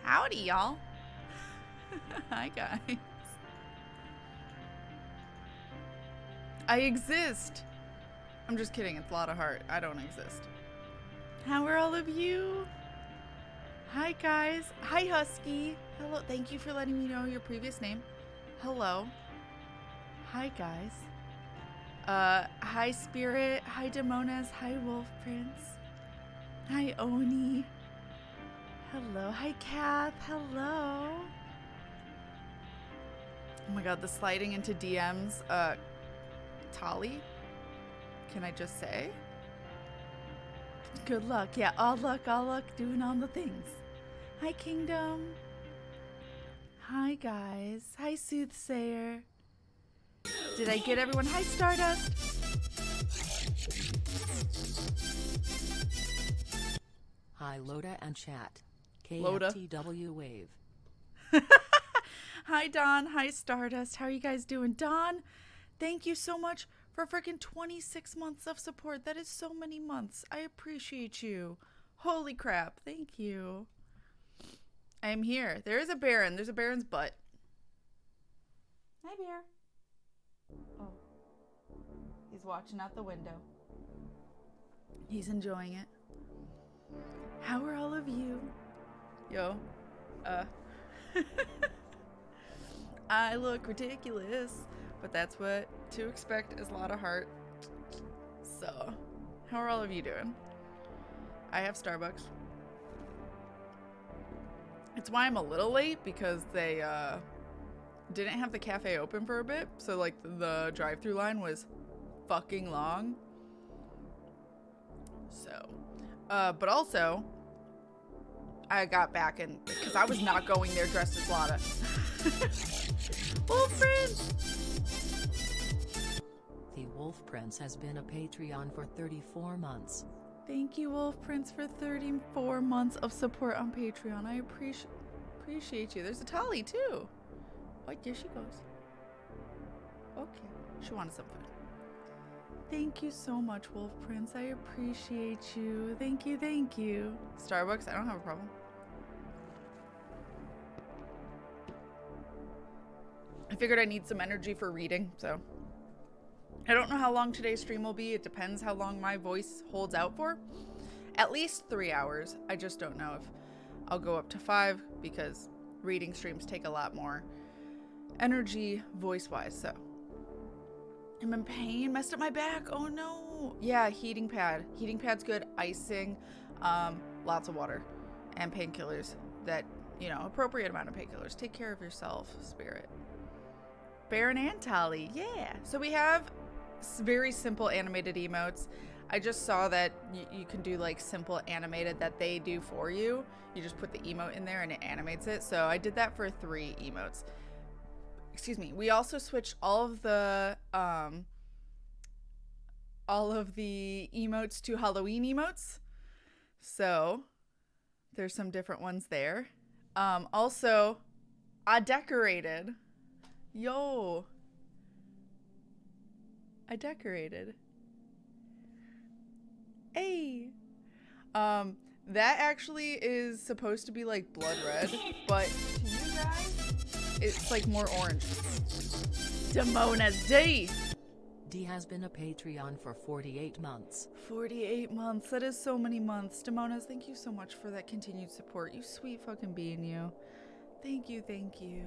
Howdy, y'all. Hi, guys. I exist. I'm just kidding. It's Lotta Hart. I don't exist. How are all of you? Hi, guys. Hi, Husky. Hello. Thank you for letting me know your previous name. Hello. Hi, guys. Hi, Spirit. Hi, Demonas. Hi, Wolf Prince. Hi, Oni. Hello. Hi, Kath. Hello. Oh my god, the sliding into DMs. Tali? Can I just say? Good luck. Yeah, all luck, doing all the things. Hi, Kingdom. Hi, guys. Hi, Soothsayer. Did I get everyone? Hi, Stardust. Hi, Lotta and chat. Lotta. KatFTW wave. Hi, Don. Hi, Stardust. How are you guys doing? Don, thank you so much for freaking 26 months of support. That is so many months. I appreciate you. Holy crap. Thank you. I am here. There is a Baron. There's a Baron's butt. Hi, Bear. Oh. He's watching out the window. He's enjoying it. How are all of you? Yo. I look ridiculous, but that's what to expect is Lotta Hart. So, how are all of you doing? I have Starbucks. It's why I'm a little late, because they didn't have the cafe open for a bit, so like the drive-through line was fucking long. So, but also I got back in because I was not going there dressed as Lotta. Wolf Prince! The Wolf Prince has been a Patreon for 34 months. Thank you, Wolf Prince, for 34 months of support on Patreon. I appreciate you. There's a Tali, too. Oh, there she goes. Okay. She wanted some food. Thank you so much, Wolf Prince. I appreciate you. Thank you, thank you. Starbucks, I don't have a problem. I figured I need some energy for reading, so. I don't know how long today's stream will be. It depends how long my voice holds out for. At least 3 hours. I just don't know if I'll go up to 5 because reading streams take a lot more energy voice-wise, so. I'm in pain. Messed up my back. Oh no. Yeah, heating pad. Heating pad's good. Icing. Lots of water. And painkillers. That, you know, appropriate amount of painkillers. Take care of yourself, Spirit. Baron and Tali. Yeah. So we have very simple animated emotes. I just saw that you can do like simple animated that they do for you. You just put the emote in there and it animates it. So I did that for 3 emotes. Excuse me. We also switched all of the emotes to Halloween emotes. So there's some different ones there. Also, I decorated. Yo. I decorated. Hey. That actually is supposed to be like blood red, but to you guys, it's like more orange. Demona's D. D has been a Patreon for 48 months. 48 months. That is so many months. Demonas, thank you so much for that continued support. You sweet fucking being you. Thank you, thank you.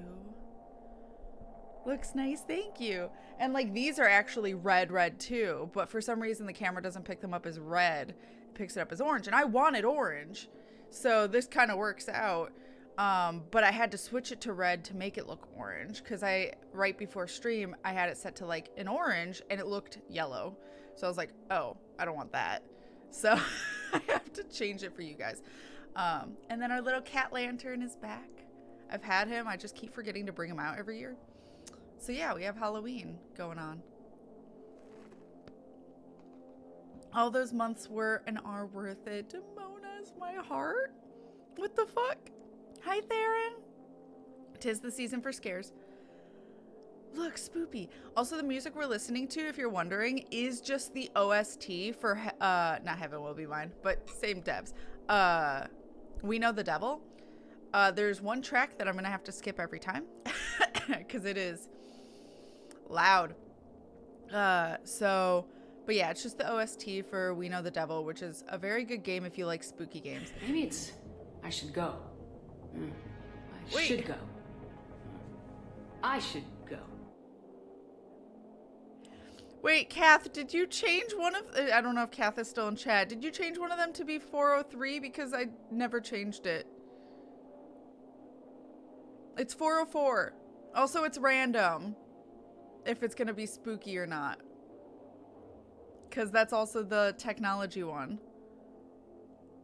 Looks nice, thank you. And like these are actually red too, but for some reason the camera doesn't pick them up as red. It picks it up as orange, and I wanted orange. So this kind of works out. But I had to switch it to red to make it look orange because right before stream, I had it set to like an orange and it looked yellow. So I was like, oh, I don't want that. So I have to change it for you guys. And then our little cat lantern is back. I've had him. I just keep forgetting to bring him out every year. So yeah, we have Halloween going on. All those months were and are worth it. Demona's my heart. What the fuck? Hi, Theron. 'Tis the season for scares. Look, spoopy. Also, the music we're listening to, if you're wondering, is just the OST for, not Heaven Will Be Mine, but same devs. We Know the Devil. There's one track that I'm gonna have to skip every time because it is loud. But yeah, it's just the OST for We Know the Devil, which is a very good game if you like spooky games. Maybe it's... I should go. I should go. I should go. Wait, Kath, did you change one of... I don't know if Kath is still in chat. Did you change one of them to be 403? Because I never changed it. It's 404. Also, it's random if it's going to be spooky or not. Because that's also the technology one.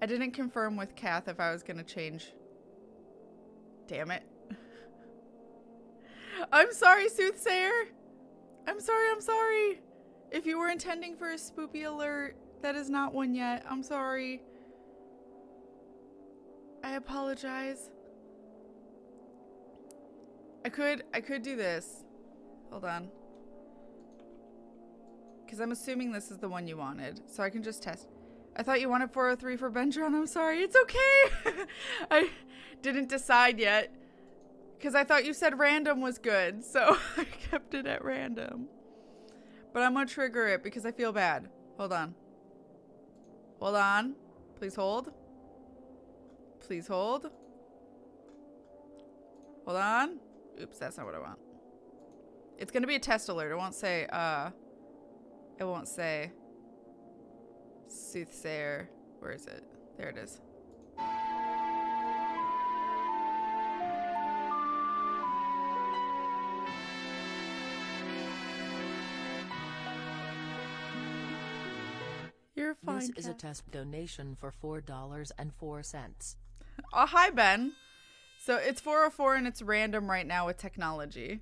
I didn't confirm with Kath if I was going to change. Damn it. I'm sorry, Soothsayer. I'm sorry. If you were intending for a spoopy alert, that is not one yet. I'm sorry. I apologize. I could do this. Hold on. Because I'm assuming this is the one you wanted. So I can just test. I thought you wanted 403 for Bendron. I'm sorry. It's okay. I didn't decide yet. Because I thought you said random was good. So I kept it at random. But I'm going to trigger it because I feel bad. Hold on. Hold on. Please hold. Please hold. Hold on. Oops, that's not what I want. It's going to be a test alert. It won't say, Soothsayer. Where is it? There it is. You're fine. This is a test donation for $4.04. Oh, hi, Ben. So it's 404 and it's random right now with technology.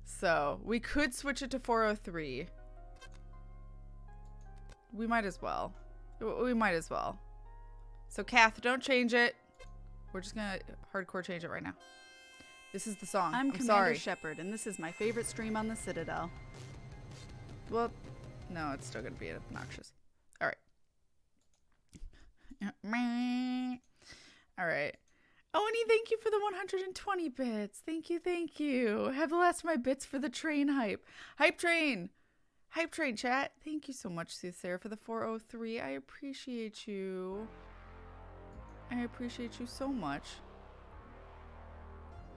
So we could switch it to 403. We might as well. So Kath, don't change it. We're just gonna hardcore change it right now. This is the song. I'm Commander sorry. Shepard, and this is my favorite stream on the Citadel. Well, no, it's still gonna be obnoxious. All right. All right. Oni, thank you for the 120 bits. Thank you. Have the last of my bits for the train hype. Hype train, chat. Thank you so much, Soothsayer, for the 403. I appreciate you. I appreciate you so much.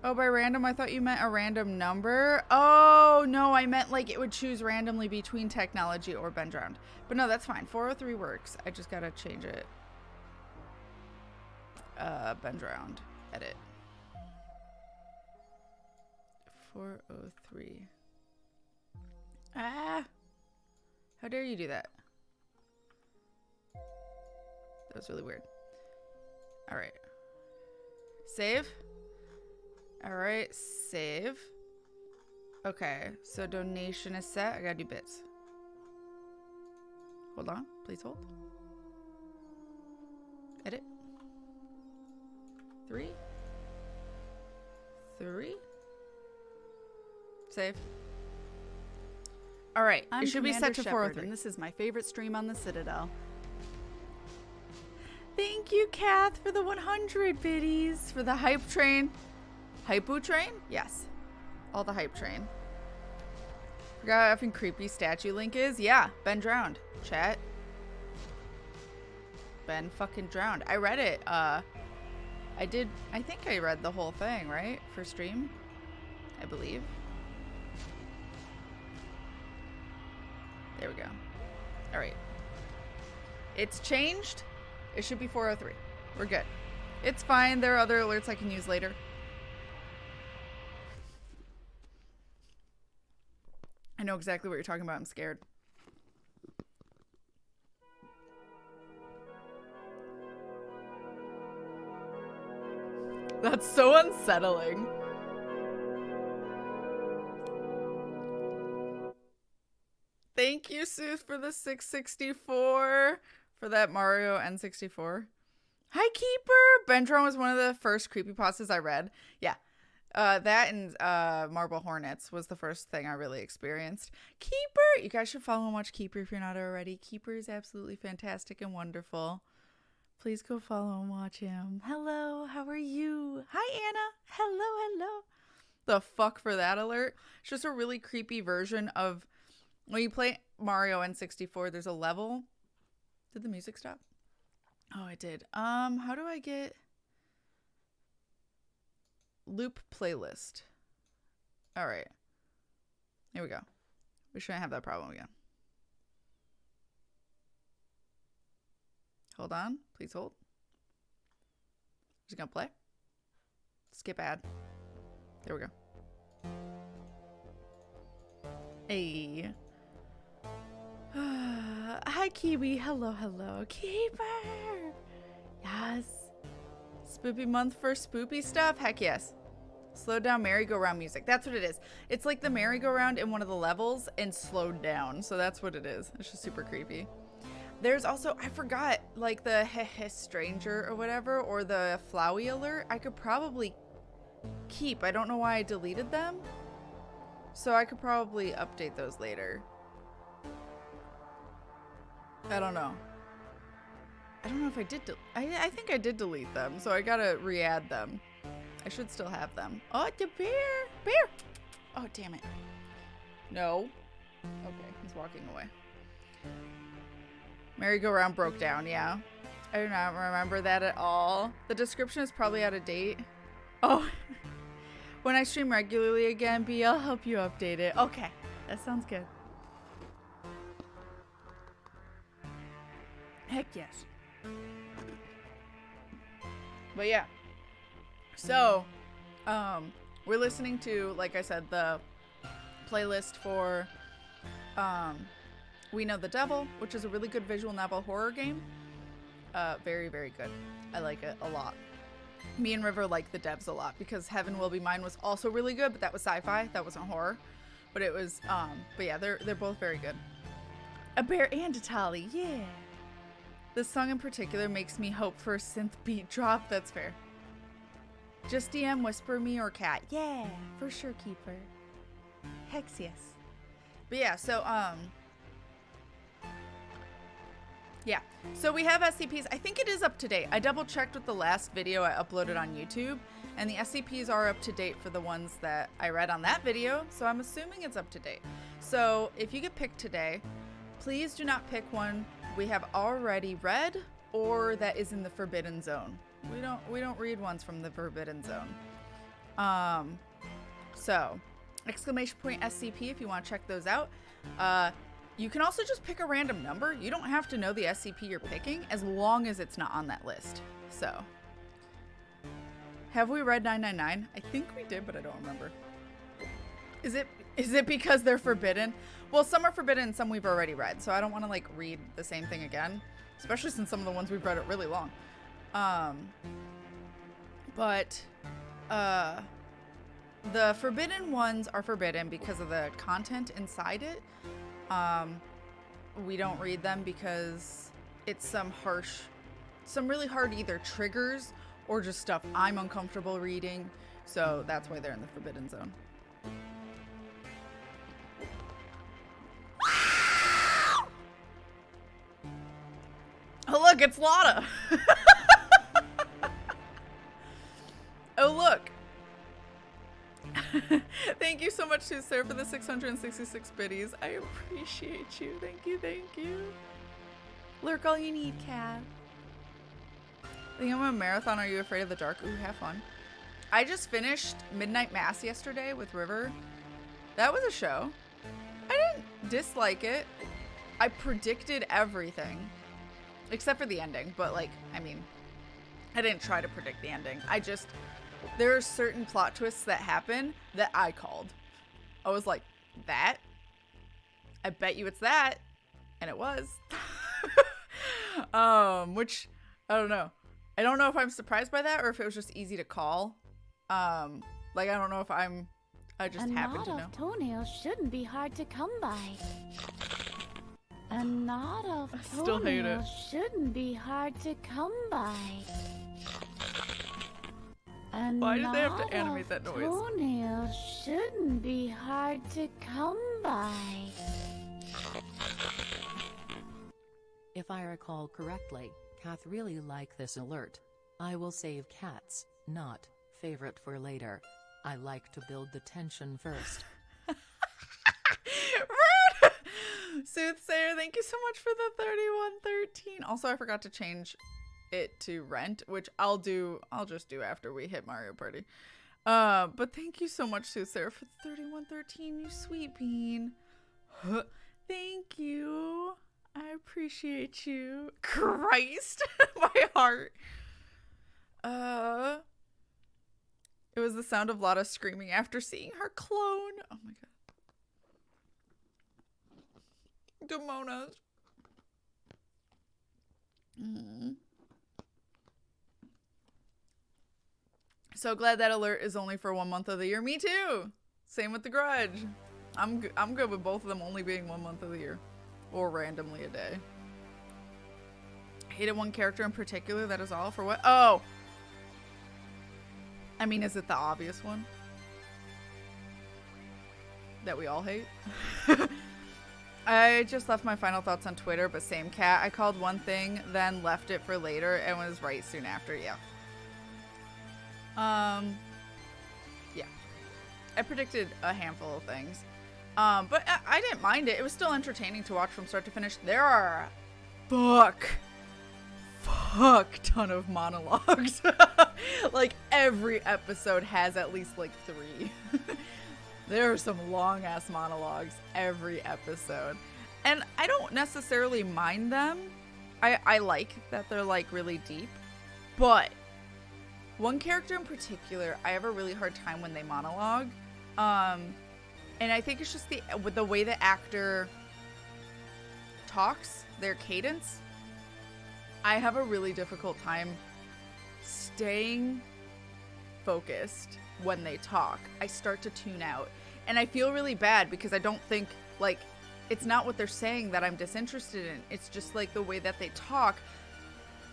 Oh, by random, I thought you meant a random number. Oh, no, I meant like it would choose randomly between technology or Bendround. But no, that's fine. 403 works. I just gotta change it. Bendround. Edit. 403. Ah! How dare you do that? That was really weird. Alright. Save. Alright, save. Okay, so donation is set. I gotta do bits. Hold on, please hold. Edit. 3. Save. Alright, it should be set to 403. And this is my favorite stream on the Citadel. Thank you, Kath, for the 100 biddies. For the hype train. Hypoo train? Yes. All the hype train. Forgot how effing creepy statue link is? Yeah, Ben drowned. Chat. Ben fucking drowned. I read it. I think I read the whole thing, right? For stream? I believe. There we go. Alright. It's changed. It should be 403. We're good. It's fine. There are other alerts I can use later. I know exactly what you're talking about. I'm scared. That's so unsettling. Thank you, Sooth, for the 664 for that Mario N64. Hi, Keeper! Bendron was one of the first creepypastas I read. Yeah. That and Marble Hornets was the first thing I really experienced. Keeper! You guys should follow and watch Keeper if you're not already. Keeper is absolutely fantastic and wonderful. Please go follow and watch him. Hello, how are you? the fuck for that alert. It's just a really creepy version of when you play Mario N64, there's a level. Did the music stop? Oh, it did. How do I get loop playlist? All right. Here we go. We shouldn't have that problem again. Hold on. Please hold. Just gonna play. Skip ad. There we go. Hey. Hi, Kiwi. Hello, hello. Keeper. Yes. Spoopy month for spoopy stuff? Heck yes. Slowed down merry-go-round music. That's what it is. It's like the merry-go-round in one of the levels and slowed down. So that's what it is. It's just super creepy. There's also, I forgot, like the stranger or whatever, or the Flowey alert. I could probably keep. I don't know why I deleted them. So I could probably update those later. I don't know. I don't know if I did. I think I did delete them, so I gotta re-add them. I should still have them. Oh, the bear! Bear! Oh, damn it. No. Okay, he's walking away. Merry-go-round broke down, yeah. I do not remember that at all. The description is probably out of date. Oh. When I stream regularly again, B, I'll help you update it. Okay, that sounds good. Heck yes. But yeah. So, we're listening to, like I said, the playlist for We Know the Devil, which is a really good visual novel horror game. Very, very good. I like it a lot. Me and River like the devs a lot because Heaven Will Be Mine was also really good, but that was sci-fi. That wasn't horror. But it was, but yeah, they're both very good. A bear and a Tolly, yeah. This song in particular makes me hope for a synth beat drop. That's fair. Just DM Whisper Me or Cat. Yeah, for sure, Keeper. Hex yes. But yeah, so, yeah. So we have SCPs. I think it is up to date. I double checked with the last video I uploaded on YouTube, and the SCPs are up to date for the ones that I read on that video. So I'm assuming it's up to date. So if you get picked today, please do not pick one we have already read or that is in the Forbidden Zone. We don't read ones from the Forbidden Zone. So exclamation point SCP if you want to check those out. You can also just pick a random number. You don't have to know the SCP you're picking as long as it's not on that list. So have we read 999? I think we did, but I don't remember. Is it because they're forbidden? Well, some are forbidden and some we've already read, so I don't want to like read the same thing again, especially since some of the ones we've read are really long. But the forbidden ones are forbidden because of the content inside it. We don't read them because it's some really hard either triggers or just stuff I'm uncomfortable reading. So that's why they're in the Forbidden Zone. Oh, look, it's Lotta. Oh, look. Thank you so much, sir, for the 666 biddies. I appreciate you. Thank you, thank you. Lurk all you need, Cat. Think I'm a marathon. Are you afraid of the dark? Ooh, have fun. I just finished Midnight Mass yesterday with River. That was a show. I didn't dislike it. I predicted everything. Except for the ending. But, like, I mean, I didn't try to predict the ending. There are certain plot twists that happen that I called. I was like, that? I bet you it's that. And it was. Which, I don't know. I don't know if I'm surprised by that or if it was just easy to call. Like, I don't know if I just happened to know. A knot of toenails shouldn't be hard to come by. A knot of toenails shouldn't be hard to come by. Why did they have to animate that noise? Toenails shouldn't be hard to come by. If I recall correctly, Kath really liked this alert. I will save Kat's not favorite for later. I like to build the tension first. Rude! Soothsayer, thank you so much for the 3113. Also, I forgot to change it to rent, which I'll just do after we hit Mario Party. But thank you so much, Soothsayer, for the 3113, you sweet bean. Thank you. I appreciate you. Christ, my heart. It was the sound of Lotta screaming after seeing her clone. Oh my god. Demonas. So glad that alert is only for 1 month of the year. Me too. Same with the Grudge. I'm good with both of them only being 1 month of the year, or randomly a day. Hated one character in particular. That is all for what? Oh. I mean, is it the obvious one that we all hate? I just left my final thoughts on Twitter, but same cat. I called one thing, then left it for later, and was right soon after. Yeah. Yeah. I predicted a handful of things. But I didn't mind it. It was still entertaining to watch from start to finish. There are fuck ton of monologues. Like every episode has at least like 3. There are some long ass monologues every episode. And I don't necessarily mind them. I like that they're like really deep. But one character in particular, I have a really hard time when they monologue. And I think it's just the way the actor talks, their cadence. I have a really difficult time staying focused when they talk. I start to tune out. And I feel really bad because I don't think, like, it's not what they're saying that I'm disinterested in. It's just like the way that they talk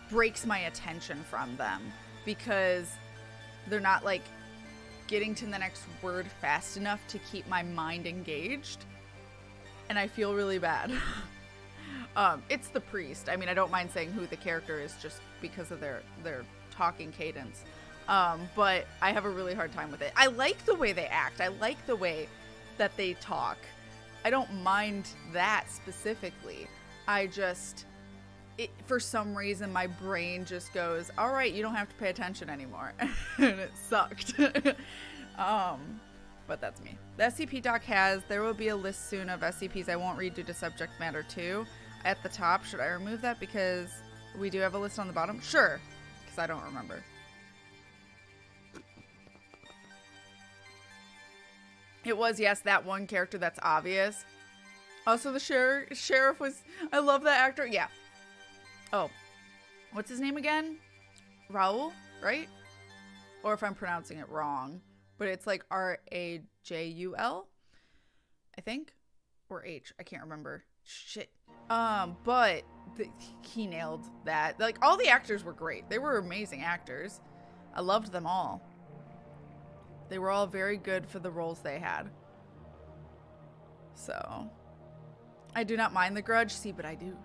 breaks my attention from them because they're not like getting to the next word fast enough to keep my mind engaged. And I feel really bad. It's the priest. I mean, I don't mind saying who the character is just because of their talking cadence. But I have a really hard time with it. I like the way they act. I like the way that they talk. I don't mind that specifically. I just, for some reason, my brain just goes, all right, you don't have to pay attention anymore. And it sucked. But that's me. The SCP doc has, there will be a list soon of SCPs I won't read due to subject matter 2 at the top. Should I remove that because we do have a list on the bottom? Sure, because I don't remember. It was, yes, that one character that's obvious. Also, the sheriff was, I love that actor. Yeah. Oh, what's his name again? Raul, right? Or if I'm pronouncing it wrong, but it's like R-A-J-U-L, I think, or H. I can't remember. Shit. But he nailed that. Like, all the actors were great. They were amazing actors. I loved them all. They were all very good for the roles they had. So, I do not mind the Grudge. See, but I do.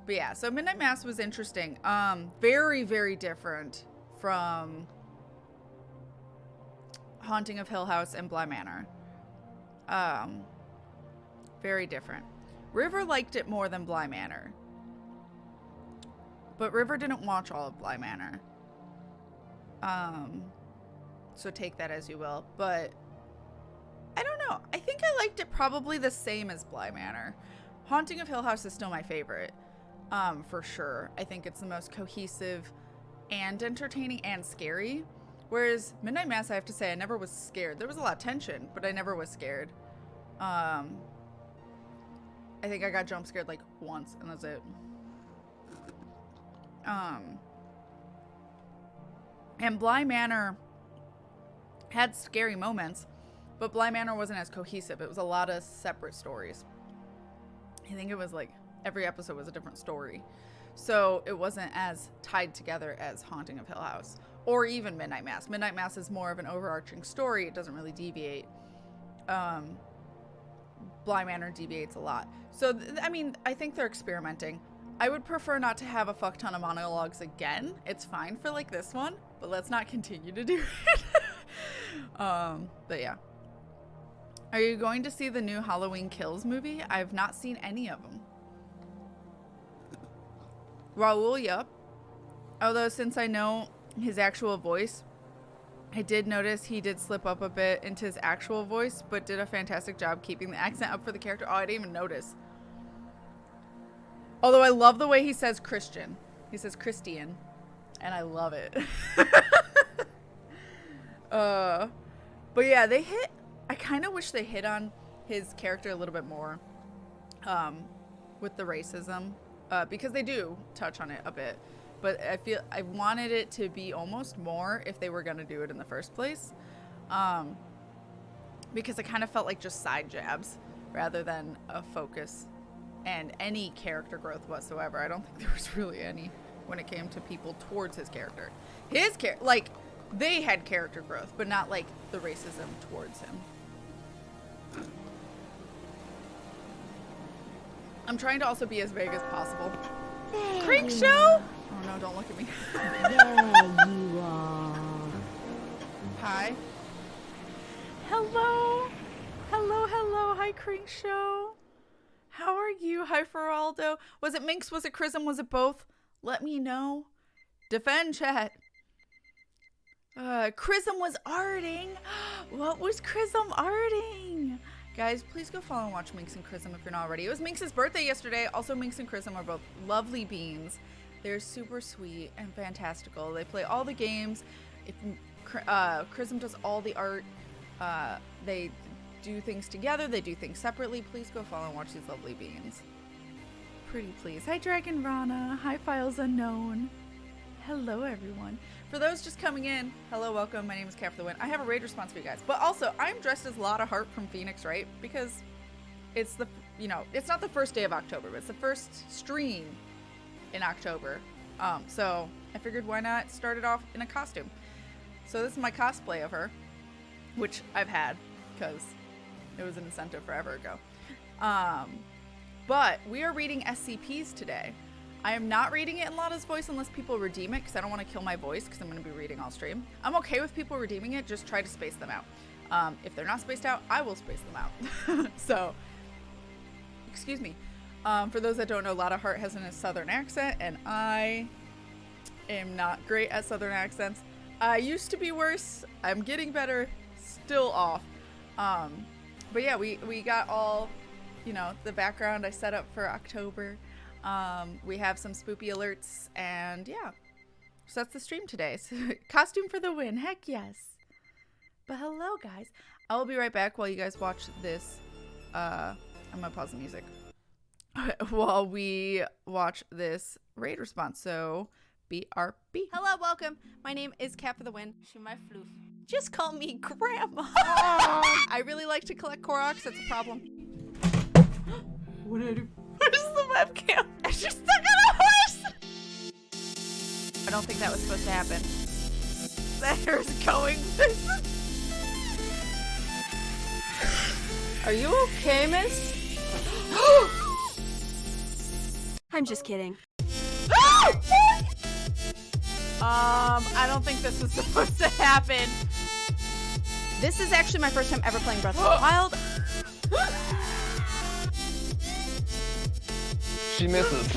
But yeah, so Midnight Mass was interesting. Very, very different from Haunting of Hill House and Bly Manor. Very different. River liked it more than Bly Manor. But River didn't watch all of Bly Manor. So take that as you will. But I don't know. I think I liked it probably the same as Bly Manor. Haunting of Hill House is still my favorite. For sure. I think it's the most cohesive and entertaining and scary. Whereas Midnight Mass, I have to say, I never was scared. There was a lot of tension, but I never was scared. I think I got jump scared like once, and that's it. And Bly Manor had scary moments, but Bly Manor wasn't as cohesive. It was a lot of separate stories. I think it was like every episode was a different story. So it wasn't as tied together as Haunting of Hill House or even Midnight Mass. Midnight Mass is more of an overarching story. It doesn't really deviate. Bly Manor deviates a lot. So, I mean, I think they're experimenting. I would prefer not to have a fuck ton of monologues again. It's fine for like this one, but let's not continue to do it. But yeah. Are you going to see the new Halloween Kills movie? I've not seen any of them. Raul, yup. Although since I know his actual voice, I did notice he did slip up a bit into his actual voice, but did a fantastic job keeping the accent up for the character. Oh, I didn't even notice. Although I love the way he says Christian. He says Christian, and I love it. But yeah, they hit. I kind of wish they hit on his character a little bit more, with the racism, because they do touch on it a bit. But I feel I wanted it to be almost more if they were gonna do it in the first place, because it kind of felt like just side jabs rather than a focus and any character growth whatsoever. I don't think there was really any when it came to people towards his character. His character, like, they had character growth, but not like the racism towards him. I'm trying to also be as vague as possible. Creek show? Oh no, don't look at me. There you are. Hi. Hello. Hello, hello. Hi, Creek show. How are you? Hi, Feraldo. Was it Minx? Was it Chrism? Was it both? Let me know. Defend chat. Chrism was arting. What was Chrism arting? Guys, please go follow and watch Minx and Chrism if you're not already. It was Minx's birthday yesterday. Also, Minx and Chrism are both lovely beans. They're super sweet and fantastical. They play all the games. Chrism does all the art. They do things together. They do things separately. Please go follow and watch these lovely beans. Pretty please. Hi, Dragon Rana. Hi, Files Unknown. Hello, everyone. For those just coming in, hello, welcome. My name is KatFTWynn. I have a raid response for you guys. But also, I'm dressed as Lotta Hart from Phoenix, right? Because it's the, it's not the first day of October, but it's the first stream in October. So I figured why not start it off in a costume. So this is my cosplay of her, which I've had because it was an incentive forever ago. But we are reading SCPs today. I am not reading it in Lotta's voice unless people redeem it, because I don't want to kill my voice because I'm going to be reading all stream. I'm okay with people redeeming it, just try to space them out. If they're not spaced out, I will space them out. So, excuse me. For those that don't know, Lotta Hart has a southern accent, and I am not great at southern accents. I used to be worse. I'm getting better. Still off. But yeah, we got all, the background I set up for October. We have some spoopy alerts, and yeah, so that's the stream today. Costume for the win, heck yes. But hello, guys. I will be right back while you guys watch this. I'm gonna pause the music while we watch this raid response. So BRB. Hello, welcome. My name is KatFTWynn. She my floof. Just call me Grandma. I really like to collect Koroks. That's a problem. What did I do? Where's the webcam? She's stuck on a horse! I don't think that was supposed to happen. That hair's going. Are you okay, miss? I'm just kidding. I don't think this was supposed to happen. This is actually my first time ever playing Breath of the Wild. She misses.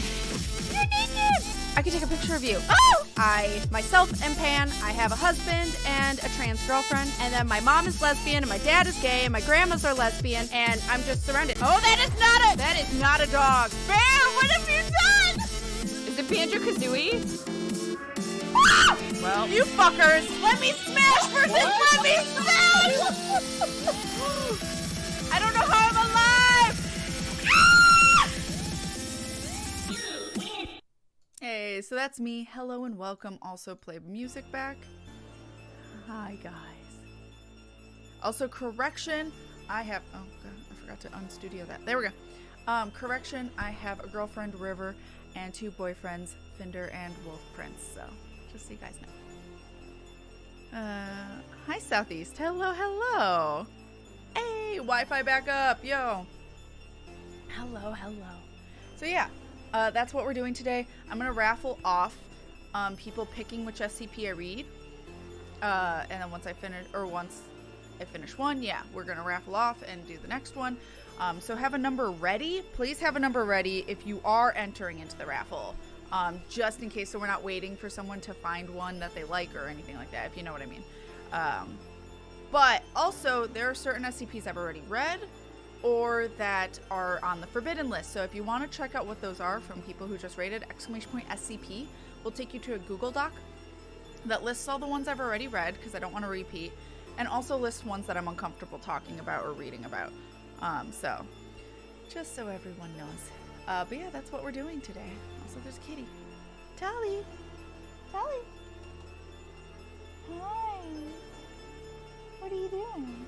You're naked! I can take a picture of you. Oh! I myself am pan. I have a husband and a trans girlfriend. And then my mom is lesbian and my dad is gay and my grandmas are lesbian. And I'm just surrounded. Oh, that is not a dog. Bear, what have you done? Is it Banjo-Kazooie? Ah! Well, you fuckers. Let me smash versus let me smash! I don't know how I'm alive! Hey, so that's me. Hello and welcome. Also play music back. Hi, guys. Also, correction. I have, oh god, I forgot to unstudio that. There we go. Correction. I have a girlfriend, River, and 2 boyfriends, Finder and Wolf Prince. So, just so you guys know. Hi, Southeast. Hello, hello. Hey, Wi-Fi back up. Yo. Hello, hello. So yeah. That's what we're doing today. I'm going to raffle off people picking which SCP I read. And then once I finish one, yeah, we're gonna raffle off and do the next one. So have a number ready. Please have a number ready if you are entering into the raffle, just in case, so we're not waiting for someone to find one that they like or anything like that, if you know what I mean. But also, there are certain SCPs I've already read or that are on the forbidden list. So if you want to check out what those are from people who just rated, !SCP will take you to a Google Doc that lists all the ones I've already read, because I don't want to repeat, and also lists ones that I'm uncomfortable talking about or reading about. So just so everyone knows. But yeah, that's what we're doing today. Also, there's Kitty. Tally. Tally. Hi. What are you doing?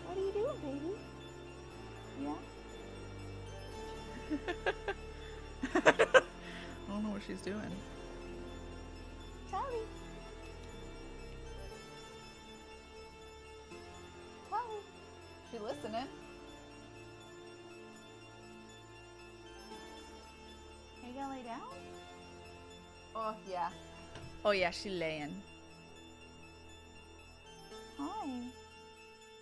What are you doing, baby? Yeah? I don't know what she's doing. Tally. Tally. She listening? Are you gonna lay down? Oh, yeah. Oh, yeah, she laying. Hi.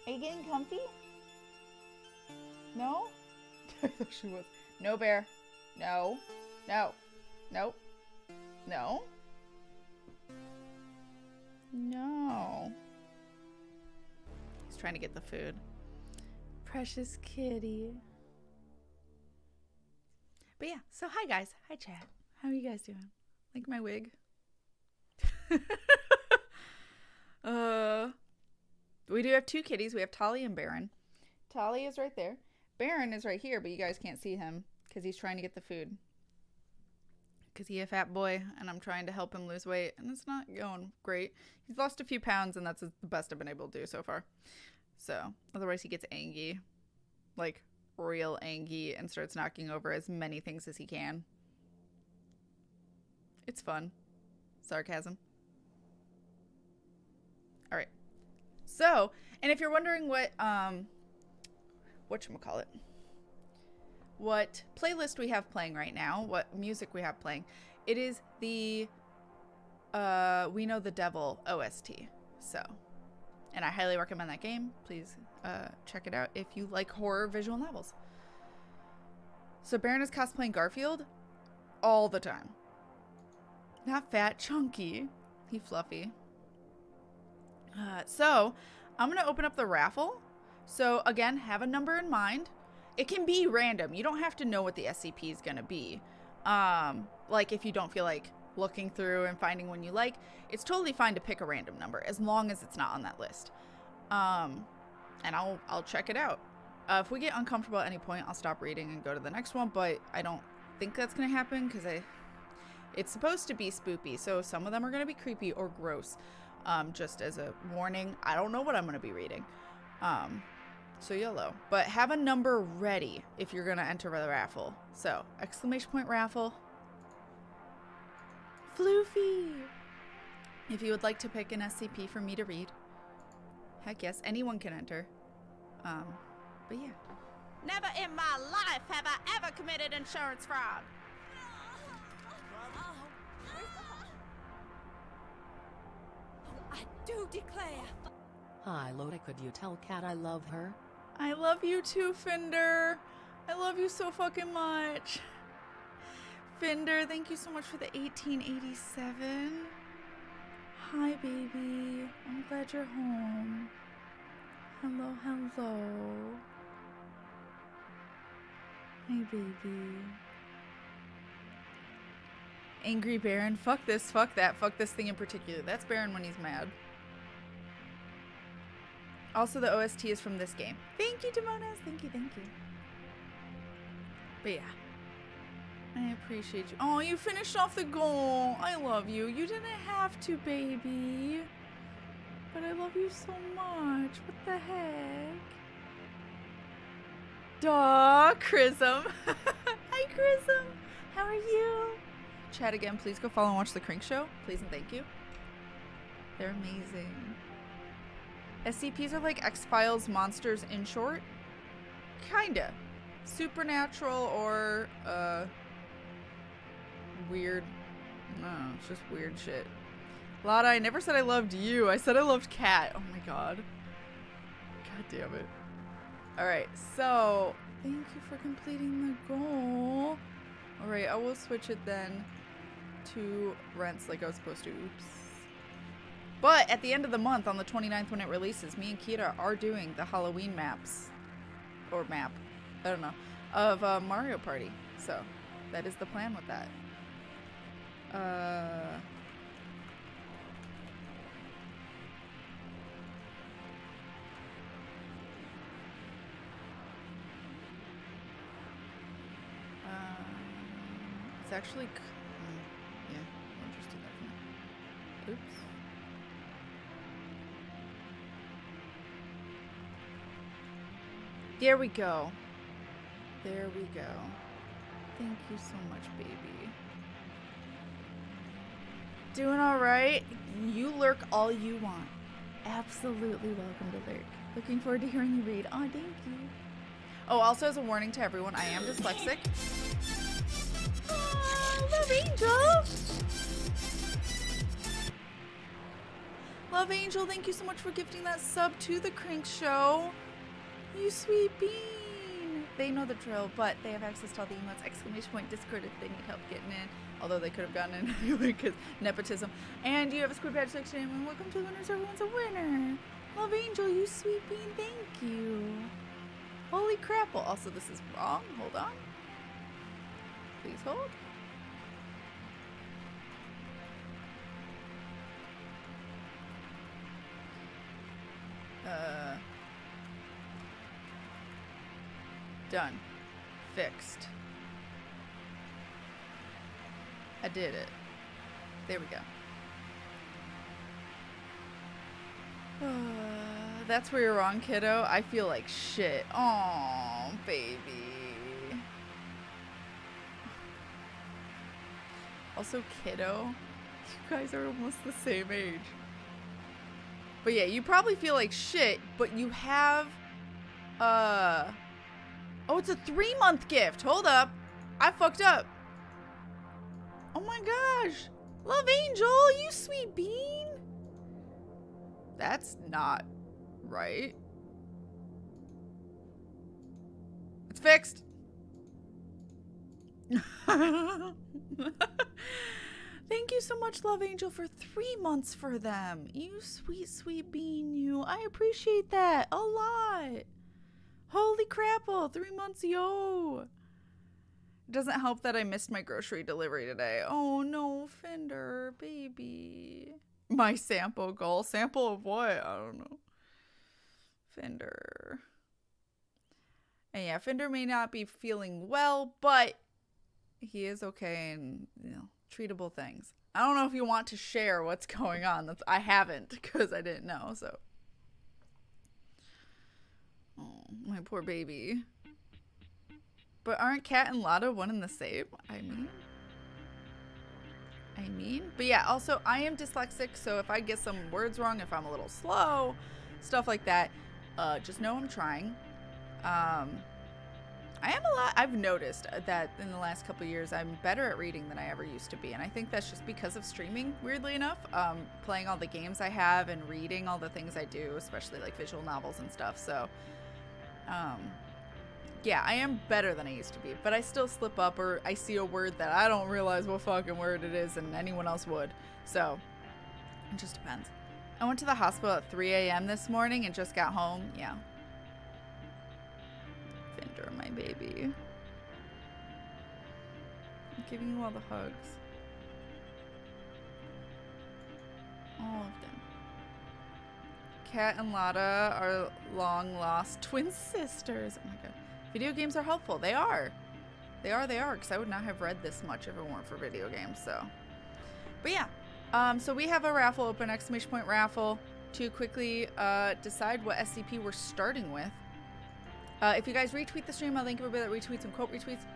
Are you getting comfy? No? I thought she was. No, Bear. No. No. Nope. No. No. He's trying to get the food. Precious kitty. But yeah, so hi guys. Hi chat. How are you guys doing? Like my wig? We do have two kitties. We have Tolly and Baron. Tolly is right there. Baron is right here, but you guys can't see him because he's trying to get the food. Because he's a fat boy, and I'm trying to help him lose weight, and it's not going great. He's lost a few pounds, and that's the best I've been able to do so far. So, otherwise he gets angry. Like, real angry, and starts knocking over as many things as he can. It's fun. Sarcasm. Alright. So, and if you're wondering what playlist we have playing right now, what music we have playing, it is the We Know the Devil OST. So, and I highly recommend that game. Please check it out if you like horror visual novels. So Baron is cosplaying Garfield all the time. Not fat, chunky. He fluffy. So I'm going to open up the raffle. So again, have a number in mind. It can be random. You don't have to know what the SCP is going to be. Like if you don't feel like looking through and finding one you like, it's totally fine to pick a random number as long as it's not on that list. And I'll check it out. If we get uncomfortable at any point, I'll stop reading and go to the next one, but I don't think that's going to happen because it's supposed to be spoopy. So some of them are going to be creepy or gross. Just as a warning, I don't know what I'm going to be reading. So YOLO. But have a number ready if you're going to enter the raffle. So, !raffle. Floofy! If you would like to pick an SCP for me to read, heck yes, anyone can enter. But yeah. Never in my life have I ever committed insurance fraud. I do declare. Hi Lotta, could you tell Kat I love her? I love you too, Fender. I love you so fucking much. Fender, thank you so much for the 1887. Hi, baby. I'm glad you're home. Hello, hello. Hey, baby. Angry Baron. Fuck this, fuck that, fuck this thing in particular. That's Baron when he's mad. Also, the OST is from this game. Thank you, Demonas. Thank you, thank you. But yeah. I appreciate you. Oh, you finished off the goal. I love you. You didn't have to, baby. But I love you so much. What the heck? Duh, Chrism. Hi, Chrism. How are you? Chat again, please go follow and watch the Crink Show. Please and thank you. They're amazing. SCPs are like X-Files monsters in short. Kinda. Supernatural or, weird. No, it's just weird shit. Lotta, I never said I loved you. I said I loved Kat. Oh my god. God damn it. Alright, so thank you for completing the goal. Alright, I will switch it then to rents like I was supposed to. Oops. But at the end of the month, on the 29th when it releases, me and Kita are doing the Halloween maps. Or map. I don't know. Of Mario Party. So, that is the plan with that. It's actually... yeah, I'll just do that for now. Oops. There we go. There we go. Thank you so much, baby. Doing all right? You lurk all you want. Absolutely welcome to lurk. Looking forward to hearing you read. Oh, thank you. Oh, also as a warning to everyone, I am dyslexic. Oh, Love Angel! Love Angel, thank you so much for gifting that sub to the Crank Show. You sweet bean. They know the drill, but they have access to all the emotes, exclamation point, Discord if they need help getting in. Although they could have gotten in anyway because nepotism. And you have a squid badge section, and welcome to the winners. Everyone's a winner. Love Angel, you sweet bean, thank you. Holy crap. Well, also this is wrong. Hold on. Please hold. Done. Fixed. I did it. There we go. That's where you're wrong, kiddo. I feel like shit. Aw, baby. Also, kiddo. You guys are almost the same age. But yeah, you probably feel like shit, but you have, oh, it's a 3-month gift. Hold up. I fucked up. Oh my gosh. Love Angel, you sweet bean. That's not right. It's fixed. Thank you so much, Love Angel, for 3 months for them. You sweet, sweet bean, you. I appreciate that a lot. Holy crapple, 3 months, yo. It doesn't help that I missed my grocery delivery today. Oh no, Fender, baby. My sample goal. Sample of what? I don't know. Fender. And yeah, Fender may not be feeling well, but he is okay and, you know, treatable things. I don't know if you want to share what's going on. I haven't because I didn't know, so. Oh, my poor baby. But aren't Kat and Lotta one and the same? I mean. But yeah, also I am dyslexic, so if I get some words wrong, if I'm a little slow, stuff like that, just know I'm trying. I've noticed that in the last couple of years, I'm better at reading than I ever used to be. And I think that's just because of streaming, weirdly enough. Playing all the games I have and reading all the things I do, especially like visual novels and stuff. So, yeah, I am better than I used to be. But I still slip up, or I see a word that I don't realize what fucking word it is and anyone else would. So, it just depends. I went to the hospital at 3 a.m. this morning and just got home. Yeah. Fender, my baby. I'm giving you all the hugs. All of them. Kat and Lotta are long lost twin sisters. Oh my god. Video games are helpful. They are. They are, because I would not have read this much if it weren't for video games, so. But yeah. So we have a raffle open, exclamation point raffle, to quickly decide what SCP we're starting with. If you guys retweet the stream, I'll link everybody that retweets and quote retweets.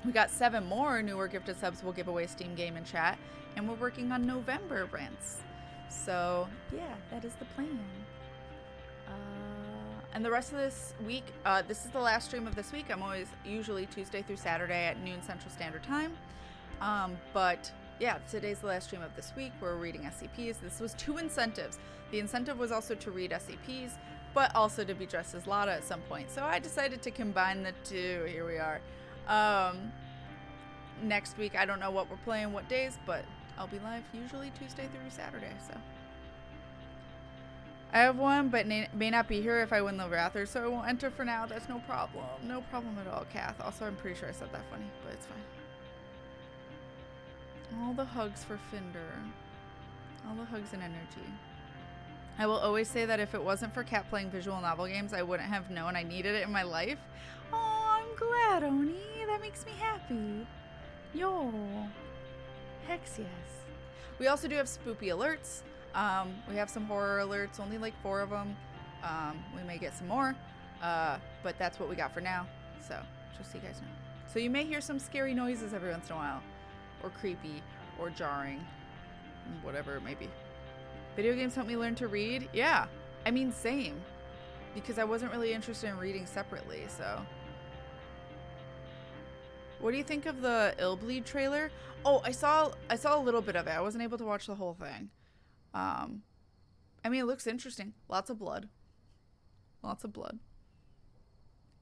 We got 7 more newer gifted subs we'll give away Steam game and chat. And we're working on November rents. So, yeah, that is the plan. And the rest of this week, this is the last stream of this week. I'm always usually Tuesday through Saturday at noon Central Standard Time. But yeah, today's the last stream of this week. We're reading SCPs. This was 2 incentives. The incentive was also to read SCPs, but also to be dressed as Lotta at some point. So I decided to combine the two. Here we are. Next week, I don't know what we're playing, what days, but I'll be live usually Tuesday through Saturday, so. I have one, but may not be here if I win the Rather, so I won't enter for now. That's no problem. No problem at all, Kath. Also, I'm pretty sure I said that funny, but it's fine. All the hugs for Finder. All the hugs and energy. I will always say that if it wasn't for Kat playing visual novel games, I wouldn't have known I needed it in my life. Oh, I'm glad, Oni. That makes me happy. Yo. Hex yes. We also do have spoopy alerts. We have some horror alerts, only like 4 of them. We may get some more, but that's what we got for now. So, just so you guys know. So you may hear some scary noises every once in a while, or creepy, or jarring, whatever it may be. Video games helped me learn to read? Yeah, I mean, same, because I wasn't really interested in reading separately, so. What do you think of the Illbleed trailer? Oh, I saw a little bit of it. I wasn't able to watch the whole thing. I mean, it looks interesting. Lots of blood. Lots of blood.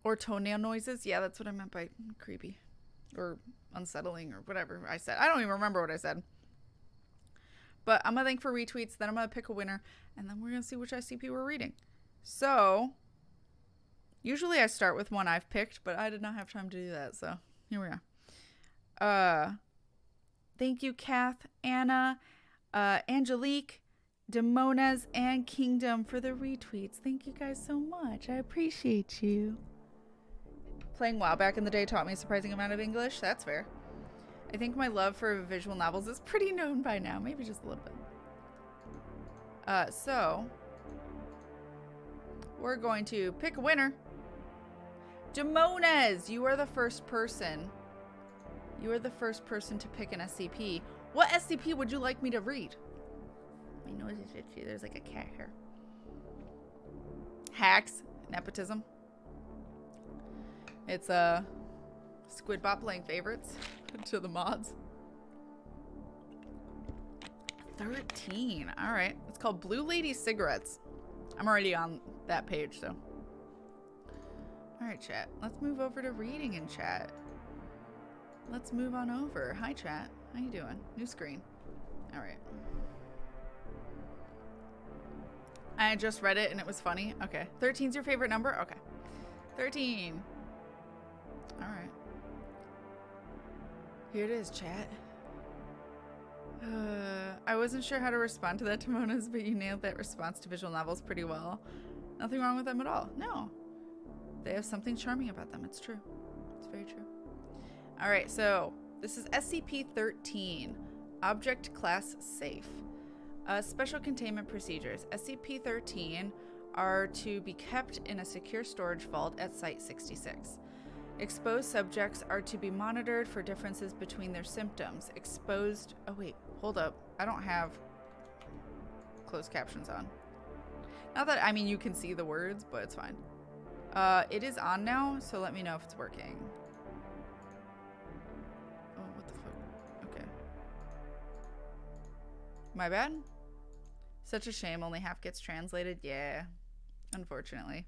Or toenail noises. Yeah, that's what I meant by creepy. Or unsettling or whatever I said. I don't even remember what I said. But I'm going to thank for retweets. Then I'm going to pick a winner. And then we're going to see which SCP we're reading. So, usually I start with one I've picked, but I did not have time to do that. So, here we are. Thank you, Kath, Anna, Angelique, Demonas, and Kingdom for the retweets. Thank you guys so much. I appreciate you. Playing WoW back in the day taught me a surprising amount of English. That's fair. I think my love for visual novels is pretty known by now. Maybe just a little bit. So, we're going to pick a winner. Demonas, you are the first person. You are the first person to pick an SCP. What SCP would you like me to read? My nose is itchy. There's like a cat here. Hacks. Nepotism. It's Squidbot playing favorites to the mods. 13. Alright. It's called Blue Lady Cigarettes. I'm already on that page, so. Alright, chat. Let's move over to reading in chat. Let's move on over. Hi, chat. How you doing? New screen. Alright. I just read it and it was funny. Okay. 13's your favorite number? Okay. 13. Alright. Here it is, chat. I wasn't sure how to respond to that, Timonas, but you nailed that response to visual novels pretty well. Nothing wrong with them at all. No. They have something charming about them. It's true. It's very true. Alright, so this is SCP-013. Object Class Safe. Special Containment Procedures. SCP-013 are to be kept in a secure storage vault at Site-66. Exposed subjects are to be monitored for differences between their symptoms. Exposed... Oh, wait. Hold up. I don't have closed captions on. Not that... I mean, you can see the words, but it's fine. It is on now, so let me know if it's working. Oh, what the fuck? Okay. My bad? Such a shame. Only half gets translated. Yeah. Unfortunately.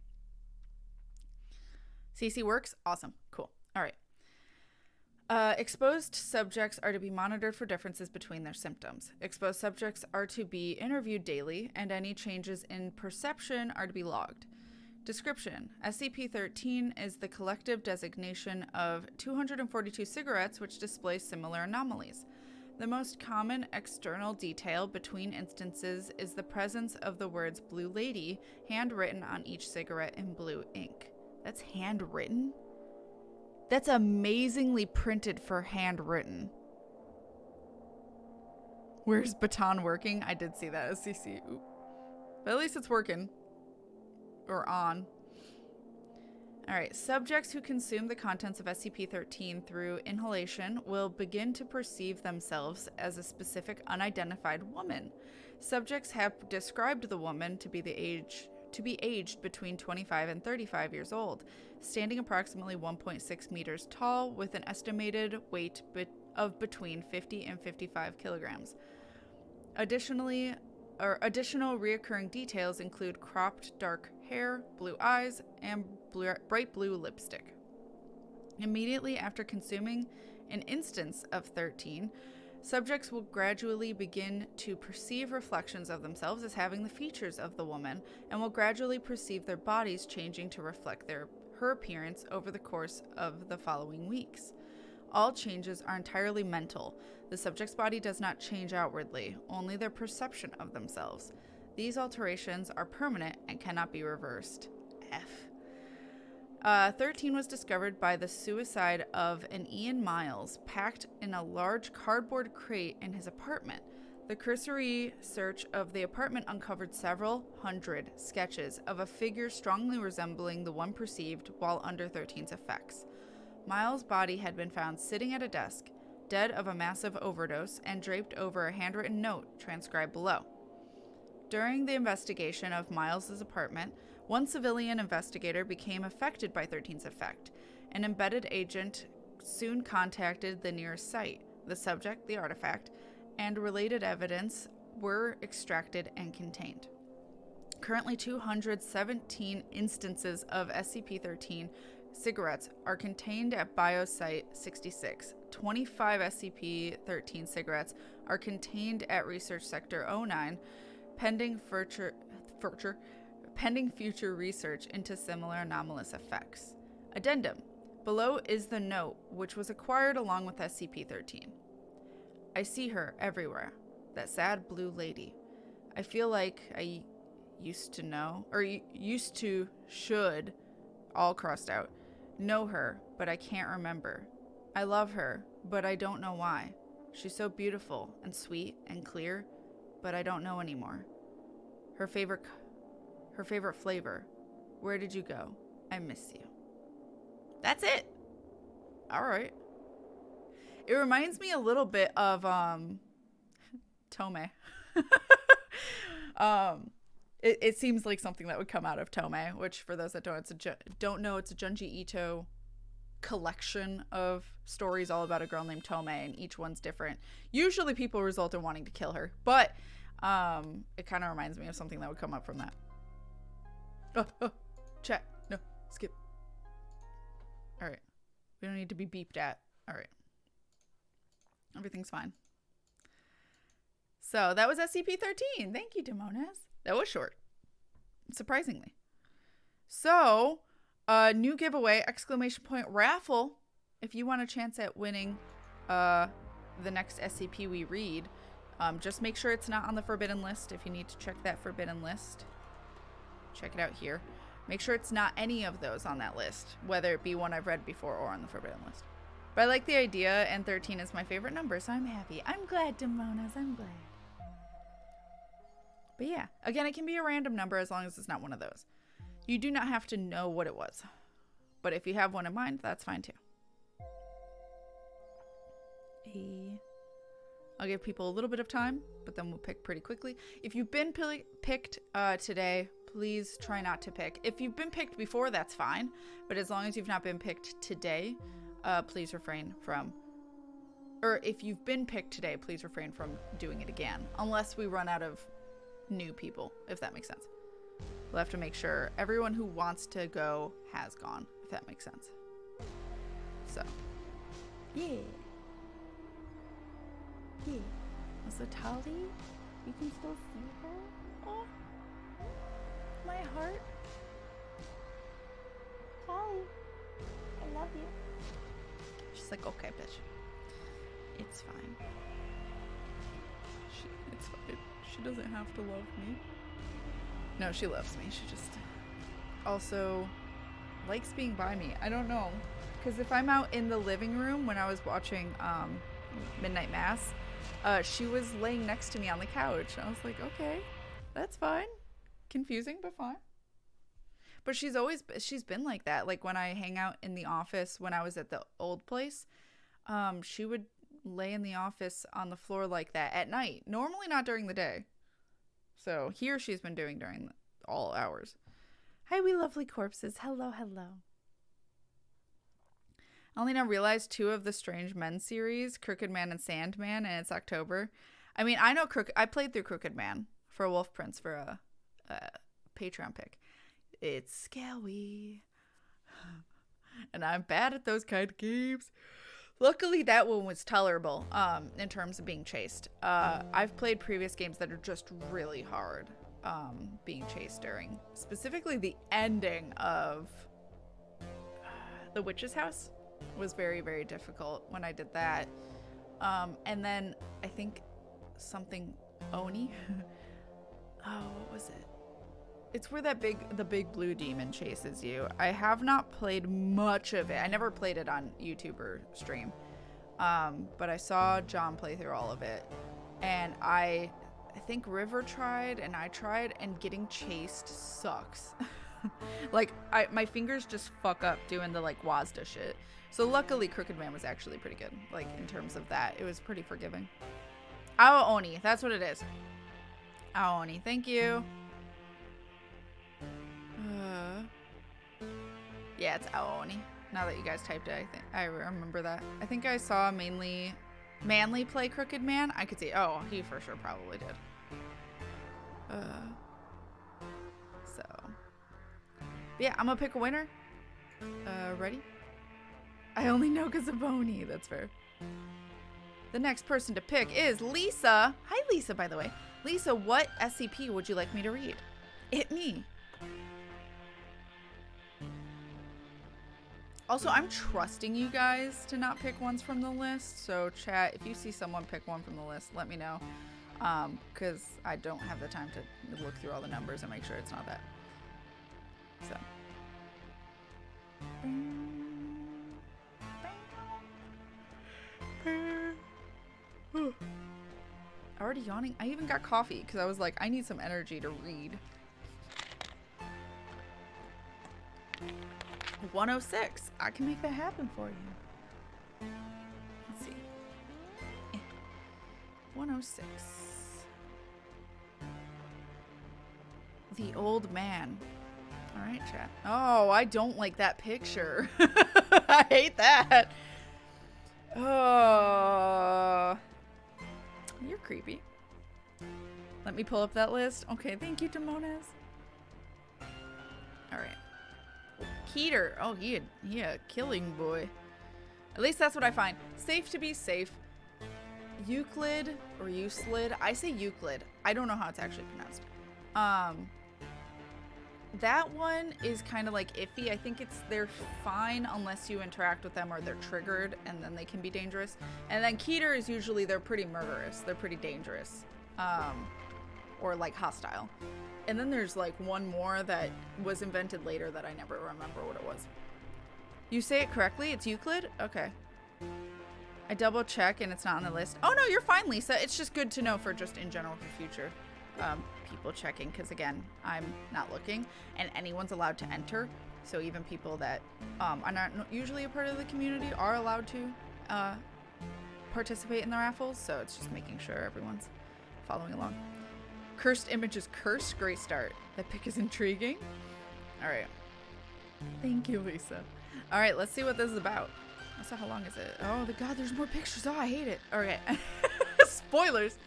CC works? Awesome. Cool. All right. Exposed subjects are to be monitored for differences between their symptoms. Exposed subjects are to be interviewed daily, and any changes in perception are to be logged. Description. SCP-013 is the collective designation of 242 cigarettes which display similar anomalies. The most common external detail between instances is the presence of the words Blue Lady handwritten on each cigarette in blue ink. That's handwritten? That's amazingly printed for handwritten. Where's Baton working? I did see that as CC. Oop. But at least it's working. Or on. Alright, subjects who consume the contents of SCP-013 through inhalation will begin to perceive themselves as a specific unidentified woman. Subjects have described the woman to be aged between 25 and 35 years old, standing approximately 1.6 meters tall, with an estimated weight of between 50 and 55 kilograms. Additionally, additional reoccurring details include cropped dark hair, blue eyes, and bright blue lipstick. Immediately after consuming an instance of 13, subjects will gradually begin to perceive reflections of themselves as having the features of the woman and will gradually perceive their bodies changing to reflect her appearance over the course of the following weeks. All changes are entirely mental. The subject's body does not change outwardly, only their perception of themselves. These alterations are permanent and cannot be reversed. 13 was discovered by the suicide of an Ian Miles, packed in a large cardboard crate in his apartment. The cursory search of the apartment uncovered several hundred sketches of a figure strongly resembling the one perceived while under 13's effects. Miles' body had been found sitting at a desk, dead of a massive overdose, and draped over a handwritten note transcribed below. During the investigation of Miles' apartment, one civilian investigator became affected by 13's effect. An embedded agent soon contacted the nearest site. The subject, the artifact, and related evidence were extracted and contained. Currently, 217 instances of SCP-13 cigarettes are contained at Biosite 66. 25 SCP-13 cigarettes are contained at Research Sector 09, pending future research into similar anomalous effects. Addendum. Below is the note, which was acquired along with SCP-13. I see her everywhere. That sad blue lady. I feel like I used to know, or should, all crossed out, know her, but I can't remember. I love her, but I don't know why. She's so beautiful and sweet and clear, but I don't know anymore. Her favorite flavor. Where did you go? I miss you. That's it. All right. It reminds me a little bit of Tome. It seems like something that would come out of Tome, which for those that don't know, it's a Junji Ito collection of stories all about a girl named Tome, and each one's different. Usually people result in wanting to kill her, but it kind of reminds me of something that would come up from that. Oh, chat. No, skip. All right. We don't need to be beeped at. All right. Everything's fine. So that was SCP-13. Thank you, Demonas. That was short, surprisingly. So, new giveaway, ! Raffle. If you want a chance at winning the next SCP we read, just make sure it's not on the forbidden list. If you need to check that forbidden list, check it out here. Make sure it's not any of those on that list, whether it be one I've read before or on the forbidden list. But I like the idea, and 13 is my favorite number, so I'm happy. I'm glad, Demonas. I'm glad. But yeah, again, it can be a random number as long as it's not one of those. You do not have to know what it was. But if you have one in mind, that's fine too. I'll give people a little bit of time, but then we'll pick pretty quickly. If you've been picked today, please try not to pick. If you've been picked before, that's fine. But as long as you've not been picked today, please refrain from... Or if you've been picked today, please refrain from doing it again. Unless we run out of new people, if that makes sense. We'll have to make sure everyone who wants to go has gone, if that makes sense. So, yeah. Yeah. Also, Tali, you can still see her. Oh, my heart. Tali, I love you. She's like, okay, bitch. It's fine. It's fine. She doesn't have to love me. No, she loves me. She just also likes being by me. I don't know. Because if I'm out in the living room when I was watching Midnight Mass, she was laying next to me on the couch. I was like, okay, that's fine. Confusing, but fine. But she's been like that. Like when I hang out in the office when I was at the old place, she would lay in the office on the floor like that at night. Normally not during the day. So here she's been doing during all hours. Hi, we lovely corpses. Hello, hello. I only now realized 2 of the Strange Men series, Crooked Man and Sandman, and it's October. I mean, I know I played through Crooked Man for Wolf Prince for a Patreon pick. It's scary. And I'm bad at those kind of games. Luckily, that one was tolerable in terms of being chased. I've played previous games that are just really hard being chased during. Specifically, the ending of The Witch's House was very, very difficult when I did that. And then I think something Oni. Oh, what was it? It's where the big blue demon chases you. I have not played much of it. I never played it on YouTube or stream. But I saw John play through all of it. And I think River tried and I tried, and getting chased sucks. Like, my fingers just fuck up doing the like Wazda shit. So luckily Crooked Man was actually pretty good. Like, in terms of that, it was pretty forgiving. Aoni, that's what it is. Aoni, thank you. Yeah, it's Aoni. Now that you guys typed it, I remember that. I think I saw Manly play Crooked Man. I could see. Oh, he for sure probably did. So, yeah, I'm gonna pick a winner. Ready? I only know because of Oni. That's fair. The next person to pick is Lisa. Hi, Lisa, by the way. Lisa, what SCP would you like me to read? It me. Also, I'm trusting you guys to not pick ones from the list. So chat, if you see someone pick one from the list, let me know. Because I don't have the time to look through all the numbers and make sure it's not that. So. Already yawning? I even got coffee because I was like, I need some energy to read. 106. I can make that happen for you. Let's see. 106. The old man. All right, chat. Oh, I don't like that picture. I hate that. Oh, you're creepy. Let me pull up that list. Okay, thank you, Timones. All right. Keter. Oh, he a killing boy. At least that's what I find. Safe to be safe. Euclid or Euclid. I say Euclid. I don't know how it's actually pronounced. That one is kind of like iffy. I think they're fine unless you interact with them or they're triggered, and then they can be dangerous. And then Keter is usually, they're pretty murderous. They're pretty dangerous. Or like hostile. And then there's like one more that was invented later that I never remember what it was. You say it correctly? It's Euclid? Okay. I double check and it's not on the list. Oh no, you're fine, Lisa. It's just good to know for just in general for future people checking, because again, I'm not looking and anyone's allowed to enter. So even people that are not usually a part of the community are allowed to participate in the raffles. So it's just making sure everyone's following along. Cursed image is cursed. Great start. That pick is intriguing. All right. Thank you, Lisa. All right, let's see what this is about. So how long is it? Oh, God, there's more pictures. Oh, I hate it. All right. Spoilers.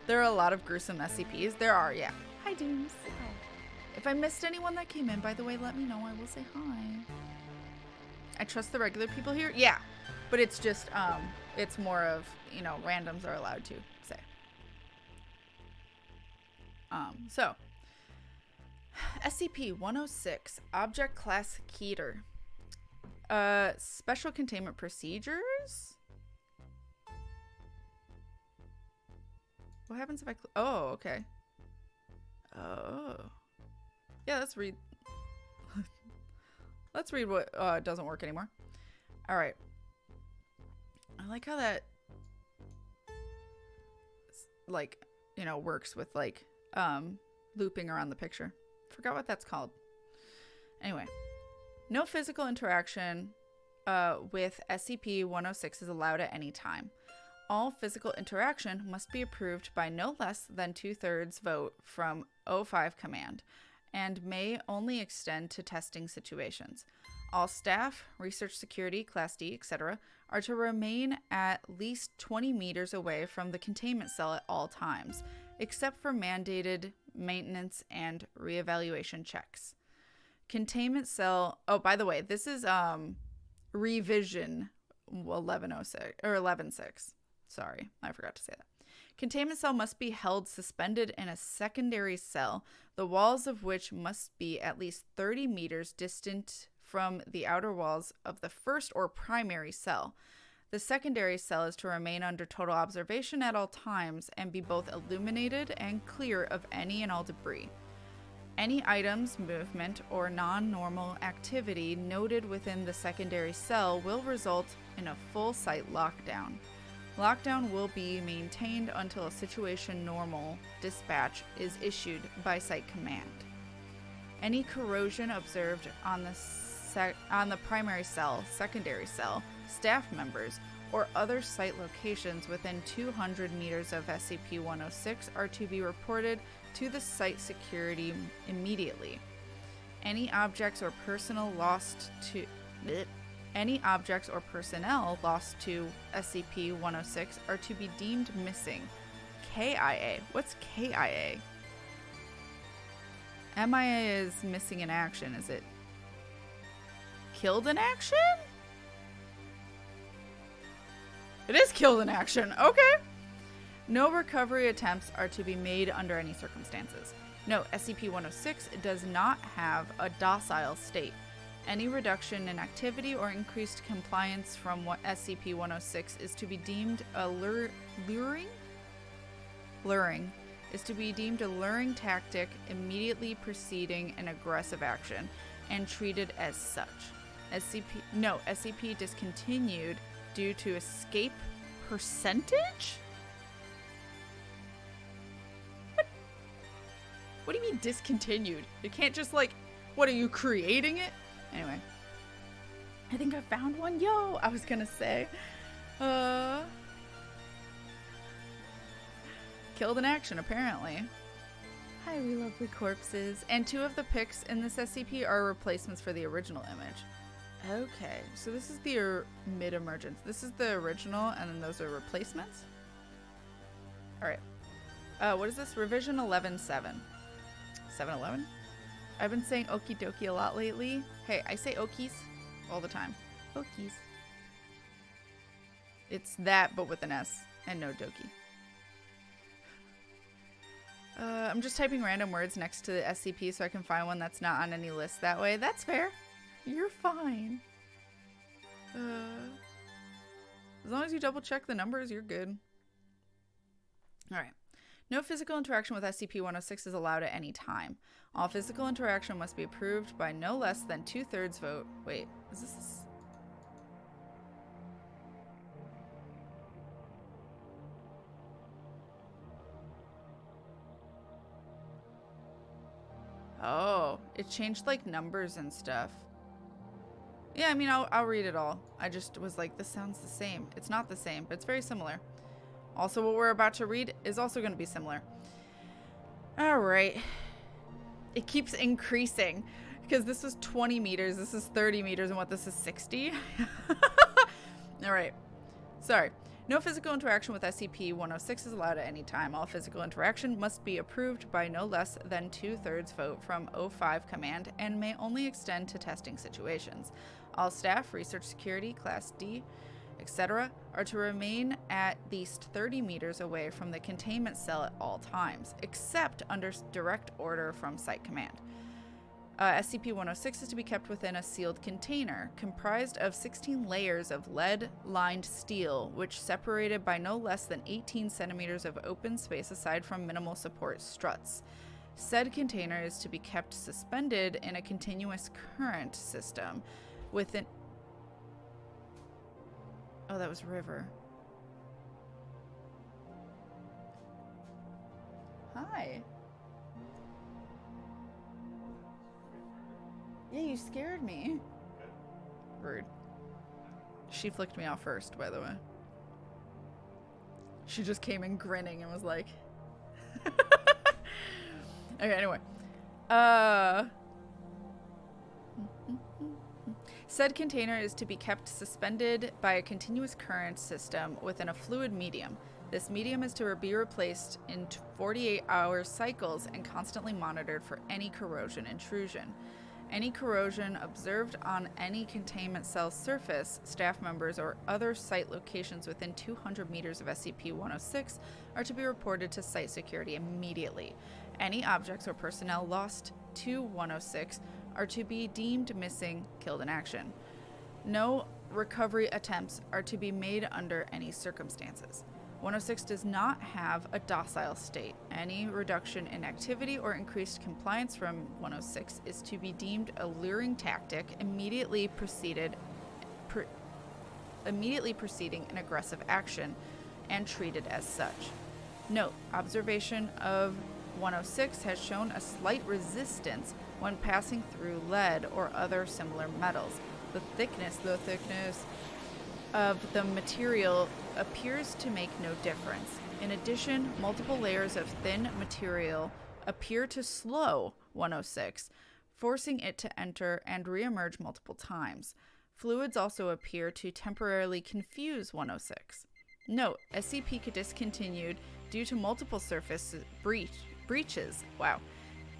There are a lot of gruesome SCPs. There are, yeah. Hi, Dooms. Hi. If I missed anyone that came in, by the way, let me know. I will say hi. I trust the regular people here. Yeah, but it's just, it's more of, you know, randoms are allowed to say. So, SCP-106, Object Class Keter. Special Containment Procedures? What happens if I... Oh, okay. Oh. Yeah, let's read... Let's read what doesn't work anymore. Alright. I like how that... like, you know, works with, like... looping around the picture. Forgot what that's called. Anyway, no physical interaction with SCP-106 is allowed at any time. All physical interaction must be approved by no less than 2/3 vote from O5 Command and may only extend to testing situations. All staff, research security, Class D, etc., are to remain at least 20 meters away from the containment cell at all times, except for mandated maintenance and reevaluation checks. Containment cell... Oh, by the way, this is revision 1106 or 11.6. Sorry, I forgot to say that. Containment cell must be held suspended in a secondary cell, the walls of which must be at least 30 meters distant from the outer walls of the first or primary cell. The secondary cell is to remain under total observation at all times and be both illuminated and clear of any and all debris. Any items, movement, or non-normal activity noted within the secondary cell will result in a full site lockdown. Lockdown will be maintained until a situation normal dispatch is issued by Site Command. Any corrosion observed on the primary cell, secondary cell, staff members, or other site locations within 200 meters of SCP-106 are to be reported to the site security immediately. Any objects or personnel lost to SCP-106 are to be deemed missing. KIA. What's KIA? MIA is missing in action. Is it killed in action? It is killed in action. Okay. No recovery attempts are to be made under any circumstances. No, SCP-106 does not have a docile state. Any reduction in activity or increased compliance from what SCP-106 is to be deemed luring is to be deemed a luring tactic immediately preceding an aggressive action and treated as such. SCP discontinued due to escape percentage? What do you mean discontinued? You can't just like, what are you creating it? Anyway, I think I found one. Yo, I was gonna say, killed in action apparently. Hi, we lovely corpses. And 2 of the pics in this SCP are replacements for the original image. Okay, so this is the mid-emergence. This is the original, and then those are replacements. All right. What is this? Revision 11.7. 7-11? I've been saying okie dokie a lot lately. Hey, I say okies all the time. Okies. It's that, but with an S and no dokie. I'm just typing random words next to the SCP so I can find one that's not on any list that way. That's fair. You're fine. As long as you double check the numbers, you're good. Alright. No physical interaction with SCP-106 is allowed at any time. All physical interaction must be approved by no less than 2/3 vote. Wait, is this... Oh, it changed like numbers and stuff. Yeah, I mean, I'll read it all. I just was like, this sounds the same. It's not the same, but it's very similar. Also, what we're about to read is also going to be similar. All right. It keeps increasing because this is 20 meters, this is 30 meters, and what, this is 60? All right. Sorry. No physical interaction with SCP-106 is allowed at any time. All physical interaction must be approved by no less than 2/3 vote from O5 Command and may only extend to testing situations. All staff, research security, Class D, etc., are to remain at least 30 meters away from the containment cell at all times, except under direct order from Site Command. SCP-106 is to be kept within a sealed container, comprised of 16 layers of lead-lined steel, which separated by no less than 18 centimeters of open space aside from minimal support struts. Said container is to be kept suspended in a continuous current system within... Oh, that was River. Hi. Yeah, you scared me. Rude. She flicked me off first, by the way. She just came in grinning and was like... Okay, anyway. Said container is to be kept suspended by a continuous current system within a fluid medium. This medium is to be replaced in 48-hour cycles and constantly monitored for any corrosion intrusion. Any corrosion observed on any containment cell surface, staff members, or other site locations within 200 meters of SCP-106 are to be reported to site security immediately. Any objects or personnel lost to 106 are to be deemed missing, killed in action. No recovery attempts are to be made under any circumstances. 106 does not have a docile state. Any reduction in activity or increased compliance from 106 is to be deemed a luring tactic, immediately preceding an aggressive action and treated as such. Note, observation of 106 has shown a slight resistance when passing through lead or other similar metals. The thickness of the material appears to make no difference. In addition, multiple layers of thin material appear to slow 106, forcing it to enter and re-emerge multiple times. Fluids also appear to temporarily confuse 106. Note, SCP discontinued due to multiple surface breaches. Wow.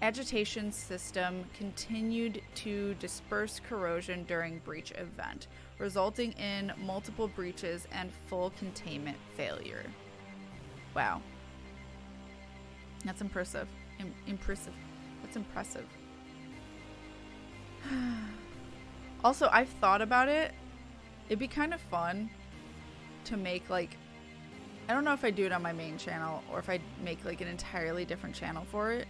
Agitation system continued to disperse corrosion during breach event, resulting in multiple breaches and full containment failure. Wow. That's impressive. Impressive. That's impressive. Also, I've thought about it. It'd be kind of fun to make, like, I don't know if I do it on my main channel or if I make like an entirely different channel for it.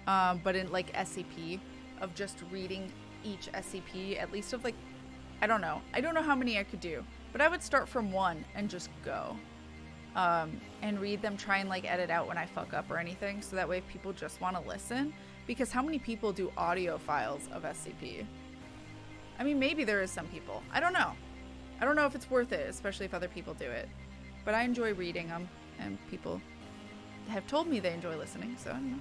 But in like SCP, of just reading each SCP, at least of like, I don't know how many I could do, but I would start from one and just go, and read them, try and like edit out when I fuck up or anything, so that way if people just want to listen, because how many people do audio files of SCP? I mean, maybe there is some people, I don't know if it's worth it, especially if other people do it, but I enjoy reading them, and people have told me they enjoy listening, so I don't know.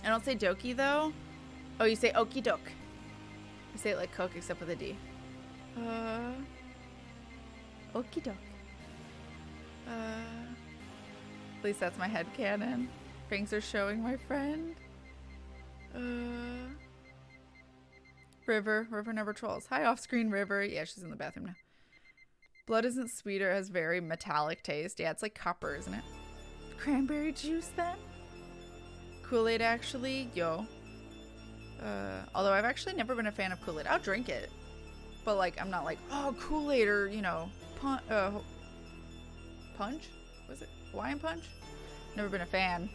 I don't say dokie though. Oh, you say okie doke. I say it like Coke except with a D. Okie doke. At least that's my headcanon. Fangs are showing my friend. River never trolls. Hi, off-screen River. Yeah, she's in the bathroom now. Blood isn't sweeter, it has very metallic taste. Yeah, it's like copper, isn't it? Cranberry juice then? Kool-Aid actually, yo. Although I've actually never been a fan of Kool-Aid. I'll drink it, but like I'm not like, oh, Kool-Aid, or you know, punch? Was it Hawaiian punch? Never been a fan,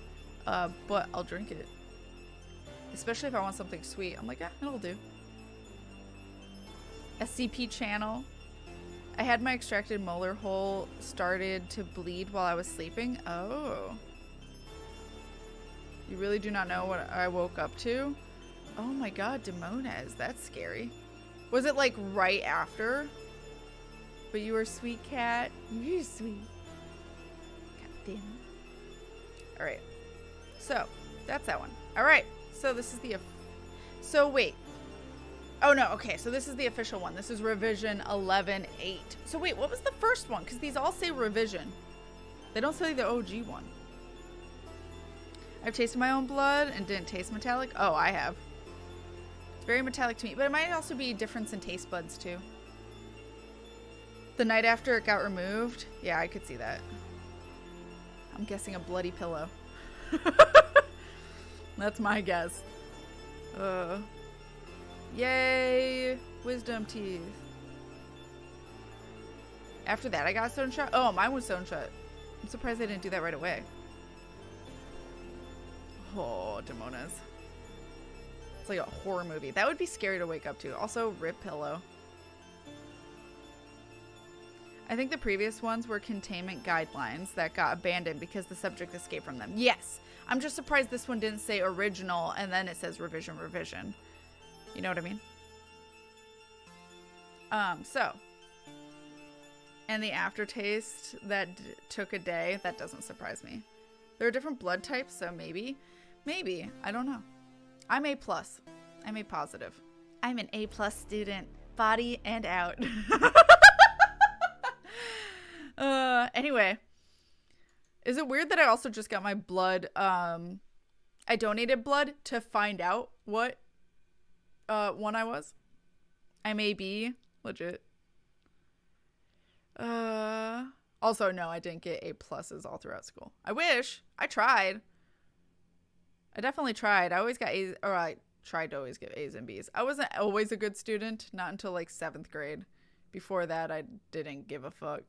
but I'll drink it. Especially if I want something sweet. I'm like, it'll do. SCP channel. I had my extracted molar hole started to bleed while I was sleeping. Oh. You really do not know what I woke up to? Oh my god, Demonez, that's scary. Was it like right after? But you were sweet, cat. You're sweet. God damn it. Alright. So, that's that one. Alright. So this is the... So wait. Oh no, okay. So this is the official one. This is revision 11.8. So wait, what was the first one? Because these all say revision. They don't say the OG one. I've tasted my own blood and didn't taste metallic. Oh, I have. It's very metallic to me, but it might also be a difference in taste buds too. The night after it got removed, yeah, I could see that. I'm guessing a bloody pillow. That's my guess. Yay, wisdom teeth. After that, I got stone shut. Oh, mine was stone shut. I'm surprised I didn't do that right away. Oh, Demonas. It's like a horror movie. That would be scary to wake up to. Also, rip pillow. I think the previous ones were containment guidelines that got abandoned because the subject escaped from them. Yes! I'm just surprised this one didn't say original and then it says revision. You know what I mean? So. And the aftertaste that took a day, that doesn't surprise me. There are different blood types, so maybe. Maybe. I don't know. I'm A+. I'm A positive. I'm an A+ student, body and out. Anyway, is it weird that I also just got my blood? I donated blood to find out what one I was. I'm AB, legit. Also, no, I didn't get A+ all throughout school. I wish. I tried. I definitely tried. I always got A's, or I tried to always get A's and B's. I wasn't always a good student, not until like 7th grade. Before that, I didn't give a fuck.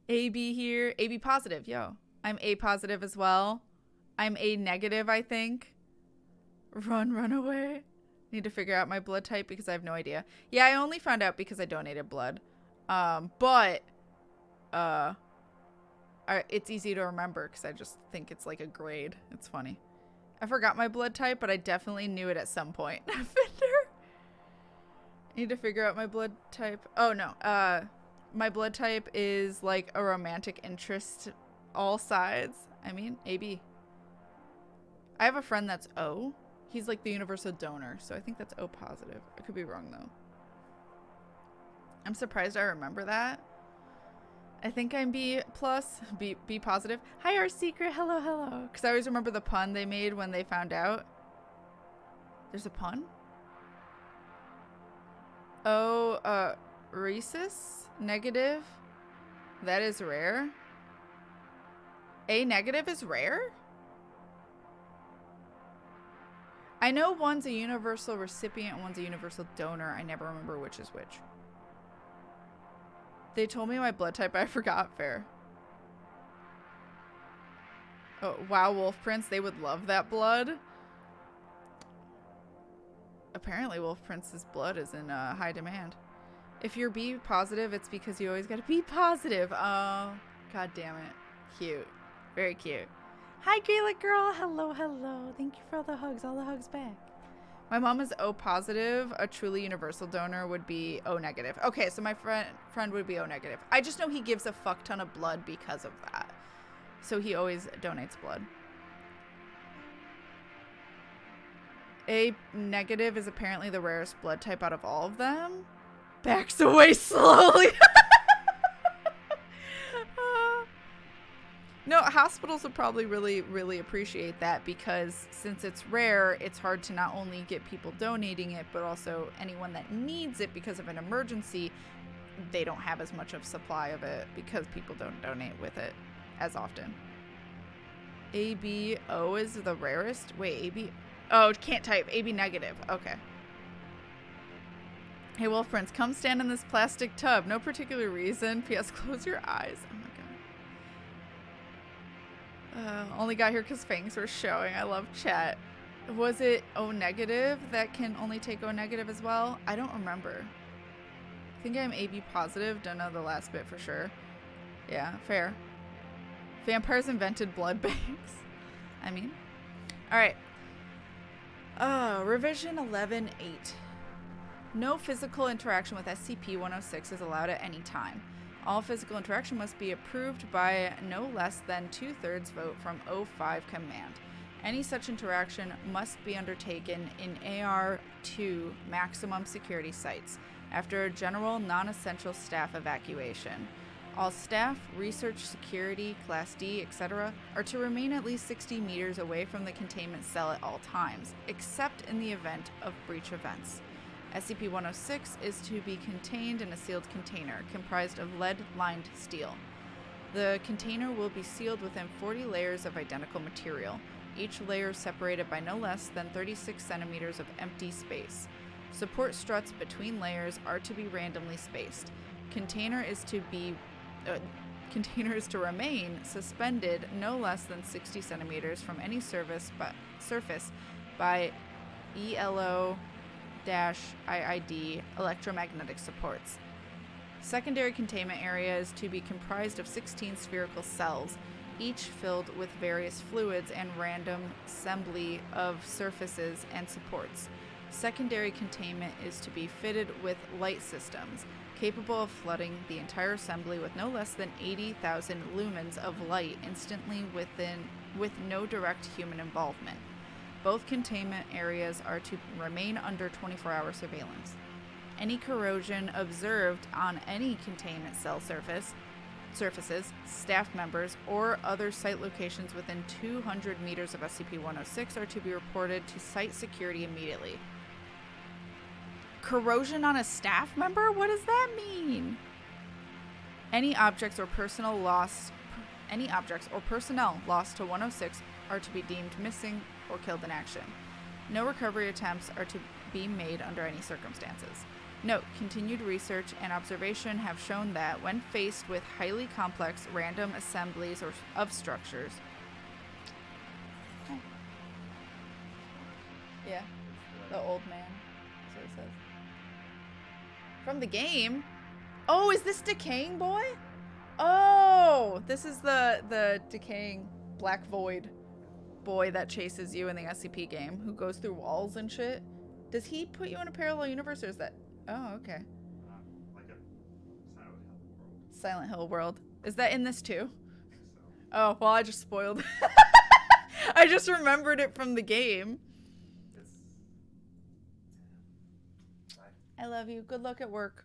AB here. AB positive, yo. I'm A positive as well. I'm A negative, I think. Run away. Need to figure out my blood type because I have no idea. Yeah, I only found out because I donated blood. It's easy to remember because I just think it's like a grade. It's funny. I forgot my blood type, but I definitely knew it at some point. Need to figure out my blood type. Oh, no. My blood type is like a romantic interest, all sides. I mean, AB. I have a friend that's O. He's like the universal donor, so I think that's O positive. I could be wrong, though. I'm surprised I remember that. I think I'm B+, B positive. Hi, our secret. Hello. Because I always remember the pun they made when they found out. There's a pun? Oh, rhesus? Negative? That is rare. A negative is rare? I know one's a universal recipient and one's a universal donor. I never remember which is which. They told me my blood type. I forgot. Fair. Oh, wow, Wolf Prince. They would love that blood. Apparently, Wolf Prince's blood is in high demand. If you're B positive, it's because you always gotta be positive. Oh, god damn it. Cute. Very cute. Hi, Gaelic girl. Hello. Thank you for all the hugs back. My mom is O positive. A truly universal donor would be O negative. Okay, so my friend would be O negative. I just know he gives a fuck ton of blood because of that. So he always donates blood. A negative is apparently the rarest blood type out of all of them. Backs away slowly. No, hospitals would probably really appreciate that because since it's rare, it's hard to not only get people donating it, but also anyone that needs it because of an emergency, they don't have as much of supply of it because people don't donate with it as often. ABO is the rarest. Wait, AB. Oh, can't type. AB negative. Okay. Hey, Wolf Prince, come stand in this plastic tub. No particular reason. P.S. Close your eyes. Oh my god. Only got here because fangs were showing. I love chat. Was it O negative that can only take O negative as well? I don't remember. I think I'm AB positive. Don't know the last bit for sure. Yeah, fair. Vampires invented blood banks. I mean. Alright. Revision 11.8. No physical interaction with SCP-013 is allowed at any time. All physical interaction must be approved by no less than 2/3 vote from O5 Command. Any such interaction must be undertaken in AR-2 maximum security sites after a general non-essential staff evacuation. All staff, research, security, Class D, etc. are to remain at least 60 meters away from the containment cell at all times, except in the event of breach events. SCP-106 is to be contained in a sealed container comprised of lead-lined steel. The container will be sealed within 40 layers of identical material, each layer separated by no less than 36 centimeters of empty space. Support struts between layers are to be randomly spaced. Container is to remain suspended no less than 60 centimeters from any surface by ELO-IID electromagnetic supports. Secondary containment area is to be comprised of 16 spherical cells, each filled with various fluids and random assembly of surfaces and supports. Secondary containment is to be fitted with light systems, capable of flooding the entire assembly with no less than 80,000 lumens of light instantly with no direct human involvement. Both containment areas are to remain under 24-hour surveillance. Any corrosion observed on any containment cell surfaces, staff members, or other site locations within 200 meters of SCP-106 are to be reported to site security immediately. Corrosion on a staff member? What does that mean? Any objects or personnel lost to 106 are to be deemed missing or killed in action. No recovery attempts are to be made under any circumstances. Note, continued research and observation have shown that when faced with highly complex random assemblies of structures... Oh. Yeah, the old man. That's what it says. From the game? Oh, is this Decaying Boy? Oh, this is the Decaying Black Void boy that chases you in the SCP game, who goes through walls and shit. Does he put you in a parallel universe, or is that... Oh, okay. Like a Silent Hill world. Is that in this too? Oh, well, I just spoiled it. I just remembered it from the game. I love you. Good luck at work.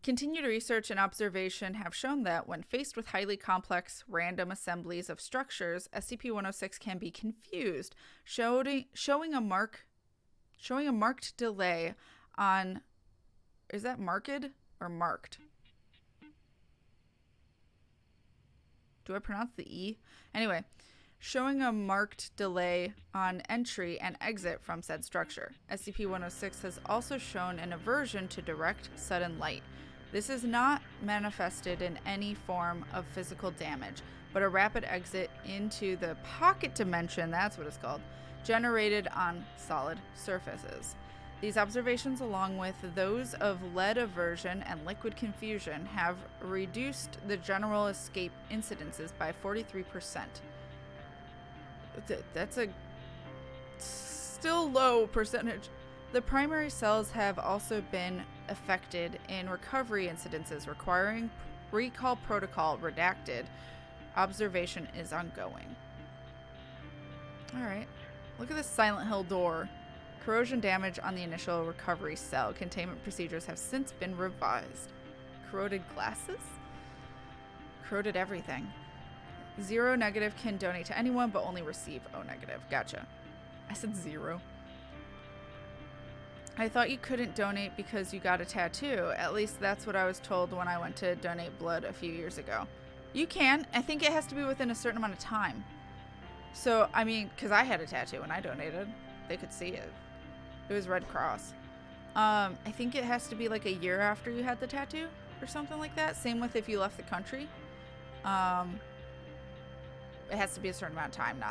Continued research and observation have shown that when faced with highly complex random assemblies of structures, SCP-106 can be confused, showing a marked delay on... Is that marked or marked? Do I pronounce the E? Anyway, showing a marked delay on entry and exit from said structure. SCP-106 has also shown an aversion to direct, sudden light. This is not manifested in any form of physical damage, but a rapid exit into the pocket dimension, that's what it's called, generated on solid surfaces. These observations, along with those of lead aversion and liquid confusion, have reduced the general escape incidences by 43%. That's a still low percentage. The primary cells have also been affected in recovery incidences requiring recall protocol redacted. Observation is ongoing. Alright. Look at this Silent Hill door. Corrosion damage on the initial recovery cell. Containment procedures have since been revised. Corroded glasses? Corroded everything. 0 negative can donate to anyone, but only receive O negative. Gotcha. I said 0. I thought you couldn't donate because you got a tattoo. At least that's what I was told when I went to donate blood a few years ago. You can. I think it has to be within a certain amount of time. So, I mean, because I had a tattoo when I donated. They could see it. It was Red Cross. I think it has to be like a year after you had the tattoo or something like that. Same with if you left the country. It has to be a certain amount of time,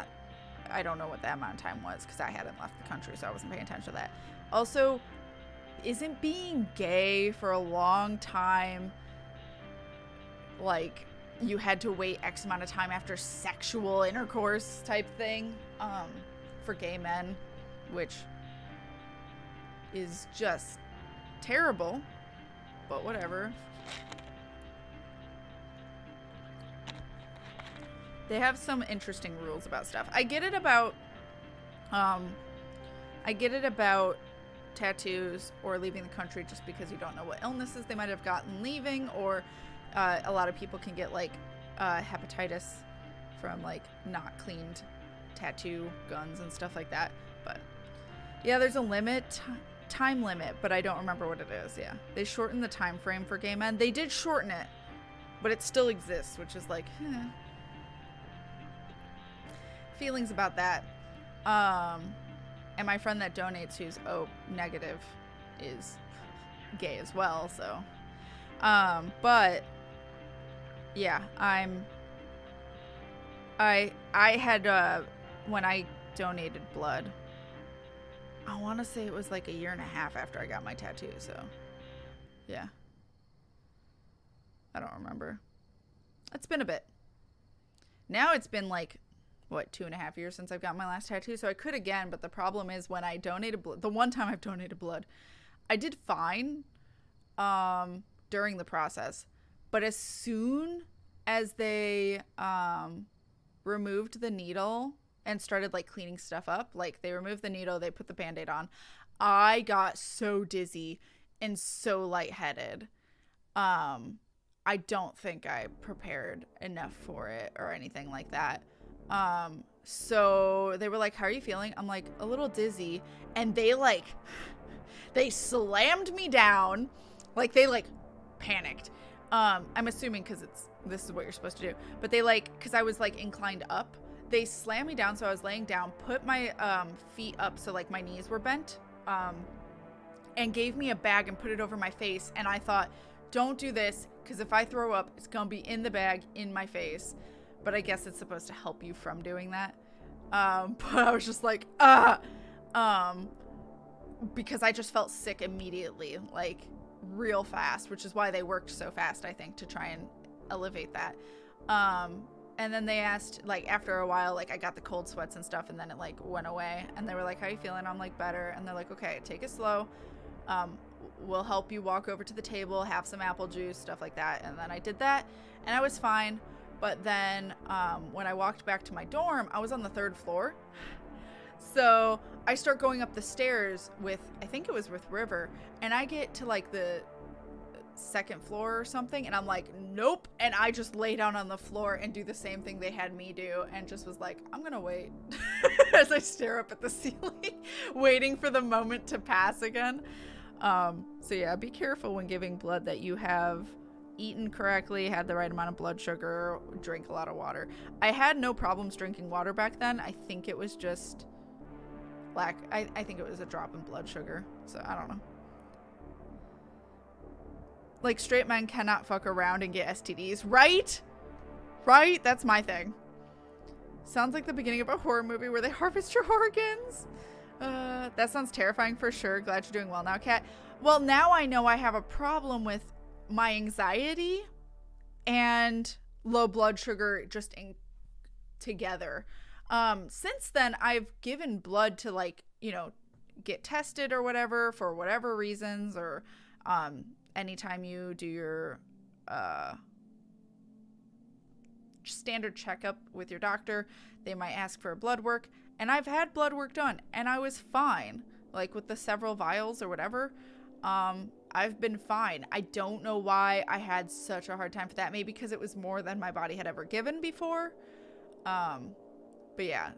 I don't know what that amount of time was because I hadn't left the country, so I wasn't paying attention to that. Also, isn't being gay for a long time, like, you had to wait X amount of time after sexual intercourse type thing, for gay men, which is just terrible, but whatever. They have some interesting rules about stuff. I get it about tattoos or leaving the country just because you don't know what illnesses they might have gotten leaving, or a lot of people can get like hepatitis from like not cleaned tattoo guns and stuff like that. But yeah, there's a time limit, but I don't remember what it is. Yeah, they shortened the time frame for gay men. They did shorten it, but it still exists, which is like, feelings about that. And my friend that donates, who's O negative, is gay as well, so but yeah, I had when I donated blood, I want to say it was like a year and a half after I got my tattoo, so yeah, I don't remember. It's been a bit. Now it's been like, what, 2.5 years since I've got my last tattoo, so I could again, but the problem is when I donated blood, the one time I've donated blood, I did fine during the process, But as soon as they removed the needle and started like cleaning stuff up, like they removed the needle, they put the Band-Aid on, I got so dizzy and so lightheaded. I don't think I prepared enough for it or anything like that. So they were like, how are you feeling? I'm like, a little dizzy. And they slammed me down. Like, they panicked. I'm assuming because this is what you're supposed to do. But they because I was inclined up. They slammed me down, so I was laying down, put my feet up so my knees were bent, and gave me a bag and put it over my face. And I thought, don't do this, because if I throw up, it's gonna be in the bag, in my face. But I guess it's supposed to help you from doing that. But I was just like, because I just felt sick immediately, real fast, which is why they worked so fast, I think, to try and elevate that. And then they asked, after a while, I got the cold sweats and stuff, and then it went away, and they were like, how you feeling? I'm like, better. And they're like, okay, take it slow. We'll help you walk over to the table, have some apple juice, stuff like that. And then I did that, and I was fine. But then when I walked back to my dorm, I was on the 3rd floor. So I start going up the stairs I think it was with River, and I get to the 2nd floor or something, and I'm like, nope. And I just lay down on the floor and do the same thing they had me do, and just was like, I'm gonna wait as I stare up at the ceiling, waiting for the moment to pass again. So yeah, be careful when giving blood that you have eaten correctly, had the right amount of blood sugar, drink a lot of water. I had no problems drinking water back then. I think it was just I think it was a drop in blood sugar, so I don't know. Straight men cannot fuck around and get STDs, right? Right? That's my thing. Sounds like the beginning of a horror movie where they harvest your organs. That sounds terrifying for sure. Glad you're doing well now, Kat. Well, now I know I have a problem with my anxiety and low blood sugar just together. Since then, I've given blood to get tested or whatever for whatever reasons, or anytime you do your standard checkup with your doctor, they might ask for blood work, and I've had blood work done, and I was fine. With the several vials or whatever, I've been fine. I don't know why I had such a hard time for that. Maybe because it was more than my body had ever given before. But yeah,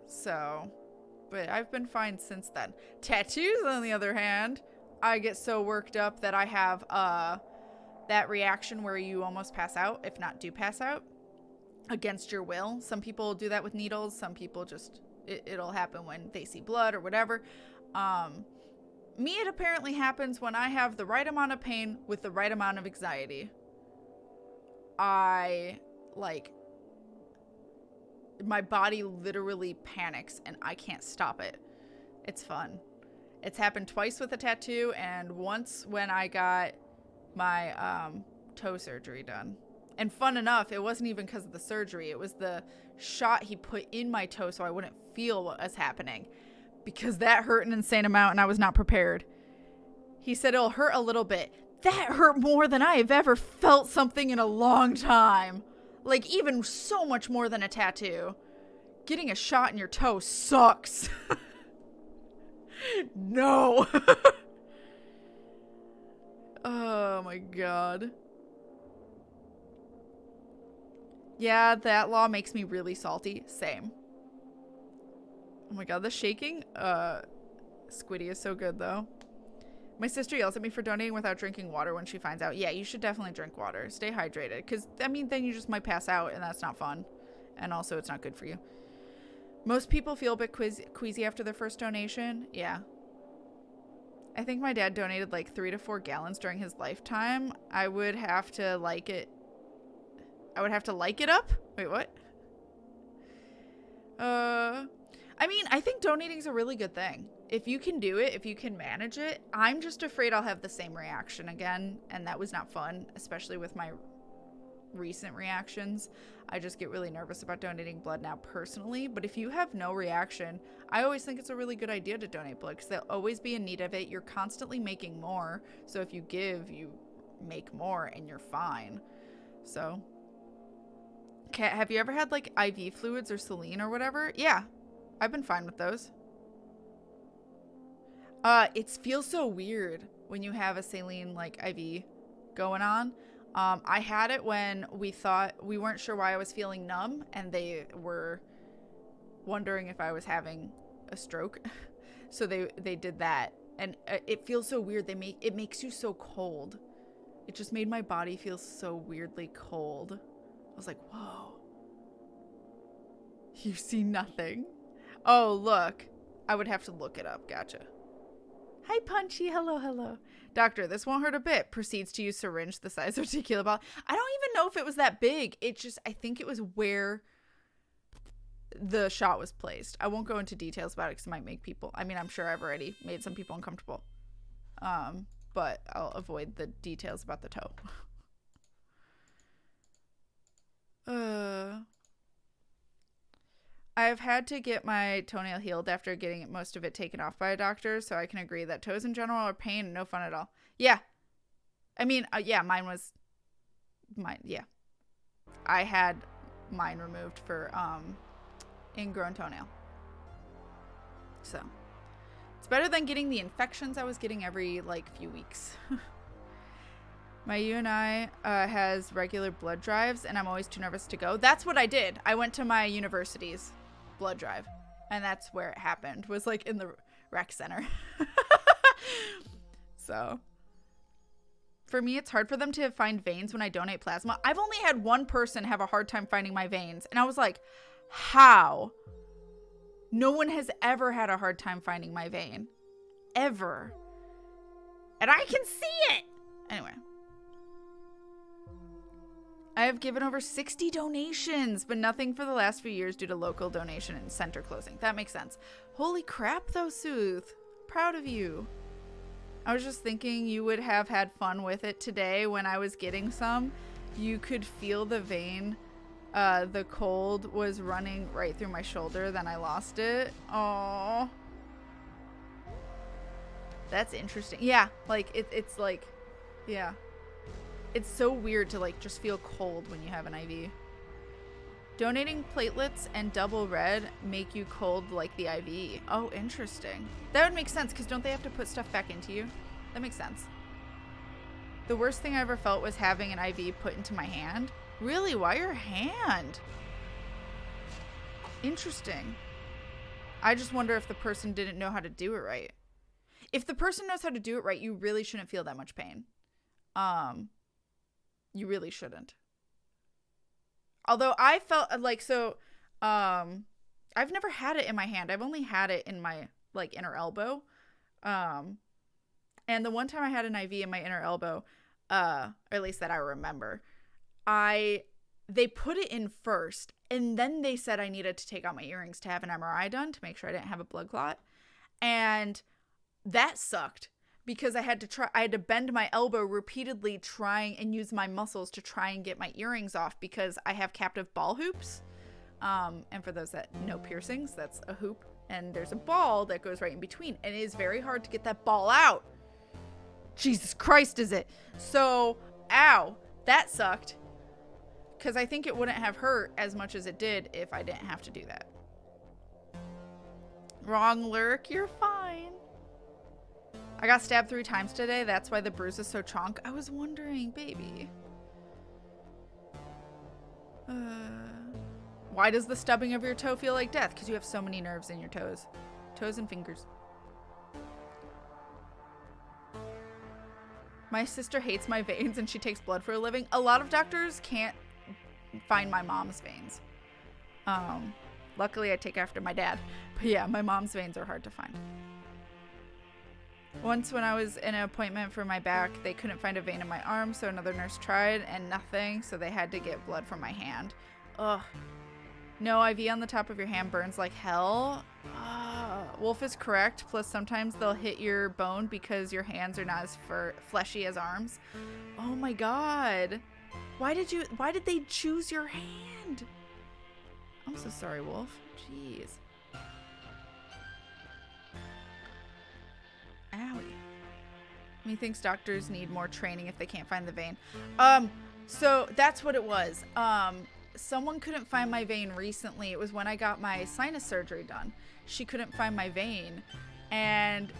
but I've been fine since then. Tattoos, on the other hand, I get so worked up that I have that reaction where you almost pass out, if not do pass out, against your will. Some people do that with needles. Some people just, it'll happen when they see blood or whatever. Me, it apparently happens when I have the right amount of pain with the right amount of anxiety. My body literally panics and I can't stop it. It's fun. It's happened twice with a tattoo, and once when I got my toe surgery done. And fun enough, it wasn't even because of the surgery. It was the shot he put in my toe so I wouldn't feel what was happening, because that hurt an insane amount and I was not prepared. He said it'll hurt a little bit. That hurt more than I have ever felt something in a long time. Even so much more than a tattoo. Getting a shot in your toe sucks. No. Oh my god. Yeah, that law makes me really salty. Same. Oh my god, the shaking. Squiddy is so good though. My sister yells at me for donating without drinking water when she finds out. Yeah, you should definitely drink water. Stay hydrated. Because, then you just might pass out, and that's not fun. And also, it's not good for you. Most people feel a bit queasy after their first donation. Yeah. I think my dad donated 3 to 4 gallons during his lifetime. I would have to like it. I would have to like it up? Wait, what? I think donating is a really good thing. If you can do it, if you can manage it. I'm just afraid I'll have the same reaction again, and that was not fun, especially with my recent reactions. I just get really nervous about donating blood now personally, but if you have no reaction, I always think it's a really good idea to donate blood, because they'll always be in need of it. You're constantly making more, so if you give, you make more, and you're fine. So, Kat, have you ever had like IV fluids or saline or whatever? Yeah, I've been fine with those. It feels so weird when you have a saline like IV going on. I had it when we weren't sure why I was feeling numb, and they were wondering if I was having a stroke. So they did that, and it feels so weird. It makes you so cold. It just made my body feel so weirdly cold. I was like, whoa. You see nothing. Oh, look. I would have to look it up. Gotcha. Hi, Punchy. Hello, hello. Doctor, this won't hurt a bit. Proceeds to use syringe the size of tequila bottle. I don't even know if it was that big. I think it was where the shot was placed. I won't go into details about it because it might make people, I mean, I'm sure I've already made some people uncomfortable. But I'll avoid the details about the toe. I've had to get my toenail healed after getting most of it taken off by a doctor, so I can agree that toes in general are pain and no fun at all. Yeah. I mean, yeah, yeah. I had mine removed for, ingrown toenail. So, it's better than getting the infections I was getting every, like, few weeks. My UNI has regular blood drives, and I'm always too nervous to go. That's what I did. I went to my university's blood drive, and that's where it happened, was like in the rec center. So for me, it's hard for them to find veins when I donate plasma. I've only had one person have a hard time finding my veins, and I was like, how? No one has ever had a hard time finding my vein, ever, and I can see it. Anyway, I have given over 60 donations, but nothing for the last few years due to local donation and center closing. That makes sense. Holy crap, though, Sooth. Proud of you. I was just thinking you would have had fun with it today when I was getting some. You could feel the vein. The cold was running right through my shoulder, then I lost it. Aww. That's interesting. Yeah, like, it's like, yeah. It's so weird to like just feel cold when you have an IV. Donating platelets and double red make you cold like the IV. Oh, interesting. That would make sense because don't they have to put stuff back into you? That makes sense. The worst thing I ever felt was having an IV put into my hand. Really? Why your hand? Interesting. I just wonder if the person didn't know how to do it right. If the person knows how to do it right, you really shouldn't feel that much pain. You really shouldn't. Although I felt like, so, I've never had it in my hand. I've only had it in my, like, inner elbow. And the one time I had an IV in my inner elbow, or at least that I remember, they put it in first, and then they said I needed to take out my earrings to have an MRI done to make sure I didn't have a blood clot. And that sucked. Because I had to bend my elbow repeatedly trying and use my muscles to try and get my earrings off because I have captive ball hoops. And for those that know piercings, that's a hoop. And there's a ball that goes right in between. And it is very hard to get that ball out. Jesus Christ, is it? So, ow, that sucked. Because I think it wouldn't have hurt as much as it did if I didn't have to do that. Wrong lurk, you're fine. I got stabbed 3 times today. That's why the bruise is so chonk. I was wondering, baby. Why does the stubbing of your toe feel like death? Because you have so many nerves in your toes. Toes and fingers. My sister hates my veins and she takes blood for a living. A lot of doctors can't find my mom's veins. Luckily, I take after my dad. But yeah, my mom's veins are hard to find. Once when I was in an appointment for my back, they couldn't find a vein in my arm, so another nurse tried and nothing, so they had to get blood from my hand. Ugh. No, IV on the top of your hand burns like hell. Wolf is correct, plus sometimes they'll hit your bone because your hands are not as fleshy as arms. Oh my god. Why did they choose your hand? I'm so sorry, Wolf. Jeez. Owie. Methinks doctors need more training if they can't find the vein. So that's what it was. Someone couldn't find my vein recently. It was when I got my sinus surgery done. She couldn't find my vein, and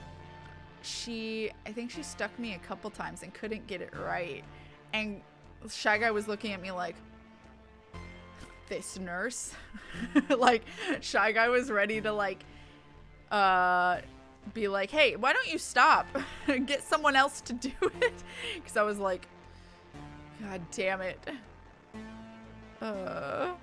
I think she stuck me a couple times and couldn't get it right. And Shy Guy was looking at me like, this nurse? Like, Shy Guy was ready to like, be like, hey, why don't you stop and get someone else to do it? Because I was like, God damn it. But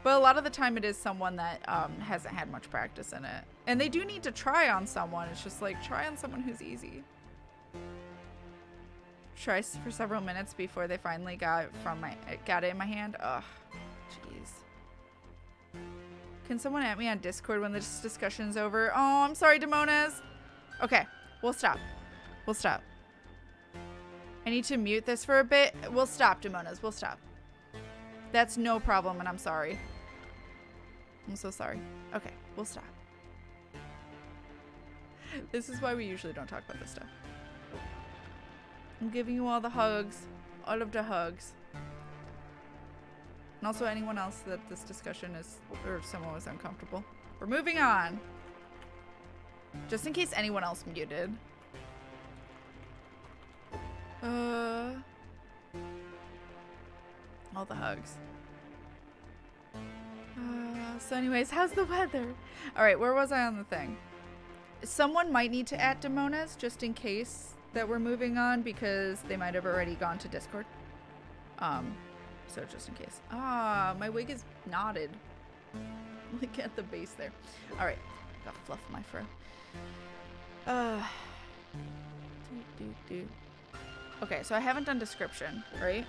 a lot of the time it is someone that hasn't had much practice in it. And they do need to try on someone. It's just like, try on someone who's easy. Try for several minutes before they finally got it in my hand. Ugh, jeez. Can someone at me on Discord when this discussion's over? Oh, I'm sorry, Demonas. Okay, we'll stop. We'll stop. I need to mute this for a bit. We'll stop, Demonas. We'll stop. That's no problem, and I'm sorry. I'm so sorry. Okay, we'll stop. This is why we usually don't talk about this stuff. I'm giving you all the hugs. All of the hugs. And also anyone else that this discussion is, or someone was uncomfortable. We're moving on. Just in case anyone else muted. All the hugs. So anyways, how's the weather? Alright, where was I on the thing? Someone might need to add Demonas just in case that we're moving on, because they might have already gone to Discord. So just in case. My wig is knotted. Look at the base there. Alright, got fluff in my fro. Okay, so I haven't done description, right?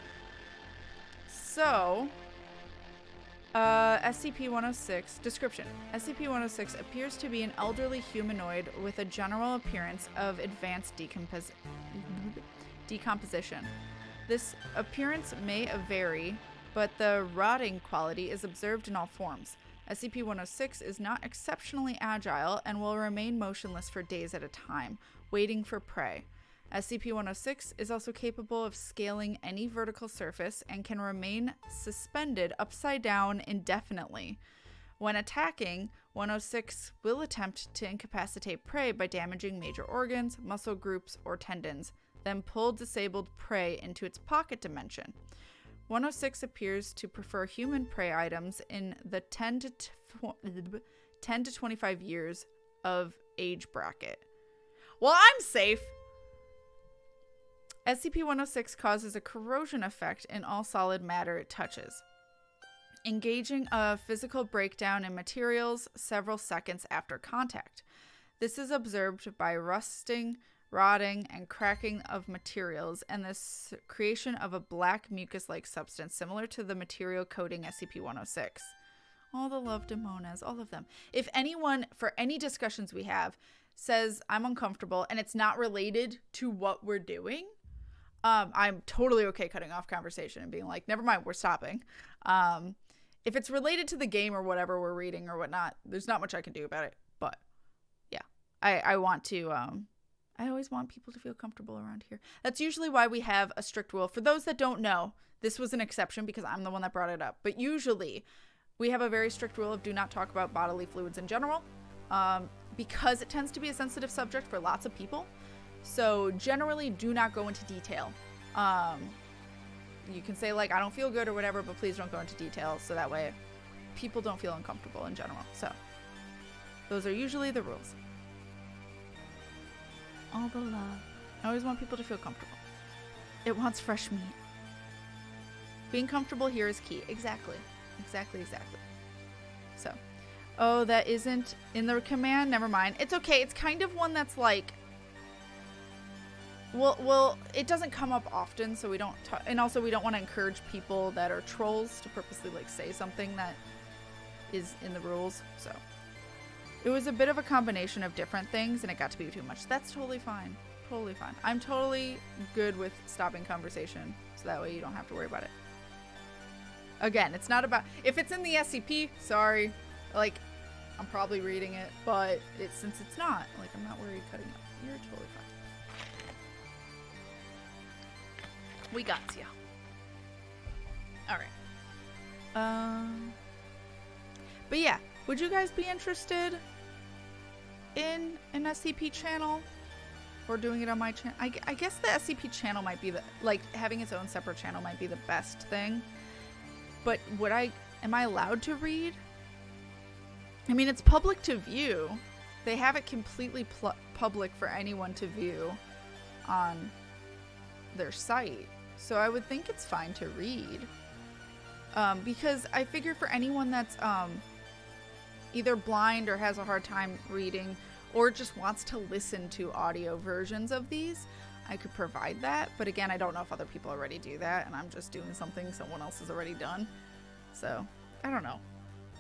So, SCP-106, description. SCP-106 appears to be an elderly humanoid with a general appearance of advanced decomposition. This appearance may vary, but the rotting quality is observed in all forms. SCP-106 is not exceptionally agile and will remain motionless for days at a time, waiting for prey. SCP-106 is also capable of scaling any vertical surface and can remain suspended upside down indefinitely. When attacking, 106 will attempt to incapacitate prey by damaging major organs, muscle groups, or tendons, then pull disabled prey into its pocket dimension. 106 appears to prefer human prey items in the 10 to 25 years of age bracket. Well, I'm safe. SCP-106 causes a corrosion effect in all solid matter it touches, engaging a physical breakdown in materials several seconds after contact. This is observed by rusting, rotting, and cracking of materials, and the creation of a black mucus-like substance similar to the material coating SCP-106. All the love Demonas, all of them. If anyone, for any discussions we have, says I'm uncomfortable and it's not related to what we're doing, I'm totally okay cutting off conversation and being like, never mind, we're stopping. If it's related to the game or whatever we're reading or whatnot, there's not much I can do about it. But yeah, I want to, I always want people to feel comfortable around here. That's usually why we have a strict rule. For those that don't know, this was an exception because I'm the one that brought it up. But usually we have a very strict rule of do not talk about bodily fluids in general, because it tends to be a sensitive subject for lots of people. So generally do not go into detail. You can say like, I don't feel good or whatever, but please don't go into detail. So that way people don't feel uncomfortable in general. So those are usually the rules. All the love. I always want people to feel comfortable. It wants fresh meat. Being comfortable here is key. Exactly. Exactly. So, oh, that isn't in the command. Never mind. It's okay. It's kind of one that's like, well, it doesn't come up often, so we don't talk, and also we don't want to encourage people that are trolls to purposely like say something that is in the rules. So it was a bit of a combination of different things, and it got to be too much. That's totally fine. Totally fine. I'm totally good with stopping conversation, so that way you don't have to worry about it. Again, it's not about, if it's in the SCP, sorry, like, I'm probably reading it, but since it's not, like, I'm not worried cutting up. You're totally fine. We got you. All right. But yeah, would you guys be interested in an SCP channel or doing it on my channel? I guess the SCP channel might be having its own separate channel might be the best thing. But am I allowed to read? I mean, it's public to view. They have it completely public for anyone to view on their site. So I would think it's fine to read. Because I figure for anyone that's either blind or has a hard time reading or just wants to listen to audio versions of these, I could provide that. But again, I don't know if other people already do that, and I'm just doing something someone else has already done. So, I don't know.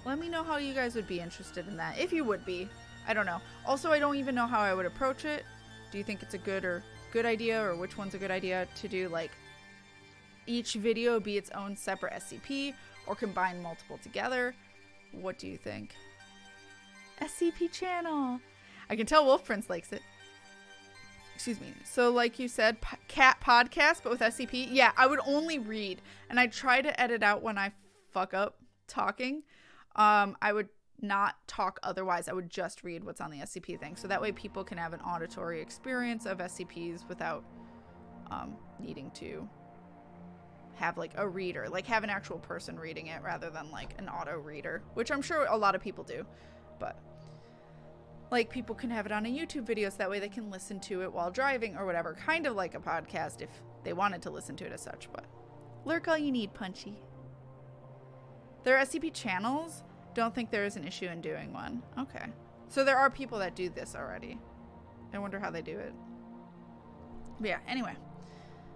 Let me know how you guys would be interested in that. If you would be. I don't know. Also, I don't even know how I would approach it. Do you think it's a good idea, or which one's a good idea to do, like, each video be its own separate SCP, or combine multiple together? What do you think? SCP channel. I can tell Wolf Prince likes it. Excuse me. So like you said, cat podcast, but with SCP. Yeah, I would only read, and I try to edit out when I fuck up talking. I would not talk otherwise. I would just read what's on the SCP thing, so that way people can have an auditory experience of SCPs without needing to have like a reader, like have an actual person reading it rather than like an auto reader, which I'm sure a lot of people do. But like people can have it on a YouTube video so that way they can listen to it while driving or whatever, kind of like a podcast if they wanted to listen to it as such. But lurk all you need, Punchy. There are SCP channels. Don't think there is an issue in doing one. Okay. So there are people that do this already. I wonder how they do it. But yeah, anyway.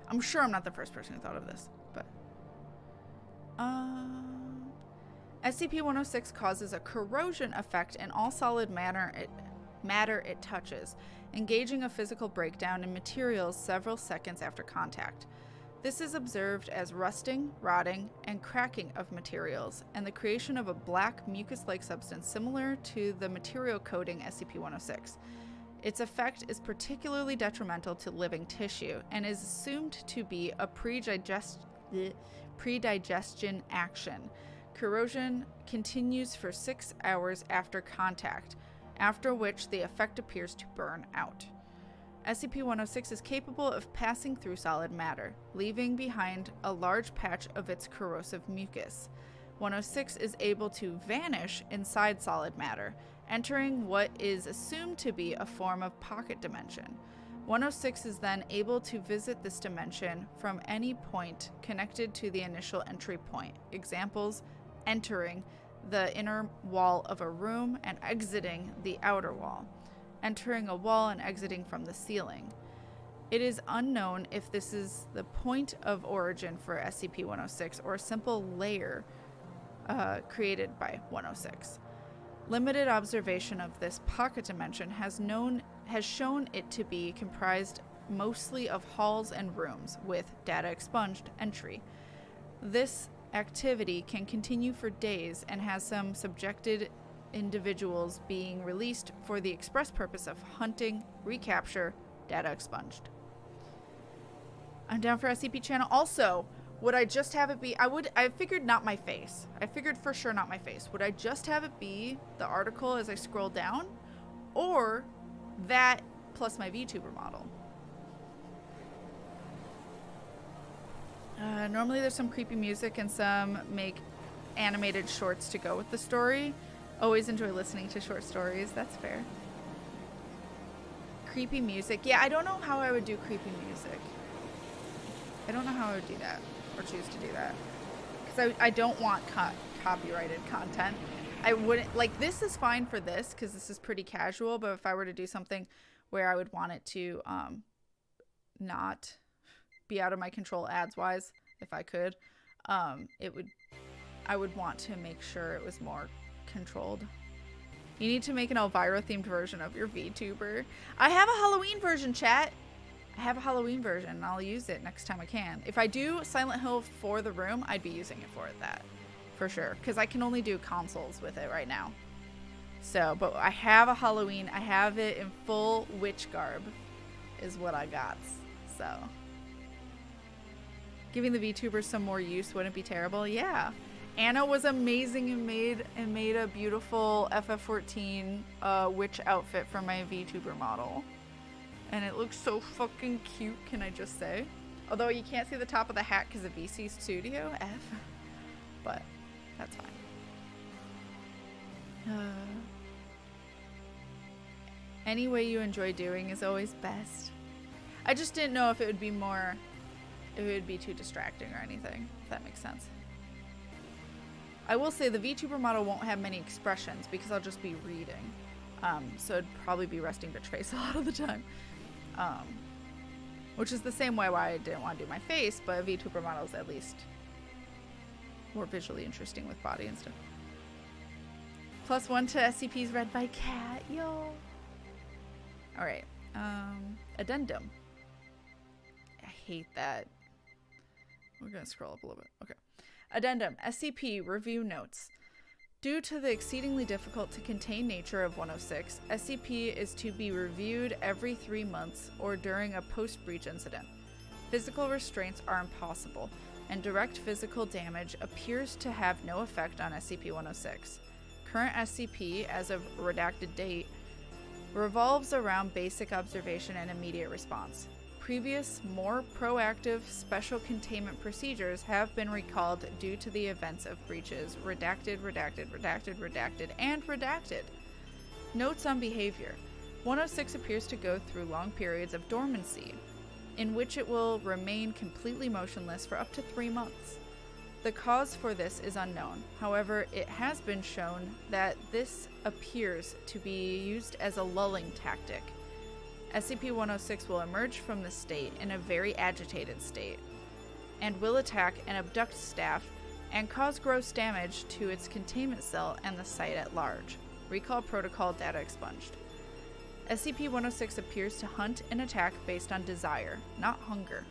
I'm sure I'm not the first person who thought of this, but SCP-106 causes a corrosion effect in all solid matter it touches, engaging a physical breakdown in materials several seconds after contact. This is observed as rusting, rotting, and cracking of materials, and the creation of a black mucus-like substance similar to the material coating SCP-106. Its effect is particularly detrimental to living tissue and is assumed to be a predigestion action. Corrosion continues for 6 hours after contact, after which the effect appears to burn out. SCP-106 is capable of passing through solid matter, leaving behind a large patch of its corrosive mucus. 106 is able to vanish inside solid matter, entering what is assumed to be a form of pocket dimension. 106 is then able to visit this dimension from any point connected to the initial entry point. Examples: entering the inner wall of a room and exiting the outer wall, entering a wall and exiting from the ceiling. It is unknown if this is the point of origin for SCP-106 or a simple layer created by 106. Limited observation of this pocket dimension has shown it to be comprised mostly of halls and rooms with data expunged entry. This activity can continue for days and has some subjected individuals being released for the express purpose of hunting, recapture, data expunged. I'm down for SCP channel. Also, would I just have it be, I figured not my face. I figured for sure not my face. Would I just have it be the article as I scroll down? Or that plus my VTuber model? Normally there's some creepy music and some make animated shorts to go with the story. Always enjoy listening to short stories. That's fair. Creepy music. Yeah, I don't know how I would do creepy music. I don't know how I would do that or choose to do that. Because I don't want copyrighted content. I wouldn't, like, this is fine for this because this is pretty casual, but if I were to do something where I would want it to not be out of my control ads wise, if I could, I would want to make sure it was more controlled. You need to make an Elvira themed version of your VTuber. I have a Halloween version, chat. I have a Halloween version and I'll use it next time I can. If I do Silent Hill for the room, I'd be using it for that for sure, because I can only do consoles with it right now. So, but I have a Halloween. I have it in full witch garb is what I got. So Giving the VTubers some more use wouldn't be terrible. Yeah. Anna was amazing and made a beautiful FF14 witch outfit for my VTuber model. And it looks so fucking cute, can I just say? Although you can't see the top of the hat because of VC Studio F. But that's fine. Any way you enjoy doing is always best. I just didn't know if it would be too distracting or anything, if that makes sense. I will say the VTuber model won't have many expressions because I'll just be reading. So it'd probably be resting bitch face a lot of the time. Which is the same way why I didn't want to do my face, but VTuber model is at least more visually interesting with body and stuff. +1 to SCPs read by Kat, yo. Alright, addendum. I hate that. We're gonna scroll up a little bit. Okay. Addendum, SCP review notes. Due to the exceedingly difficult to contain nature of 106, SCP is to be reviewed every 3 months or during a post-breach incident. Physical restraints are impossible, and direct physical damage appears to have no effect on SCP-106. Current SCP, as of redacted date, revolves around basic observation and immediate response. Previous, more proactive special containment procedures have been recalled due to the events of breaches. Redacted, redacted, redacted, redacted, and redacted. Notes on behavior. 106 appears to go through long periods of dormancy, in which it will remain completely motionless for up to 3 months. The cause for this is unknown. However, it has been shown that this appears to be used as a lulling tactic. SCP-106 will emerge from this state in a very agitated state, and will attack and abduct staff and cause gross damage to its containment cell and the site at large. Recall protocol data expunged. SCP-106 appears to hunt and attack based on desire, not hunger.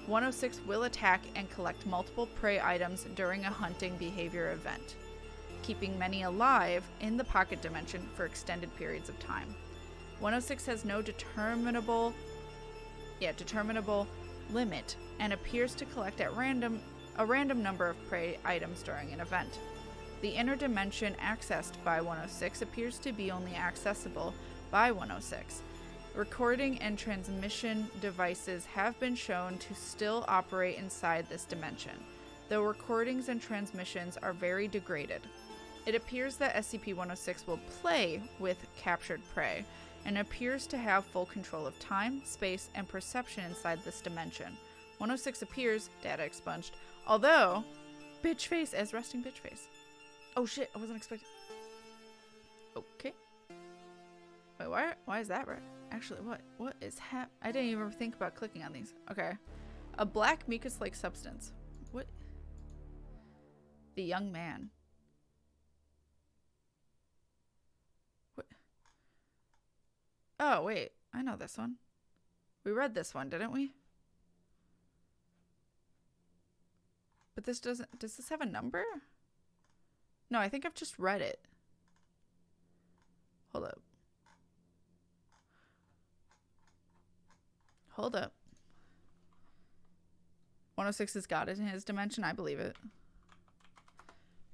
106 will attack and collect multiple prey items during a hunting behavior event, keeping many alive in the pocket dimension for extended periods of time. 106 has no determinable limit and appears to collect at a random number of prey items during an event. The inner dimension accessed by 106 appears to be only accessible by 106. Recording and transmission devices have been shown to still operate inside this dimension, though recordings and transmissions are very degraded. It appears that SCP-106 will play with captured prey, and appears to have full control of time, space, and perception inside this dimension. 106 appears, data expunged, although bitch face as resting bitch face. Oh shit, I wasn't expecting. Okay. Wait, why is that right? Actually, what is I didn't even think about clicking on these. Okay. A black mucus-like substance. What? The young man. What? Oh, wait. I know this one. We read this one, didn't we? But this doesn't... Does this have a number? No, I think I've just read it. Hold up. Hold up. 106 has got it in his dimension. I believe it.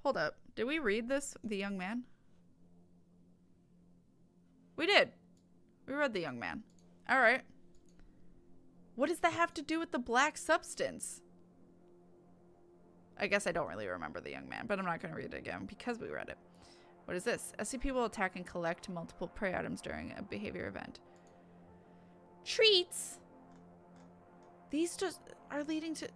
Hold up. Did we read this? The young man? We did. We read the young man. All right. What does that have to do with the black substance? I guess I don't really remember the young man, but I'm not going to read it again because we read it. What is this? SCP will attack and collect multiple prey items during a behavior event. Treats! These just are leading to...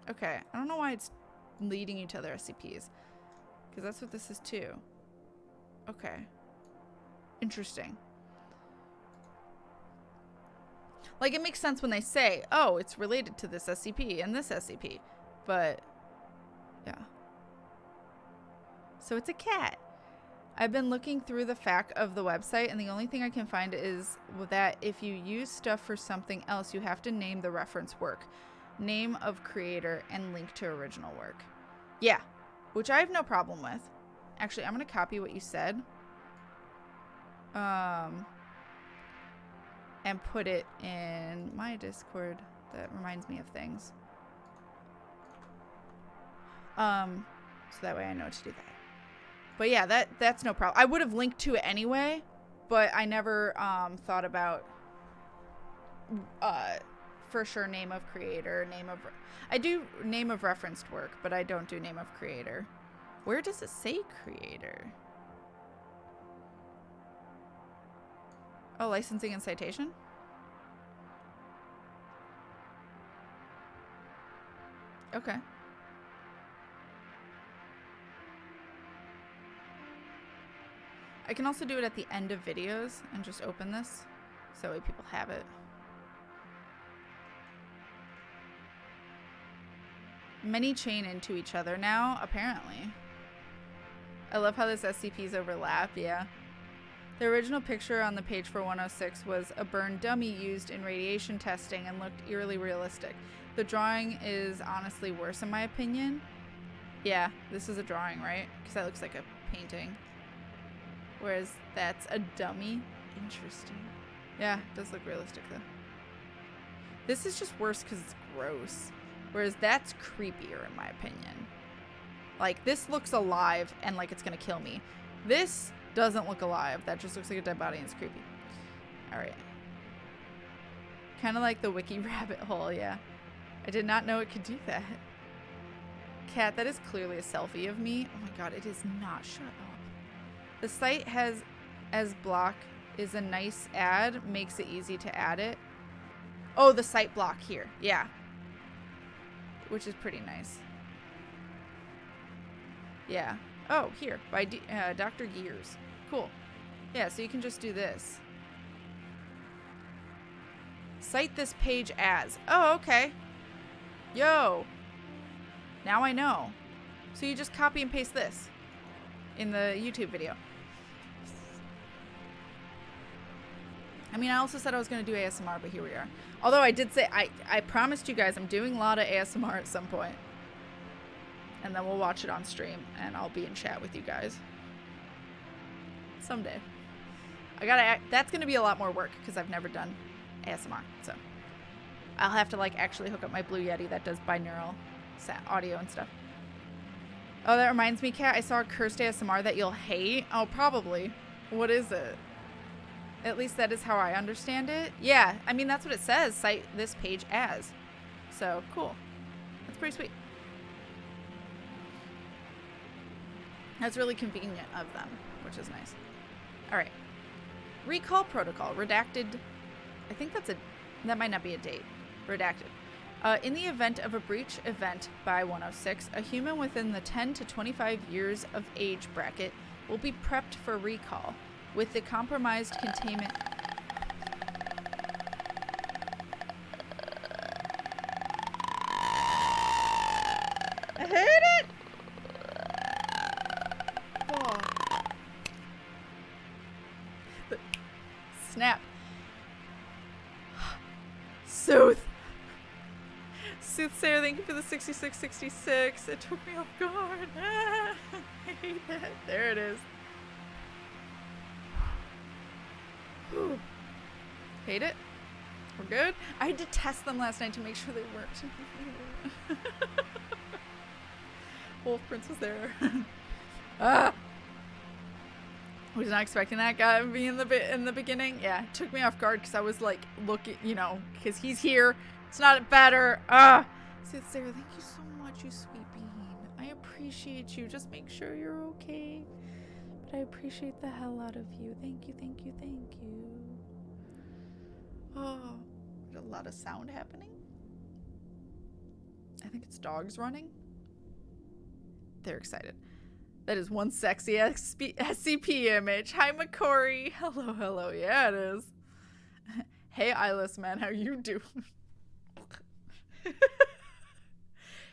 Okay. I don't know why it's leading you to other SCPs. Because that's what this is too. Okay. Interesting. Like, it makes sense when they say, oh, it's related to this SCP and this SCP. But, yeah. So it's a cat. I've been looking through the FAQ of the website, and the only thing I can find is that if you use stuff for something else, you have to name the reference work, name of creator, and link to original work. Yeah, which I have no problem with. Actually, I'm going to copy what you said. and put it in my Discord. That reminds me of things. So that way I know to do that. But yeah, that's no problem. I would have linked to it anyway, but I never thought about for sure name of creator, I do name of referenced work, but I don't do name of creator. Where does it say creator? Oh, licensing and citation? Okay. I can also do it at the end of videos and just open this so that way people have it. Many chain into each other now, apparently. I love how this SCPs overlap, yeah. The original picture on the page for 106 was a burned dummy used in radiation testing and looked eerily realistic. The drawing is honestly worse in my opinion. Yeah, this is a drawing, right? Because that looks like a painting. Whereas that's a dummy. Interesting. Yeah, it does look realistic though. This is just worse because it's gross. Whereas that's creepier in my opinion. Like, this looks alive and like it's gonna kill me. This doesn't look alive. That just looks like a dead body and it's creepy. Alright. Kind of like the wiki rabbit hole, yeah. I did not know it could do that. Cat, that is clearly a selfie of me. Oh my god, it is not. Shut up. The site has as block is a nice ad. Makes it easy to add it. Oh, the site block here. Yeah. Which is pretty nice. Yeah. Oh, here. By Dr. Gears. Cool. Yeah, so you can just do this. Cite this page as. Oh, okay. Yo. Now I know. So you just copy and paste this in the YouTube video. I mean, I also said I was going to do ASMR, but here we are. Although I did say, I promised you guys I'm doing Lotta ASMR at some point. And then we'll watch it on stream, and I'll be in chat with you guys. Someday. That's going to be a lot more work, because I've never done ASMR, so. I'll have to, like, actually hook up my Blue Yeti that does binaural audio and stuff. Oh, that reminds me, Kat, I saw a cursed ASMR that you'll hate. Oh, probably. What is it? At least that is how I understand it. Yeah, I mean, that's what it says. Cite this page as. So, cool. That's pretty sweet. That's really convenient of them, which is nice. All right. Recall protocol. Redacted. I think that might not be a date. Redacted. In the event of a breach event by 106, a human within the 10 to 25 years of age bracket will be prepped for recall with the compromised containment. I hate it! Oh. Snap. Sooth. Soothsayer, thank you for the 6666. It took me off guard. I hate it. There it is. Whew. Hate it. We're good. I had to test them last night to make sure they worked. Wolf Prince was there. Ah! Was not expecting that guy to be in the beginning. Yeah, it took me off guard because I was like, looking, you know, because he's here. It's not better. Ah! Soothsayer, thank you so much, you sweet bean. I appreciate you. Just make sure you're okay. But I appreciate the hell out of you. Thank you, thank you, thank you. Oh, there's a lot of sound happening. I think it's dogs running. They're excited. That is one sexy SCP image. Hi, McCory. Hello, hello. Yeah, it is. Hey, Eyeless Man, how you doing?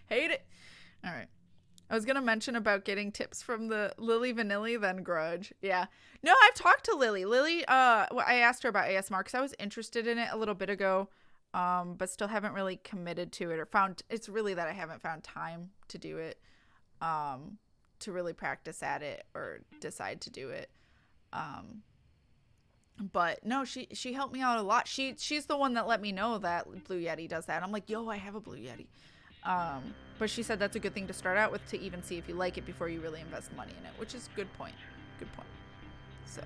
Hate it. All right. I was going to mention about getting tips from the Lily Vanilli, then Grudge. Yeah. No, I've talked to Lily. Lily, I asked her about ASMR because I was interested in it a little bit ago, but still haven't really committed to it or found, it's really that I haven't found time to do it, to really practice at it or decide to do it. But no, she helped me out a lot. She's the one that let me know that Blue Yeti does that. I'm like, yo, I have a Blue Yeti. But she said that's a good thing to start out with, to even see if you like it before you really invest money in it, which is good point. Good point. So,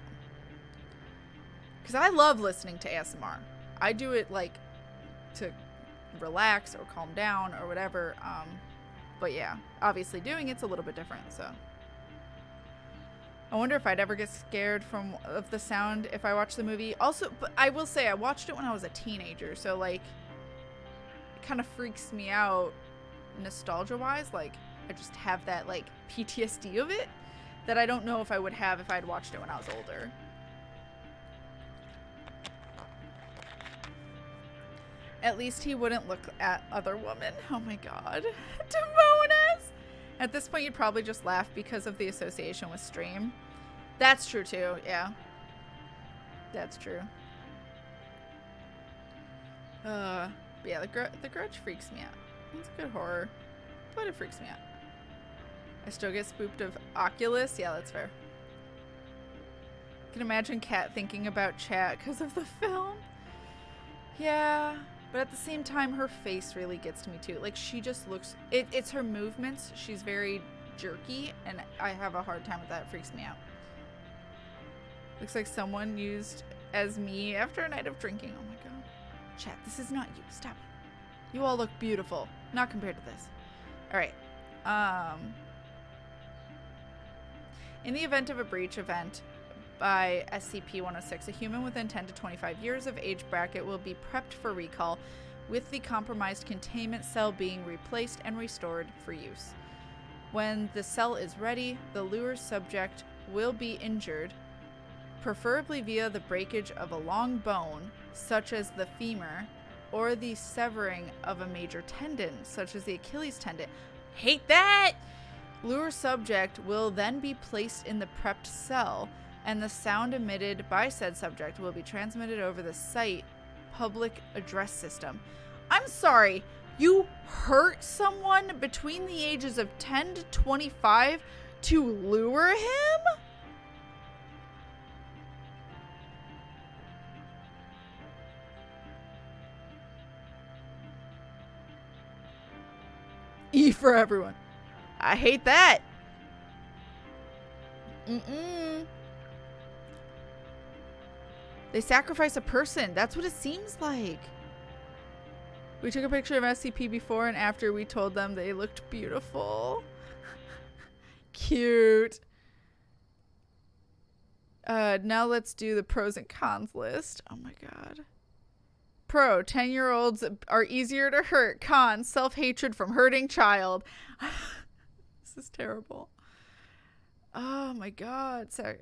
because I love listening to ASMR. I do it like to relax or calm down or whatever. But yeah, obviously doing it's a little bit different. So I wonder if I'd ever get scared of the sound if I watched the movie. Also, but I will say I watched it when I was a teenager, so like it kind of freaks me out nostalgia wise. Like I just have that like PTSD of it that I don't know if I would have if I'd watched it when I was older. At least he wouldn't look at other women. Oh my god. Demonas! At this point, you'd probably just laugh because of the association with stream. That's true too, yeah. That's true. But yeah, the Grudge freaks me out. It's a good horror, but it freaks me out. I still get spooked of Oculus. Yeah, that's fair. I can imagine Kat thinking about chat because of the film. Yeah. But at the same time, her face really gets to me too. Like, she just looks... It's her movements. She's very jerky, and I have a hard time with that. It freaks me out. Looks like someone used as me after a night of drinking. Oh my god. Chat, this is not you. Stop it. You all look beautiful. Not compared to this. Alright. In the event of a breach event by SCP-106, a human within 10 to 25 years of age bracket will be prepped for recall, with the compromised containment cell being replaced and restored for use. When the cell is ready, the lure subject will be injured, preferably via the breakage of a long bone, such as the femur, or the severing of a major tendon, such as the Achilles tendon. Hate that! Lure subject will then be placed in the prepped cell, and the sound emitted by said subject will be transmitted over the site public address system. I'm sorry, you hurt someone between the ages of 10 to 25 to lure him? E for everyone. I hate that. They sacrifice a person. That's what it seems like. We took a picture of SCP before and after we told them they looked beautiful. Cute. Now let's do the pros and cons list. Oh my god. Pro, 10-year-olds are easier to hurt. Con, self-hatred from hurting child. This is terrible. Oh my god. Sorry.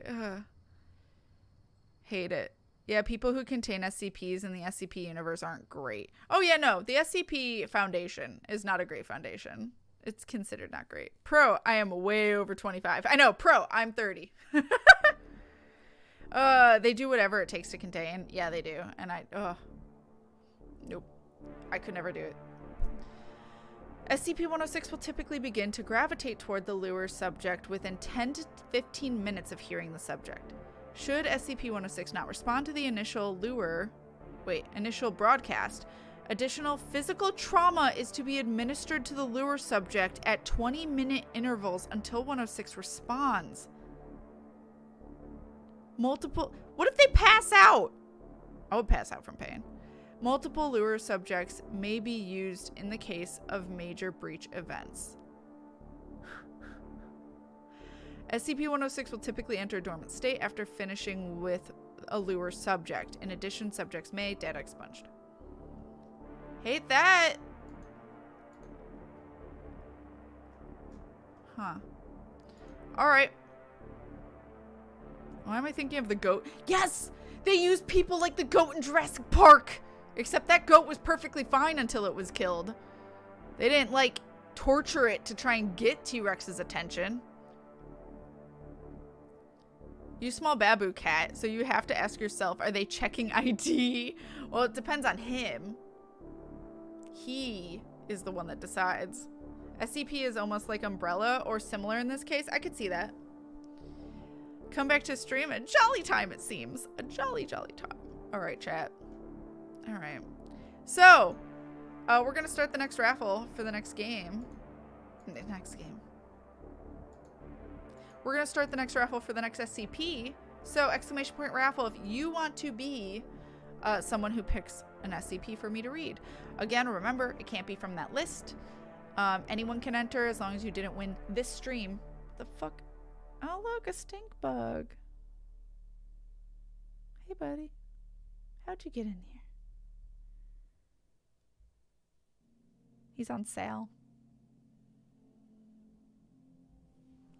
Hate it. Yeah, people who contain SCPs in the SCP universe aren't great. Oh yeah, no. The SCP Foundation is not a great foundation. It's considered not great. Pro, I am way over 25. I know. Pro, I'm 30. They do whatever it takes to contain. Yeah, they do. And nope. I could never do it. SCP-106 will typically begin to gravitate toward the lure subject within 10 to 15 minutes of hearing the subject. Should SCP-106 not respond to the initial broadcast, additional physical trauma is to be administered to the lure subject at 20-minute intervals until 106 responds. What if they pass out? I would pass out from pain. Multiple lure subjects may be used in the case of major breach events. SCP-106 will typically enter a dormant state after finishing with a lure subject. In addition, subjects may data expunged. Hate that! Huh. Alright. Why am I thinking of the goat? Yes! They used people like the goat in Jurassic Park! Except that goat was perfectly fine until it was killed. They didn't, like, torture it to try and get T-Rex's attention. You small babu cat, so you have to ask yourself, are they checking ID? Well, it depends on him. He is the one that decides. SCP is almost like Umbrella or similar in this case. I could see that. Come back to stream. A jolly time, it seems. A jolly, jolly time. All right, chat. All right. So, we're going to start the next raffle for the next game. We're going to start the next raffle for the next SCP. So, exclamation point raffle if you want to be someone who picks an SCP for me to read. Again, remember, it can't be from that list. Anyone can enter as long as you didn't win this stream. The fuck? Oh, look, a stink bug. Hey, buddy. How'd you get in here? He's on sale.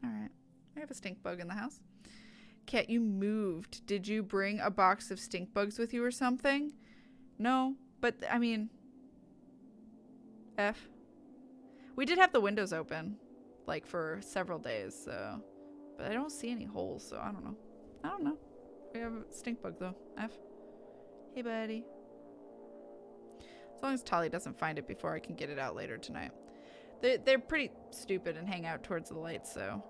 All right. We have a stink bug in the house. Cat, you moved. Did you bring a box of stink bugs with you or something? No, but I mean, F. We did have the windows open, like for several days, so, but I don't see any holes, so I don't know. I don't know. We have a stink bug though. F. Hey, buddy. As long as Tali doesn't find it before I can get it out later tonight. They're pretty stupid and hang out towards the lights, so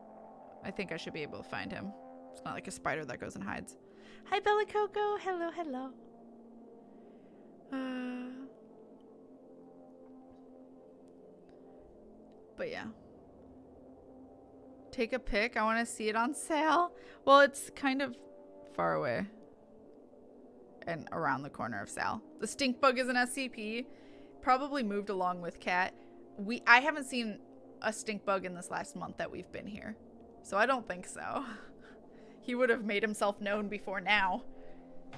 I think I should be able to find him. It's not like a spider that goes and hides. Hi, Bella Coco. Hello, hello. But yeah. Take a pic. I want to see it on sale. Well, it's kind of far away. And around the corner of Sal. The stink bug is an SCP. Probably moved along with Cat. I haven't seen a stink bug in this last month that we've been here. So I don't think so. He would have made himself known before now.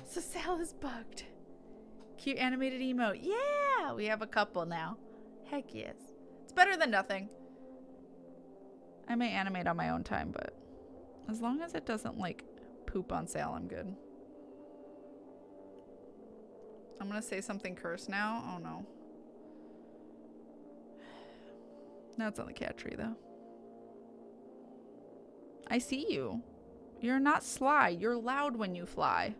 So Sal is bugged. Cute animated emote. Yeah! We have a couple now. Heck yes. It's better than nothing. I may animate on my own time, but as long as it doesn't, like, poop on Sal, I'm good. I'm gonna say something cursed now. Oh no. No, it's on the cat tree though. I see you. You're not sly. You're loud when you fly.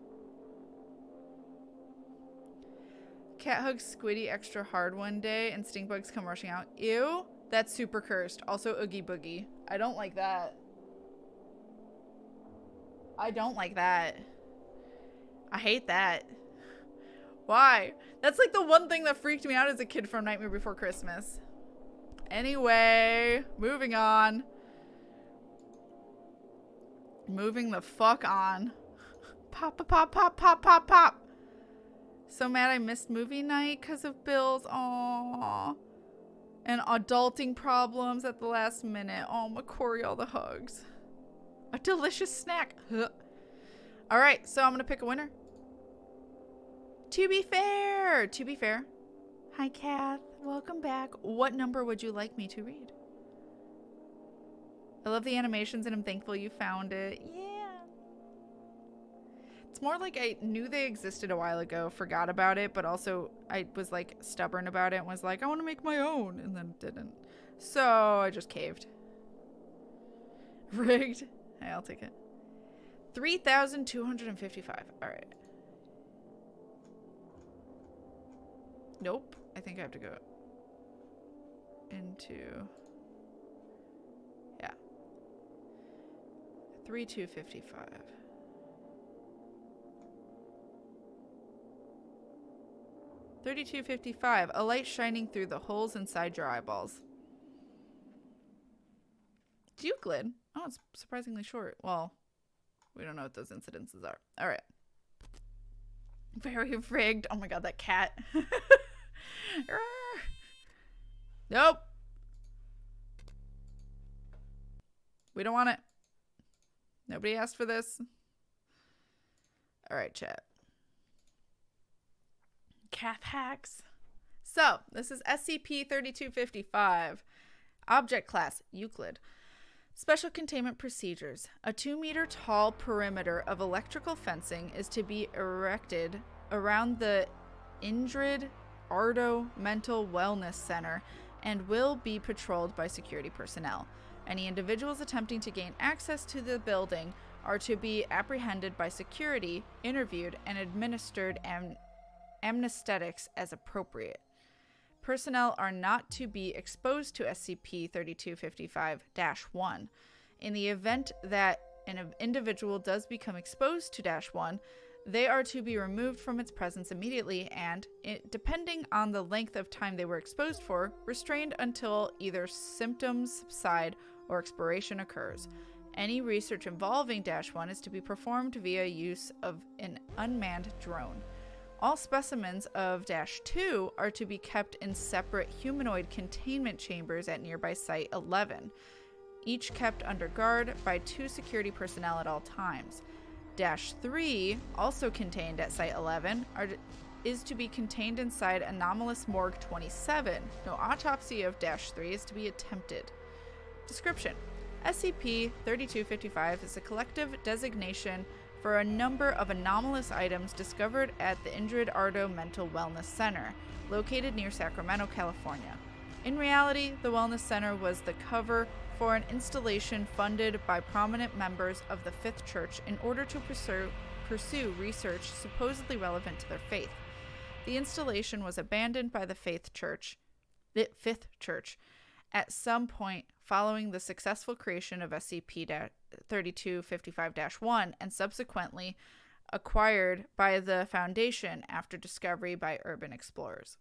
Cat hugs Squiddy extra hard one day and stink bugs come rushing out. Ew. That's super cursed. Also Oogie Boogie. I don't like that. I don't like that. I hate that. Why? That's like the one thing that freaked me out as a kid from Nightmare Before Christmas. Anyway, moving on. Moving the fuck on. Pop, pop, pop, pop, pop, pop, pop. So mad I missed movie night because of bills. Aww. And adulting problems at the last minute. Oh, McCory, all the hugs. A delicious snack. All right, so I'm going to pick a winner. To be fair. Hi, Kath. Welcome back. What number would you like me to read? I love the animations and I'm thankful you found it. Yeah. It's more like I knew they existed a while ago, forgot about it, but also I was like stubborn about it and was like, I want to make my own, and then didn't. So I just caved. Rigged. Hey, I'll take it. 3,255. All right. Nope. I think I have to go into, yeah. 3,255. 3255. A light shining through the holes inside your eyeballs. It's Euclid. Oh, it's surprisingly short. Well, we don't know what those incidences are. All right. Very rigged. Oh my god, that cat. Nope. We don't want it. Nobody asked for this. All right, chat. Cat hacks. So, this is SCP-3255. Object class, Euclid. Special containment procedures. A 2-meter tall perimeter of electrical fencing is to be erected around the Indrid Ardo Mental Wellness Center and will be patrolled by security personnel. Any individuals attempting to gain access to the building are to be apprehended by security, interviewed, and administered anesthetics as appropriate. Personnel are not to be exposed to SCP-3255-1. In the event that an individual does become exposed to -1, they are to be removed from its presence immediately and, depending on the length of time they were exposed for, restrained until either symptoms subside or expiration occurs. Any research involving -1 is to be performed via use of an unmanned drone. All specimens of -2 are to be kept in separate humanoid containment chambers at nearby Site 11, each kept under guard by 2 security personnel at all times. -3, also contained at Site 11, is to be contained inside Anomalous Morgue 27. No autopsy of -3 is to be attempted. Description: SCP-3255 is a collective designation for a number of anomalous items discovered at the Indrid Ardo Mental Wellness Center, located near Sacramento, California. In reality, the Wellness Center was the cover for an installation funded by prominent members of the Fifth Church in order to pursue research supposedly relevant to their faith. The installation was abandoned by the Fifth Church, at some point following the successful creation of SCP-3255-1 and subsequently acquired by the Foundation after discovery by urban explorers.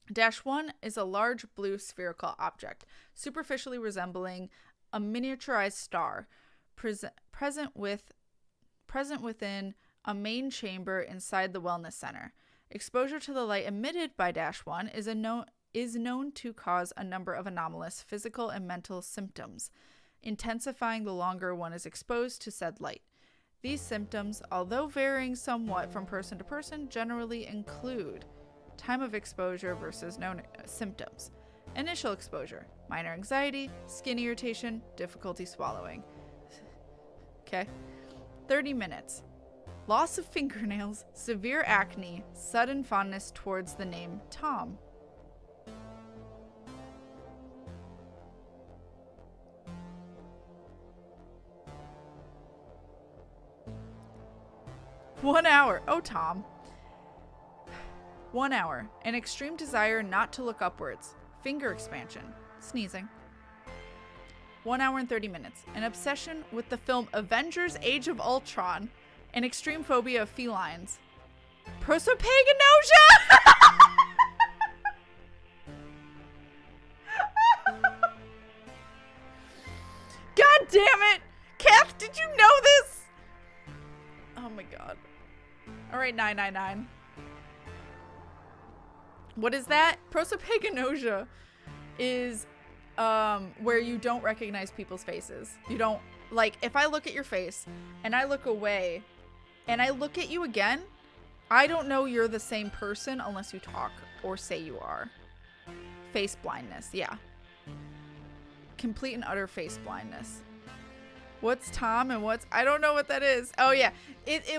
-1 is a large blue spherical object, superficially resembling a miniaturized star, present within a main chamber inside the Wellness Center. Exposure to the light emitted by -1 is known to cause a number of anomalous physical and mental symptoms, intensifying the longer one is exposed to said light. These symptoms, although varying somewhat from person to person, generally include time of exposure versus known symptoms. Initial exposure: minor anxiety, skin irritation, difficulty swallowing. Okay. 30 minutes. Loss of fingernails, severe acne, sudden fondness towards the name Tom. One hour. Oh, Tom. 1 hour. An extreme desire not to look upwards. Finger expansion. Sneezing. 1 hour and 30 minutes. An obsession with the film Avengers Age of Ultron. An extreme phobia of felines. Prosopagnosia! God damn it! Kath, did you know this? Oh my god. Alright, 999. What is that? Prosopagnosia is where you don't recognize people's faces. You don't, like, if I look at your face and I look away and I look at you again, I don't know you're the same person unless you talk or say you are. Face blindness, yeah. Complete and utter face blindness. What's Tom and what's... I don't know what that is. Oh, yeah.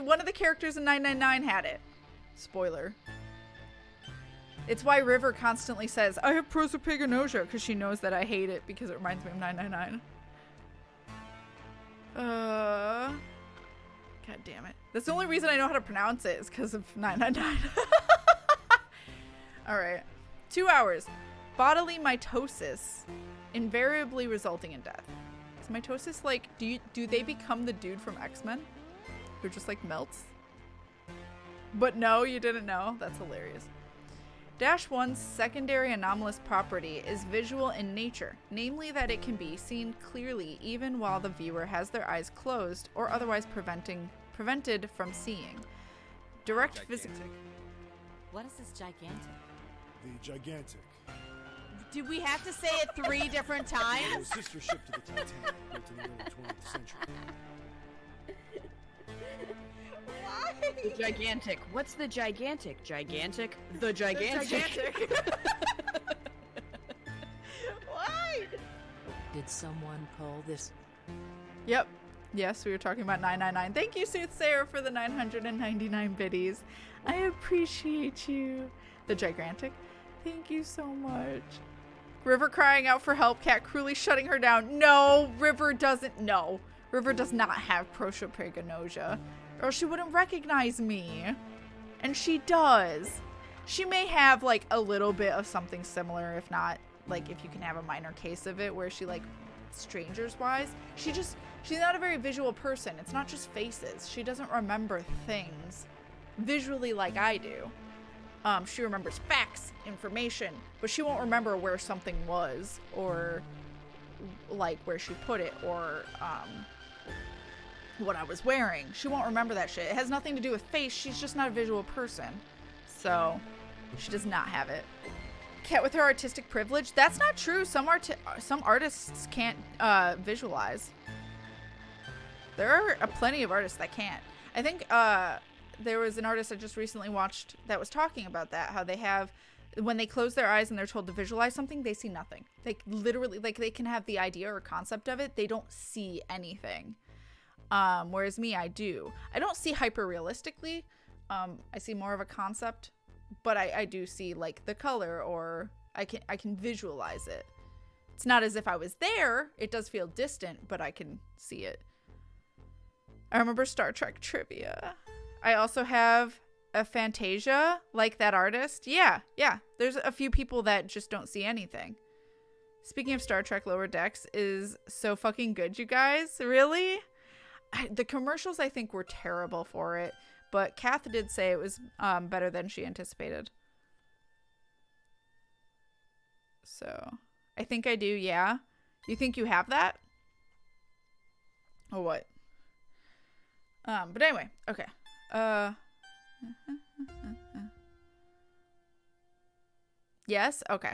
One of the characters in 999 had it. Spoiler. It's why River constantly says, I have prosopagnosia, because she knows that I hate it because it reminds me of 999. God damn it. That's the only reason I know how to pronounce it is because of 999. Alright. 2 hours. Bodily mitosis, invariably resulting in death. Is mitosis like, do they become the dude from X-Men? Who just like melts? But no, you didn't know? That's hilarious. -1's secondary anomalous property is visual in nature, namely that it can be seen clearly even while the viewer has their eyes closed or otherwise prevented from seeing. Direct physical... What is this gigantic? The gigantic. Do we have to say it 3 different times? Sister ship to the Titanic, built in the early 20th century. Why? The gigantic. What's the gigantic? Gigantic? The gigantic. Why? Did someone call this? Yep. Yes, we were talking about 999. Thank you, Soothsayer, for the 999 biddies. I appreciate you. The gigantic. Thank you so much. River crying out for help, Cat cruelly shutting her down. No, River doesn't. No. River does not have prosopagnosia, or else she wouldn't recognize me. And she does. She may have, like, a little bit of something similar, if not, like, if you can have a minor case of it, where she, like, strangers-wise, she just She's not a very visual person. It's not just faces. She doesn't remember things visually like I do. She remembers facts, information, but she won't remember where something was, or like where she put it, or what I was wearing. She won't remember that shit. It has nothing to do with face. She's just not a visual person. So she does not have it. Cat with her artistic privilege? That's not true. Some artists can't visualize. There are plenty of artists that can't. I think there was an artist I just recently watched that was talking about that, how they have, when they close their eyes and they're told to visualize something, they see nothing. They literally, like, they can have the idea or concept of it, they don't see anything. Whereas me, I do. I don't see hyper realistically. I see more of a concept, but I do see like the color, or I can visualize it. It's not as if I was there. It does feel distant, but I can see it. I remember Star Trek trivia. I also have a Fantasia, like that artist. Yeah. There's a few people that just don't see anything. Speaking of Star Trek, Lower Decks is so fucking good, you guys. Really? The commercials, I think, were terrible for it, but Kath did say it was better than she anticipated. So, I think I do, yeah. You think you have that? Or what? But anyway, okay. Yes? Okay.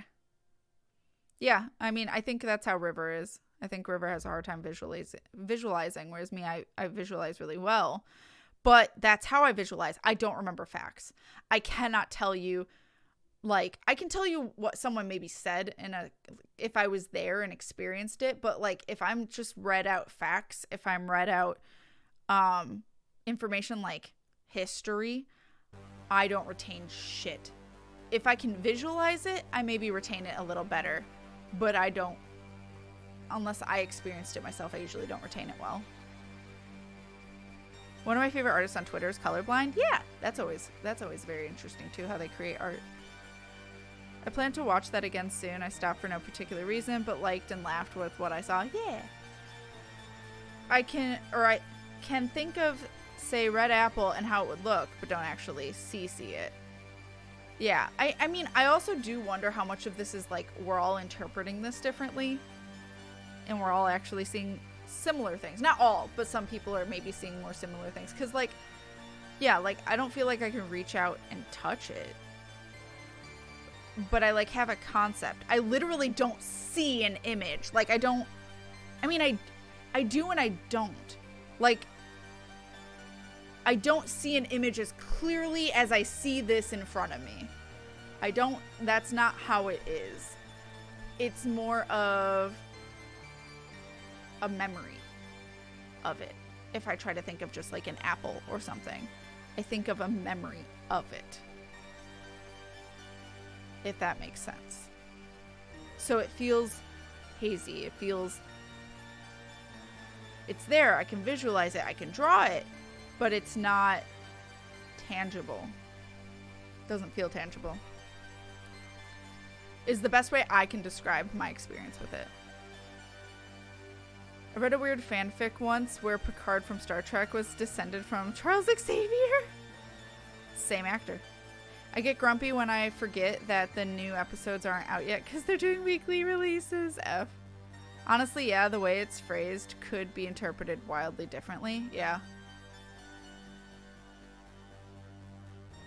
Yeah, I mean, I think that's how River is. I think River has a hard time visualizing, whereas me, I visualize really well. But that's how I visualize. I don't remember facts. I cannot tell you, like, I can tell you what someone maybe said if I was there and experienced it, but like, if I'm just read out facts, if I'm read out information like history, I don't retain shit. If I can visualize it, I maybe retain it a little better, but I don't. Unless I experienced it myself, I usually don't retain it well. One of my favorite artists on Twitter is Colorblind. Yeah, that's always very interesting too, how they create art. I plan to watch that again soon. I stopped for no particular reason, but liked and laughed with what I saw. Yeah. I can think of, say, Red Apple and how it would look, but don't actually see it. Yeah, I mean, I also do wonder how much of this is like we're all interpreting this differently, and we're all actually seeing similar things. Not all, but some people are maybe seeing more similar things. Because, like, yeah, like, I don't feel like I can reach out and touch it. But I, like, have a concept. I literally don't see an image. Like, I don't... I mean, I do and I don't. Like, I don't see an image as clearly as I see this in front of me. I don't... That's not how it is. It's more of a memory of it. If I try to think of just like an apple or something, I think of a memory of it. If that makes sense. So it feels hazy. It feels... It's there. I can visualize it. I can draw it. But it's not tangible. It doesn't feel tangible. Is the best way I can describe my experience with it. I read a weird fanfic once where Picard from Star Trek was descended from Charles Xavier. Same actor. I get grumpy when I forget that the new episodes aren't out yet because they're doing weekly releases. F. Honestly, yeah, the way it's phrased could be interpreted wildly differently. Yeah.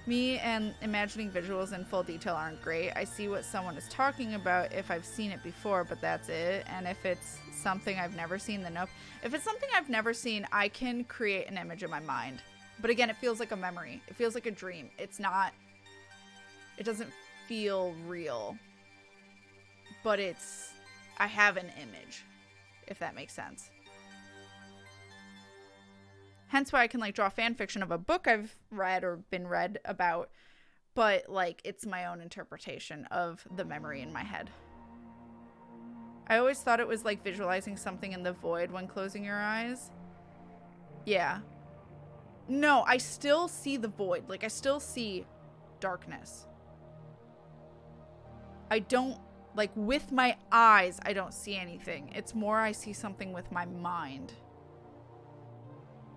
Me and imagining visuals in full detail aren't great. I see what someone is talking about if I've seen it before, but that's it. And if it's something I've never seen, then nope. If it's something I've never seen, I can create an image in my mind. But again, it feels like a memory. It feels like a dream. It's not... It doesn't feel real. But it's... I have an image, if that makes sense. Hence why I can, like, draw fan fiction of a book I've read or been read about, but, like, it's my own interpretation of the memory in my head. I always thought it was like visualizing something in the void when closing your eyes. Yeah. No, I still see the void. Like, I still see darkness. I don't, like, with my eyes, I don't see anything. It's more I see something with my mind.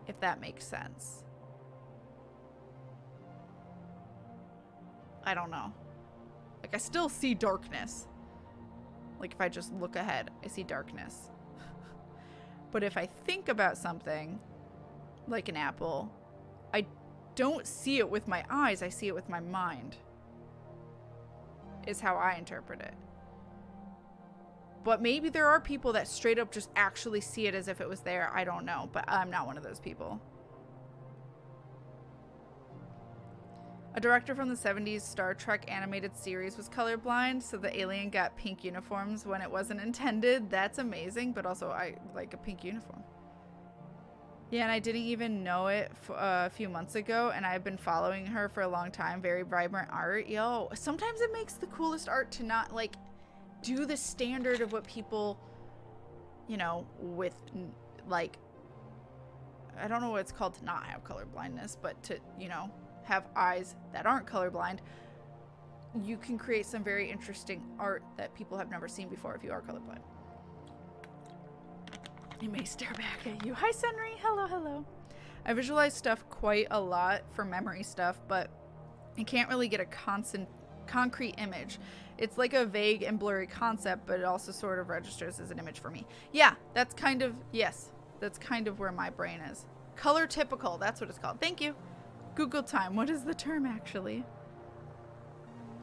if that makes sense. I don't know. Like, I still see darkness. Like, if I just look ahead, I see darkness. But if I think about something, like an apple, I don't see it with my eyes, I see it with my mind. Is how I interpret it. But maybe there are people that straight up just actually see it as if it was there. I don't know, but I'm not one of those people. A director from the 70s Star Trek animated series was colorblind, so the alien got pink uniforms when it wasn't intended. That's amazing, but also I like a pink uniform. Yeah, and I didn't even know it a few months ago, and I've been following her for a long time. Very vibrant art. Yo, sometimes it makes the coolest art to not, like, do the standard of what people, you know, with, like, I don't know what it's called to not have color blindness, but to, you know, have eyes that aren't colorblind. You can create some very interesting art that people have never seen before if you are colorblind. He may stare back at you. Hi, Senri. Hello, hello. I visualize stuff quite a lot for memory stuff, but I can't really get a concrete image. It's like a vague and blurry concept, but it also sort of registers as an image for me. Yeah, that's kind of, yes, that's kind of where my brain is. Color typical, that's what it's called. Thank you. Google time. What is the term actually?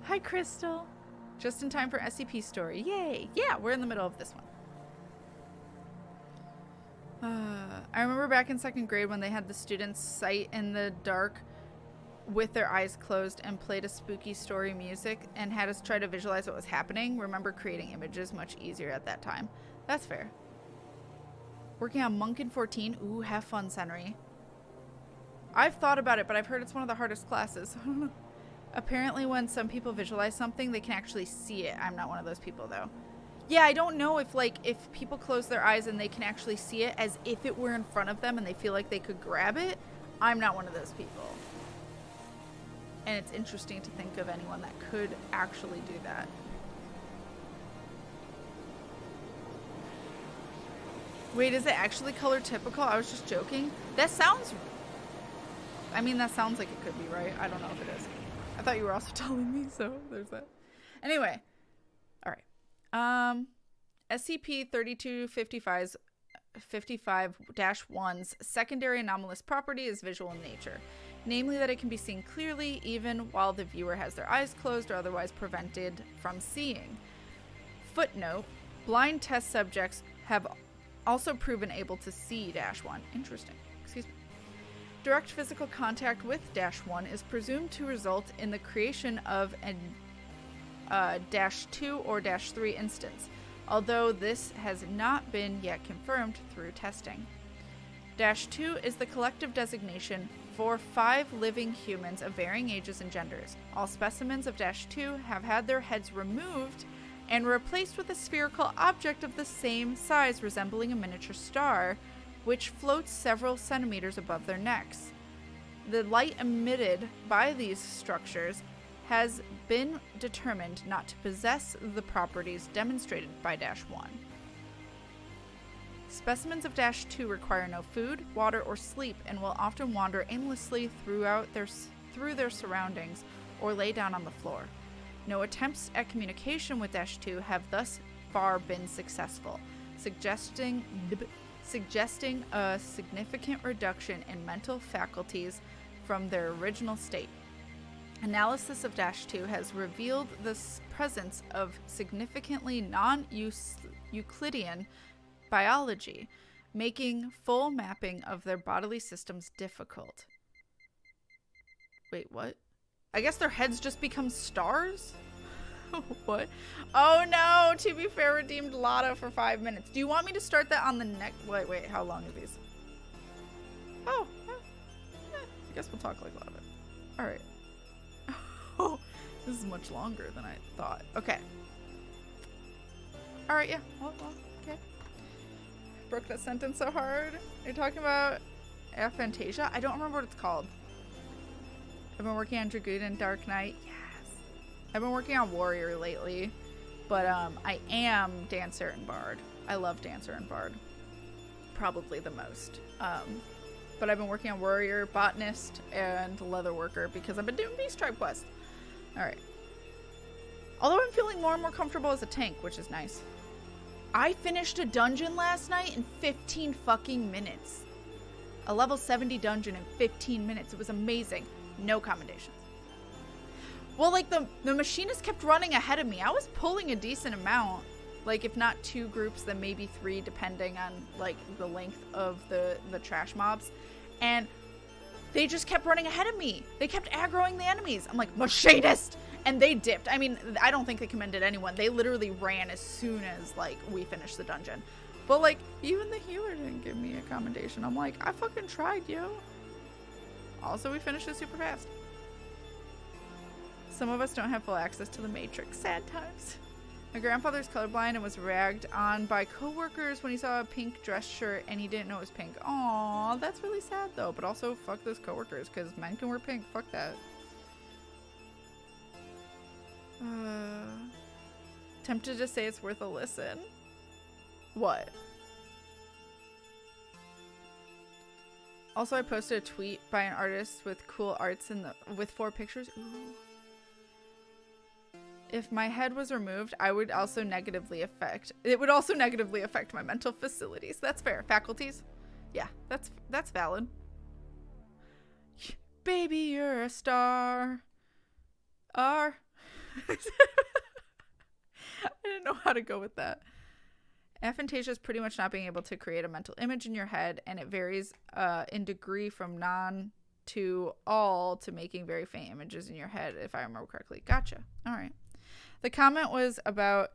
Hi, Crystal. Just in time for SCP story. Yay. Yeah, we're in the middle of this one. I remember back in 2nd grade when they had the students sight in the dark with their eyes closed and played a spooky story music and had us try to visualize what was happening. Remember creating images much easier at that time. That's fair. Working on Monk in 14. Ooh, have fun, Senri. I've thought about it, but I've heard it's one of the hardest classes. Apparently when some people visualize something, they can actually see it. I'm not one of those people, though. Yeah, I don't know if, like, if people close their eyes and they can actually see it as if it were in front of them and they feel like they could grab it. I'm not one of those people. And it's interesting to think of anyone that could actually do that. Wait, is it actually color typical? I was just joking. That sounds... I mean, that sounds like it could be, right? I don't know if it is. I thought you were also telling me, so there's that. Anyway. All right. SCP-3255-1's secondary anomalous property is visual in nature. Namely that it can be seen clearly even while the viewer has their eyes closed or otherwise prevented from seeing. Footnote, blind test subjects have also proven able to see -1. Interesting. Excuse me. Direct physical contact with -1 is presumed to result in the creation of an -2 or -3 instance, although this has not been yet confirmed through testing. -2 is the collective designation for 5 living humans of varying ages and genders. All specimens of -2 have had their heads removed and replaced with a spherical object of the same size resembling a miniature star, which floats several centimeters above their necks. The light emitted by these structures has been determined not to possess the properties demonstrated by -1. Specimens of -2 require no food, water, or sleep and will often wander aimlessly through their surroundings or lay down on the floor. No attempts at communication with -2 have thus far been successful, suggesting a significant reduction in mental faculties from their original state. Analysis of -2 has revealed the presence of significantly non-Euclidean biology, making full mapping of their bodily systems difficult. Wait, what? I guess their heads just become stars? What? Oh no! To be fair, redeemed Lotta for 5 minutes. Do you want me to start that on the next... Wait, how long are these? Oh, I guess we'll talk like Lotta. Alright. Oh, this is much longer than I thought. Okay. Alright, yeah. Well, okay. Broke that sentence so hard. You're talking about aphantasia? I don't remember what it's called. I've been working on Dragoon and Dark Knight. Yes. I've been working on Warrior lately, but I am Dancer and Bard. I love Dancer and Bard. Probably the most. but I've been working on warrior, botanist, and leather worker because I've been doing Beast Tribe quests. Alright. Although I'm feeling more and more comfortable as a tank, which is nice. I finished a dungeon last night in 15 fucking minutes. A level 70 dungeon in 15 minutes. It was amazing. No commendations. Well, like, the machinist kept running ahead of me. I was pulling a decent amount. Like, if not 2 groups, then maybe 3, depending on, like, the length of the trash mobs. And they just kept running ahead of me. They kept aggroing the enemies. I'm like, machinist! And they dipped. I mean, I don't think they commended anyone. They literally ran as soon as, like, we finished the dungeon. But, like, even the healer didn't give me a commendation. I'm like, I fucking tried, yo. Also, we finished it super fast. Some of us don't have full access to the Matrix. Sad times. My grandfather's colorblind and was ragged on by coworkers when he saw a pink dress shirt and he didn't know it was pink. Aww, that's really sad though. But also, fuck those coworkers, because men can wear pink. Fuck that. Tempted to say it's worth a listen. What? Also, I posted a tweet by an artist with cool arts with 4 pictures. Ooh. If my head was removed, it would also negatively affect my mental facilities. That's fair. Faculties? Yeah, that's valid. Baby, you're a star. I didn't know how to go with that. Aphantasia is pretty much not being able to create a mental image in your head, and it varies in degree from none to all to making very faint images in your head, if I remember correctly. Gotcha. All right. The comment was about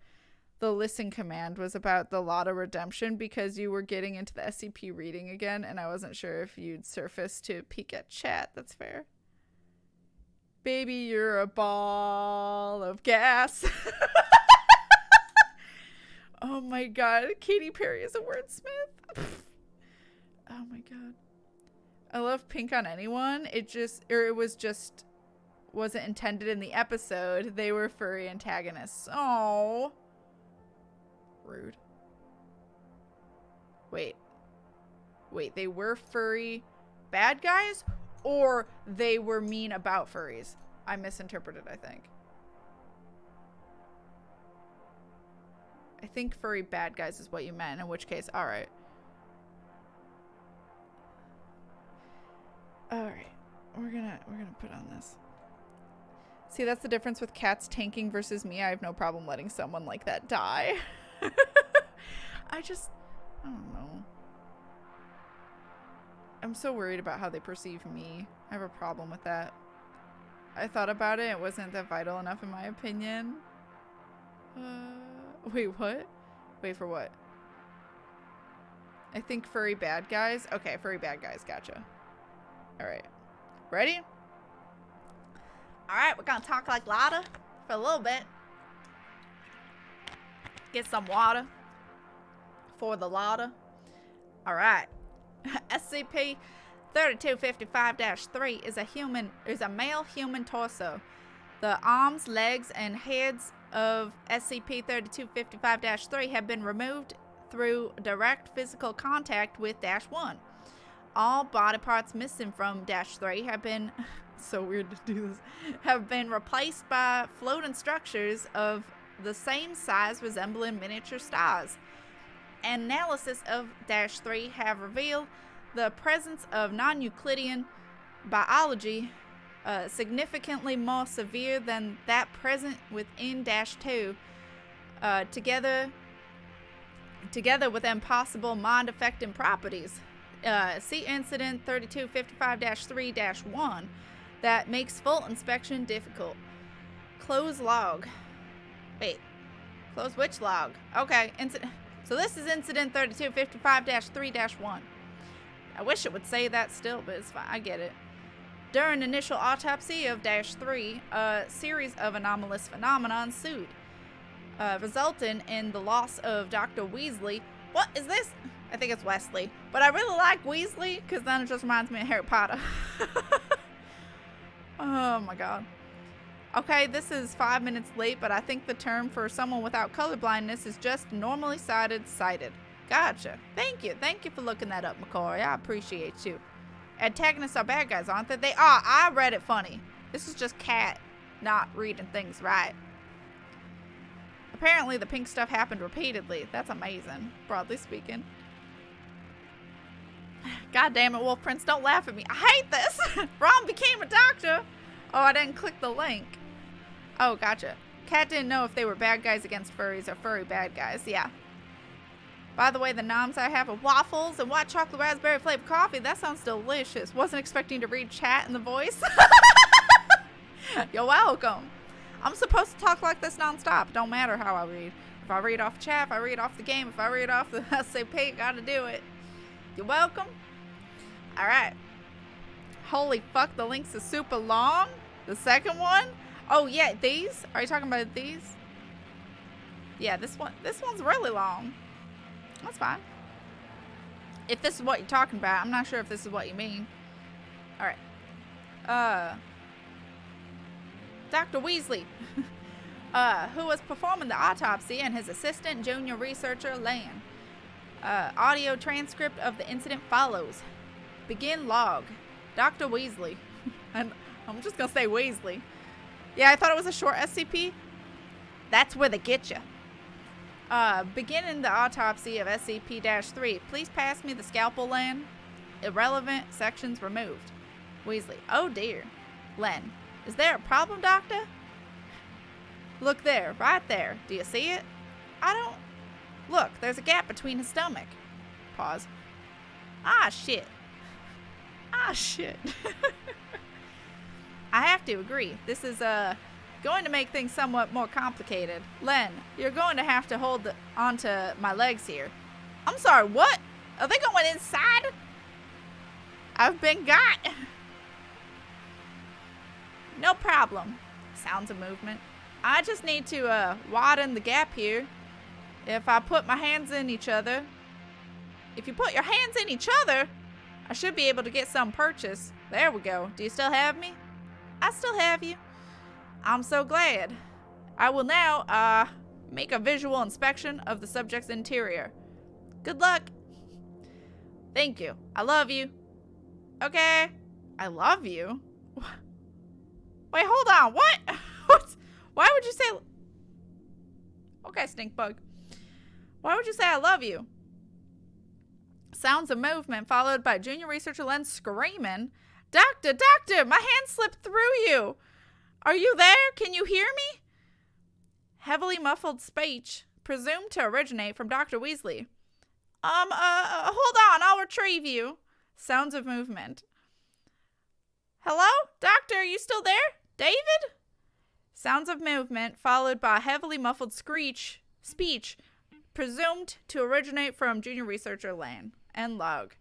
the listen command was about the Lotta redemption because you were getting into the SCP reading again, and I wasn't sure if you'd surface to peek at chat. That's fair. Baby, you're a ball of gas. Oh my god, Katy Perry is a wordsmith. Oh my god. I love pink on anyone. It wasn't intended in the episode. They were furry antagonists. Oh, rude. Wait, they were furry bad guys, or they were mean about furries? I misinterpreted, I think. I think furry bad guys is what you meant, in which case, alright. Alright, we're gonna put on this. See, that's the difference with cats tanking versus me. I have no problem letting someone like that die. I don't know. I'm so worried about how they perceive me. I have a problem with that. I thought about it. It wasn't that vital enough in my opinion. Wait, what? Wait, for what? I think furry bad guys. Okay, furry bad guys. Gotcha. Alright. Ready? Alright, we're gonna talk like Lotta for a little bit. Get some water for the Lotta. Alright. SCP-3255-3 is a male human torso. The arms, legs, and heads of SCP-3255-3 have been removed through direct physical contact with -1. All body parts missing from -3 have been so weird to do this, have been replaced by floating structures of the same size resembling miniature stars. Analysis of -3 have revealed the presence of non-Euclidean biology significantly more severe than that present within -2, together with impossible mind-affecting properties. See Incident 3255-3-1 that makes full inspection difficult. Close log. Wait. Close which log? Okay. So this is Incident 3255-3-1. I wish it would say that still, but it's fine. I get it. During initial autopsy of -3, a series of anomalous phenomena ensued, resulting in the loss of Dr. Weasley. What is this? I think it's Wesley. But I really like Weasley, because then it just reminds me of Harry Potter. Oh my god. Okay, this is 5 minutes late, but I think the term for someone without color blindness is just normally sighted. Gotcha. Thank you. Thank you for looking that up, McCoy. I appreciate you. Antagonists are bad guys, aren't they? They are. I read it funny. This is just Kat not reading things right. Apparently, the pink stuff happened repeatedly. That's amazing, broadly speaking. God damn it, Wolf Prince, don't laugh at me. I hate this. Ron became a doctor. Oh, I didn't click the link. Oh, gotcha. Kat didn't know if they were bad guys against furries or furry bad guys. Yeah. By the way, the noms I have are waffles and white chocolate raspberry flavored coffee. That sounds delicious. Wasn't expecting to read chat in the voice. You're welcome. I'm supposed to talk like this nonstop. Don't matter how I read. If I read off chat, if I read off the game, if I read off the SCP, gotta do it. You're welcome. Alright. Holy fuck, the links are super long. The second one? Oh yeah, these? Are you talking about these? Yeah, this one's really long. That's fine. If this is what you're talking about, I'm not sure if this is what you mean. Alright. Dr. Weasley, who was performing the autopsy, and his assistant, junior researcher, Lan. Audio transcript of the incident follows. Begin log. Dr. Weasley. And I'm just gonna say Weasley. Yeah, I thought it was a short SCP. That's where they get you. Beginning the autopsy of SCP-013. Please pass me the scalpel, Len. Irrelevant sections removed. Weasley. Oh dear. Len. Is there a problem, Doctor? Look there, right there. Do you see it? I don't... Look, there's a gap between his stomach. Pause. Ah, shit. Ah, shit. I have to agree. This is, going to make things somewhat more complicated. Len, you're going to have to hold onto my legs here. I'm sorry, what? Are they going inside? I've been got. No problem. Sounds of movement. I just need to widen the gap here. If I put my hands in each other. If you put your hands in each other, I should be able to get some purchase. There we go. Do you still have me? I still have you. I'm so glad. I will now make a visual inspection of the subject's interior. Good luck. Thank you. I love you. Okay. I love you? Wait, hold on. What? What? Why would you say... Okay, stink bug. Why would you say I love you? Sounds of movement followed by junior researcher Len screaming. Doctor, doctor, my hand slipped through you. Are you there? Can you hear me? Heavily muffled speech presumed to originate from Dr. Weasley. Hold on, I'll retrieve you. Sounds of movement. Hello? Doctor, are you still there? David? Sounds of movement followed by heavily muffled speech presumed to originate from junior researcher Lan and log.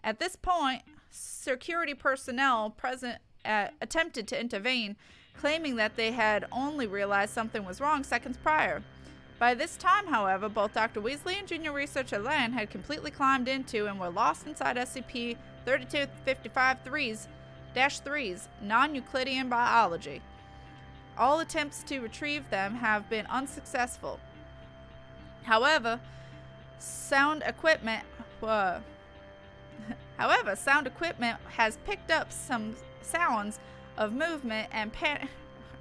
At this point, security personnel present attempted to intervene, claiming that they had only realized something was wrong seconds prior. By this time, however, both Dr. Weasley and junior researcher Lan had completely climbed into and were lost inside SCP-3255-3's non-Euclidean biology. All attempts to retrieve them have been unsuccessful. However, sound equipment has picked up some sounds of movement and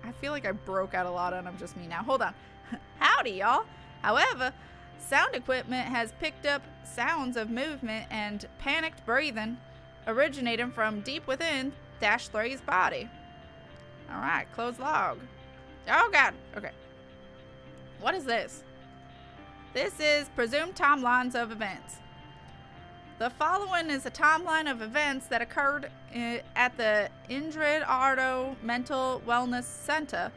I feel like I broke out a lot and I'm just me now. Hold on. Howdy, y'all. However, sound equipment has picked up sounds of movement and panicked breathing originating from deep within -3's body. Alright, close log. Oh god. Okay. What is this? This is presumed timelines of events. The following is a timeline of events that occurred at the Indrid Ardo Mental Wellness Center,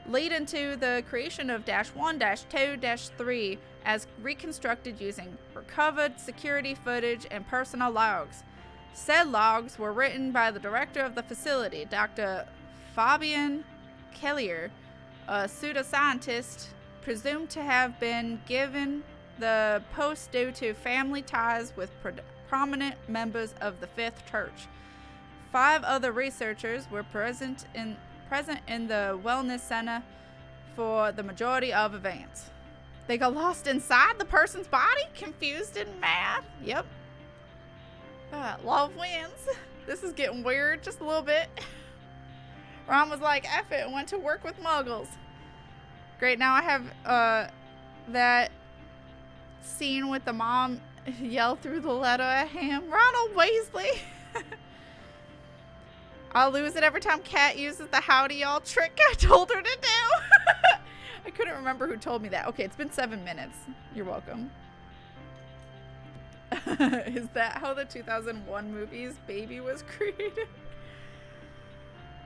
leading to the creation of -1, -2, -3 as reconstructed using recovered security footage and personal logs. Said logs were written by the director of the facility, Dr. Fabian Kellier, a pseudoscientist presumed to have been given the post due to family ties with prominent members of the Fifth Church. 5 other researchers were present in the wellness center for the majority of events. They got lost inside the person's body? Confused in math? Yep. Love wins. This is getting weird just a little bit. Ron was like, F it, and went to work with muggles. Great, now I have that scene with the mom yell through the letter at him. Ronald Weasley. I'll lose it every time Kat uses the howdy y'all trick I told her to do. I couldn't remember who told me that. Okay, it's been 7 minutes. You're welcome. Is that how the 2001 movie's baby was created?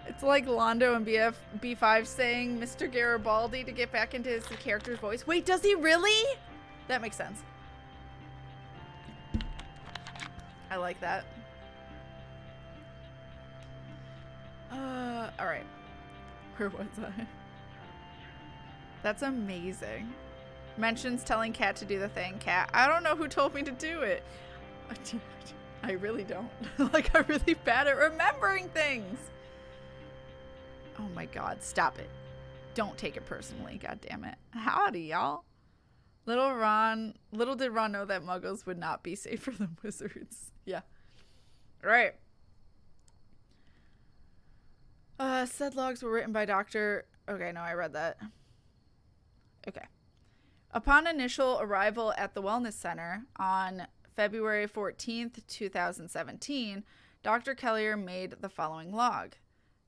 It's like Londo and B5 saying Mr. Garibaldi to get back into his character's voice. Wait, does he really? That makes sense. I like that. Alright. Where was I? That's amazing. Mentions telling Kat to do the thing. Kat, I don't know who told me to do it. I really don't. Like, I'm really bad at remembering things. Oh my god, stop it. Don't take it personally, god damn it. Howdy, y'all. Little did Ron know that muggles would not be safer than wizards. Yeah. Right. Said logs were written by Dr. Okay, no, I read that. Okay. Upon initial arrival at the Wellness Center on February 14th, 2017, Dr. Kellier made the following log.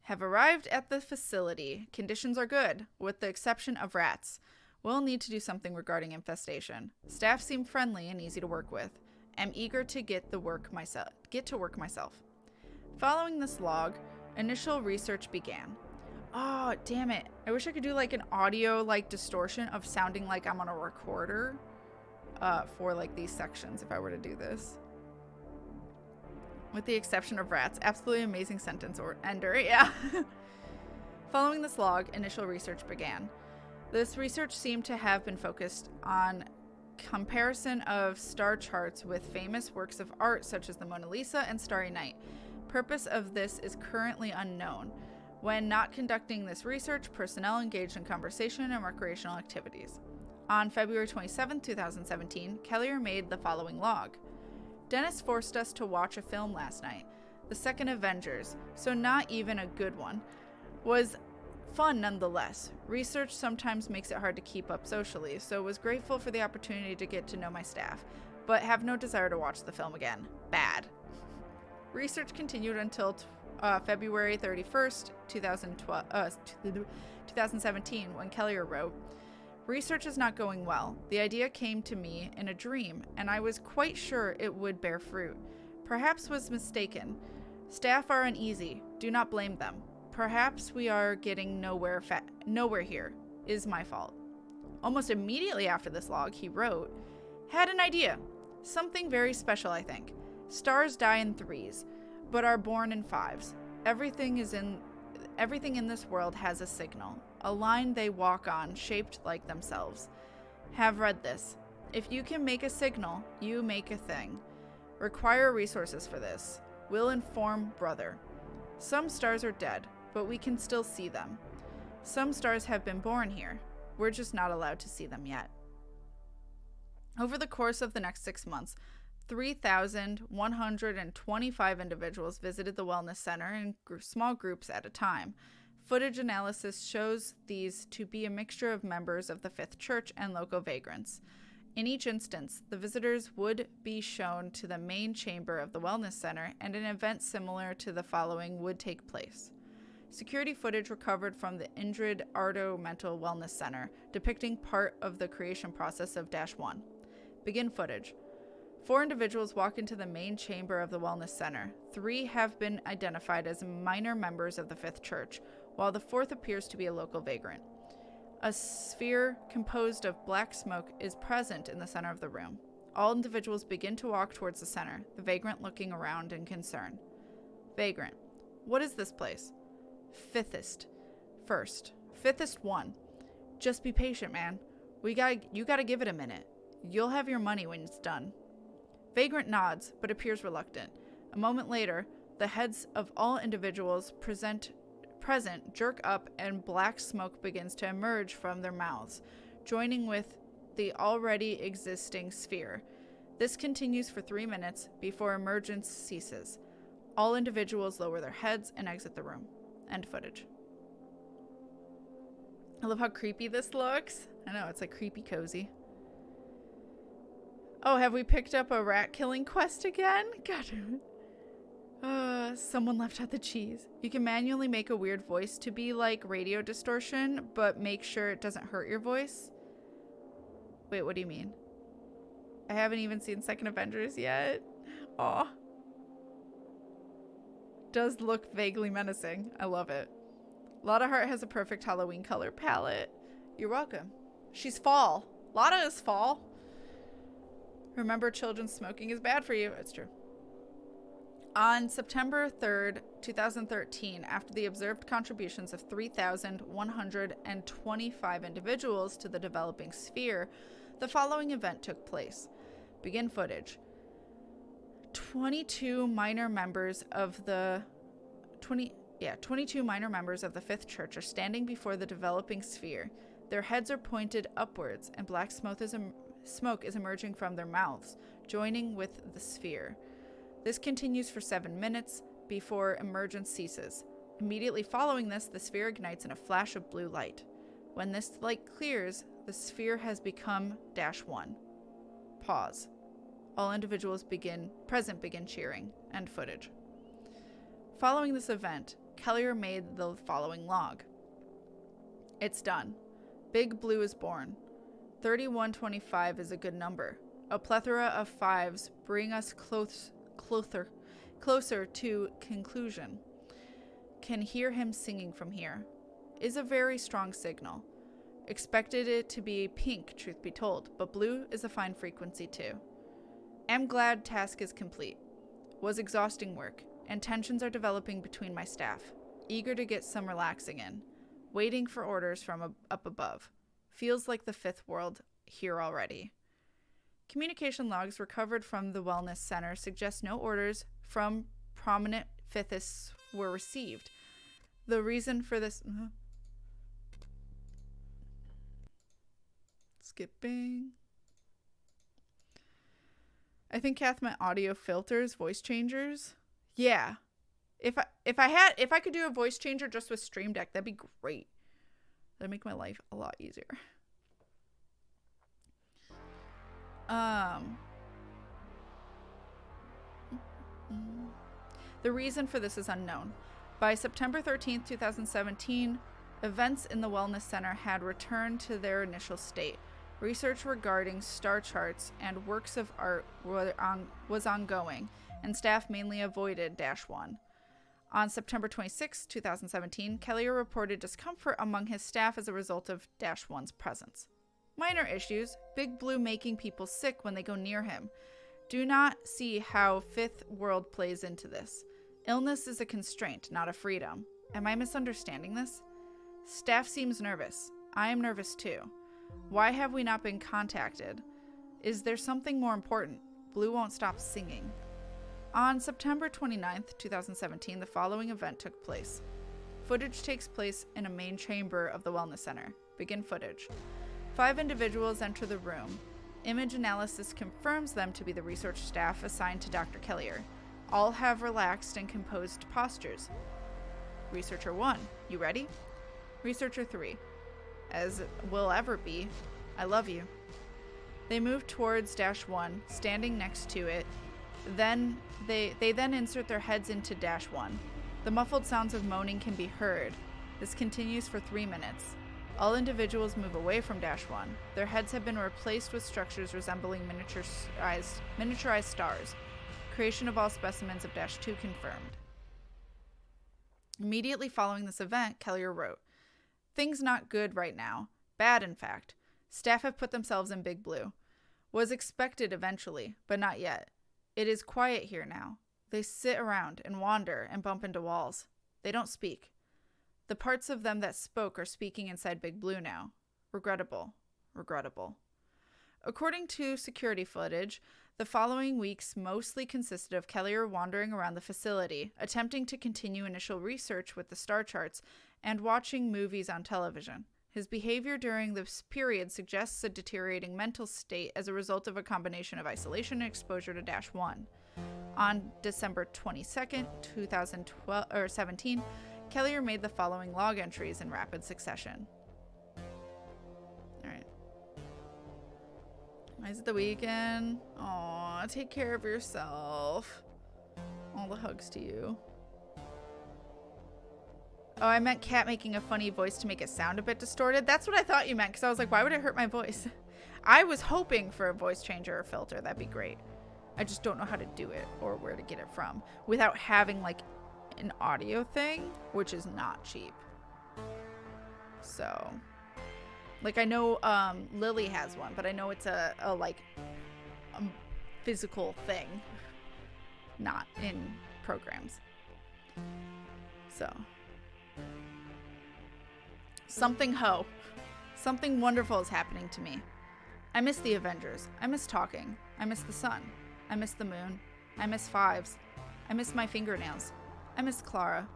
Have arrived at the facility. Conditions are good, with the exception of rats. We'll need to do something regarding infestation. Staff seem friendly and easy to work with. Am eager to get to work myself. Following this log, initial research began. Oh, damn it. I wish I could do like an audio like distortion of sounding like I'm on a recorder for like these sections if I were to do this. With the exception of rats. Absolutely amazing sentence or ender. Yeah. Following this log, initial research began. This research seemed to have been focused on comparison of star charts with famous works of art such as the Mona Lisa and Starry Night. Purpose of this is currently unknown. When not conducting this research, personnel engaged in conversation and recreational activities. On February 27, 2017, Kellier made the following log. Dennis forced us to watch a film last night, the second Avengers, so not even a good one. Was fun nonetheless. Research sometimes makes it hard to keep up socially, so was grateful for the opportunity to get to know my staff, but have no desire to watch the film again. Bad. Research continued until February 31st, 2017, when Kellier wrote, Research is not going well. The idea came to me in a dream, and I was quite sure it would bear fruit. Perhaps was mistaken. Staff are uneasy. Do not blame them. Perhaps we are getting nowhere here. Is my fault. Almost immediately after this log, he wrote, Had an idea. Something very special, I think. Stars die in 3s, but are born in 5s. Everything in this world has a signal, a line they walk on shaped like themselves. Have read this. If you can make a signal, you make a thing. Require resources for this. Will inform brother. Some stars are dead, but we can still see them. Some stars have been born here. We're just not allowed to see them yet. Over the course of the next 6 months, 3,125 individuals visited the Wellness Center in small groups at a time. Footage analysis shows these to be a mixture of members of the Fifth Church and local vagrants. In each instance, the visitors would be shown to the main chamber of the Wellness Center, and an event similar to the following would take place. Security footage recovered from the Indrid Ardo Mental Wellness Center, depicting part of the creation process of -1. Begin footage. 4 individuals walk into the main chamber of the Wellness Center. 3 have been identified as minor members of the Fifth Church, while the 4th appears to be a local vagrant. A sphere composed of black smoke is present in the center of the room. All individuals begin to walk towards the center, the vagrant looking around in concern. Vagrant. What is this place? Fifthest. First. Fifthest 1. Just be patient, man. You gotta give it a minute. You'll have your money when it's done. Vagrant nods, but appears reluctant. A moment later, the heads of all individuals present jerk up and black smoke begins to emerge from their mouths, joining with the already existing sphere. This continues for 3 minutes before emergence ceases. All individuals lower their heads and exit the room. End footage. I love how creepy this looks. I know, it's like creepy cozy. Oh, have we picked up a rat killing quest again? God damn it. Someone left out the cheese. You can manually make a weird voice to be like radio distortion, but make sure it doesn't hurt your voice. Wait, what do you mean? I haven't even seen Second Avengers yet. Aw. Does look vaguely menacing. I love it. Lotta Hart has a perfect Halloween color palette. You're welcome. She's fall. Lotta is fall. Remember, children, smoking is bad for you. It's true. On September 3rd, 2013, after the observed contributions of 3,125 individuals to the developing sphere, the following event took place. Begin footage. 22 minor members of the 22 minor members of the Fifth Church are standing before the developing sphere. Their heads are pointed upwards, and black smoke is emerging from their mouths, joining with the sphere. This continues for 7 minutes before emergence ceases. Immediately following this, the sphere ignites in a flash of blue light. When this light clears, the sphere has become -1. Pause. All individuals present begin cheering. End footage. Following this event, Kellier made the following log. It's done. Big Blue is born. 3125 is a good number. A plethora of fives bring us closer to conclusion. Can hear him singing from here. Is a very strong signal. Expected it to be pink, truth be told, but blue is a fine frequency too. Am glad task is complete. Was exhausting work, and tensions are developing between my staff. Eager to get some relaxing in. Waiting for orders from up above. Feels like the fifth world here already. Communication logs recovered from the Wellness Center suggest no orders from prominent fifths were received. The reason for this... Skipping. I think Kath meant audio filters, voice changers. Yeah. If I could do a voice changer just with Stream Deck, that'd be great. That'd make my life a lot easier. The reason for this is unknown. By September 13th, 2017, events in the Wellness Center had returned to their initial state. Research regarding star charts and works of art was ongoing, and staff mainly avoided -1. On September 26, 2017, Kellier reported discomfort among his staff as a result of -1's presence. Minor issues, Big Blue making people sick when they go near him. Do not see how Fifth World plays into this. Illness is a constraint, not a freedom. Am I misunderstanding this? Staff seems nervous. I am nervous too. Why have we not been contacted? Is there something more important? Blue won't stop singing. On September 29th, 2017, the following event took place. Footage takes place in a main chamber of the Wellness Center. Begin footage. 5 individuals enter the room. Image analysis confirms them to be the research staff assigned to Dr. Kellier. All have relaxed and composed postures. Researcher 1, you ready? Researcher 3, as will ever be, I love you. They move towards -1, standing next to it. Then they insert their heads into -1. The muffled sounds of moaning can be heard. This continues for 3 minutes. All individuals move away from -1. Their heads have been replaced with structures resembling miniaturized stars. Creation of all specimens of -2 confirmed. Immediately following this event, Kellier wrote, "Things not good right now. Bad, in fact. Staff have put themselves in Big Blue. Was expected eventually, but not yet. It is quiet here now. They sit around and wander and bump into walls. They don't speak. The parts of them that spoke are speaking inside Big Blue now. Regrettable. Regrettable." According to security footage, the following weeks mostly consisted of Kellier wandering around the facility, attempting to continue initial research with the star charts, and watching movies on television. His behavior during this period suggests a deteriorating mental state as a result of a combination of isolation and exposure to -1. On December 22nd, 2017, Kellier made the following log entries in rapid succession. Alright. Is it the weekend? Aw, take care of yourself. All the hugs to you. Oh, I meant Cat making a funny voice to make it sound a bit distorted. That's what I thought you meant, because I was like, why would it hurt my voice? I was hoping for a voice changer or filter. That'd be great. I just don't know how to do it or where to get it from without having like an audio thing, which is not cheap. So, like I know Lily has one, but I know it's a physical thing, not in programs. So. Something wonderful is happening to me. I miss the Avengers. I miss talking. I miss the sun. I miss the moon. I miss fives. I miss my fingernails. I miss Clara.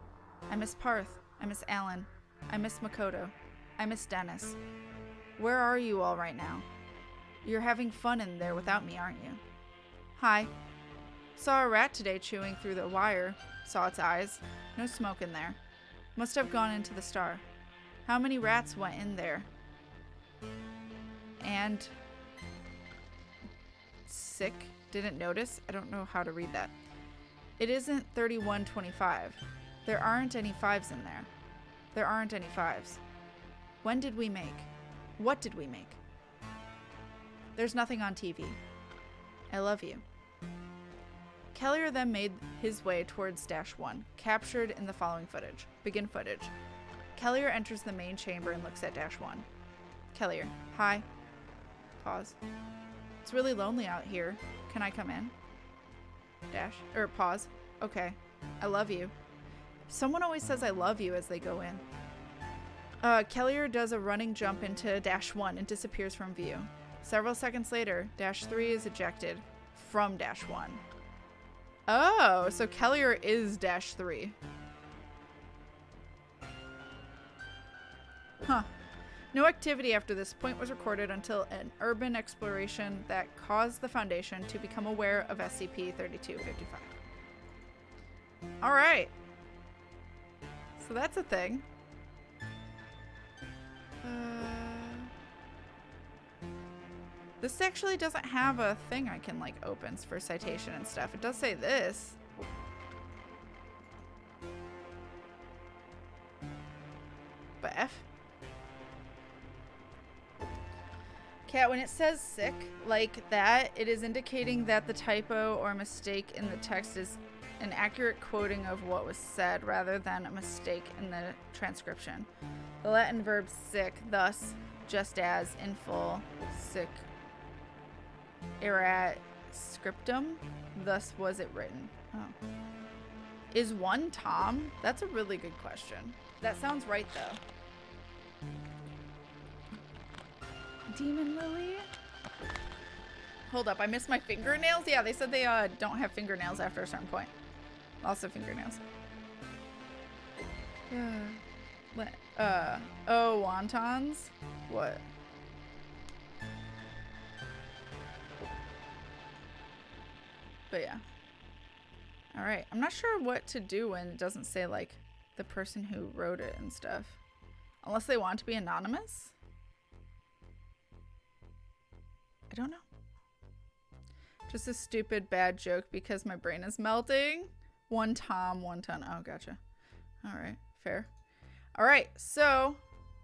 I miss Parth. I miss Alan. I miss Makoto. I miss Dennis. Where are you all right now? You're having fun in there without me, aren't you? Hi. Saw a rat today chewing through the wire. Saw its eyes. No smoke in there. Must have gone into the star. How many rats went in there? And sick? Didn't notice? I don't know how to read that. It isn't 3125. There aren't any fives in there. There aren't any fives. When did we make? What did we make? There's nothing on TV. I love you. Kellier then made his way towards -1, captured in the following footage. Begin footage. Kellier enters the main chamber and looks at -1. Kellier, hi. Pause. It's really lonely out here. Can I come in? Pause. Okay. I love you. Someone always says I love you as they go in. Kellier does a running jump into -1 and disappears from view. Several seconds later, -3 is ejected from -1. Oh, so Kellier is -3. Huh. No activity after this point was recorded until an urban exploration that caused the Foundation to become aware of SCP-3255. Alright. So that's a thing. This actually doesn't have a thing I can like open for citation and stuff. It does say this. But F? Cat, when it says sick like that, it is indicating that the typo or mistake in the text is an accurate quoting of what was said rather than a mistake in the transcription. The Latin verb sic, thus, just as, in full, sic, erat scriptum, thus was it written. Oh. Is one Tom? That's a really good question. That sounds right, though. Demon Lily? Hold up, I missed my fingernails? Yeah, they said they don't have fingernails after a certain point. Lots of fingernails. Oh, wontons? What? But yeah. Alright, I'm not sure what to do when it doesn't say, like, the person who wrote it and stuff. Unless they want to be anonymous? I don't know. Just a stupid bad joke because my brain is melting. One Tom, one ton. Oh, gotcha. Alright, fair. Alright, so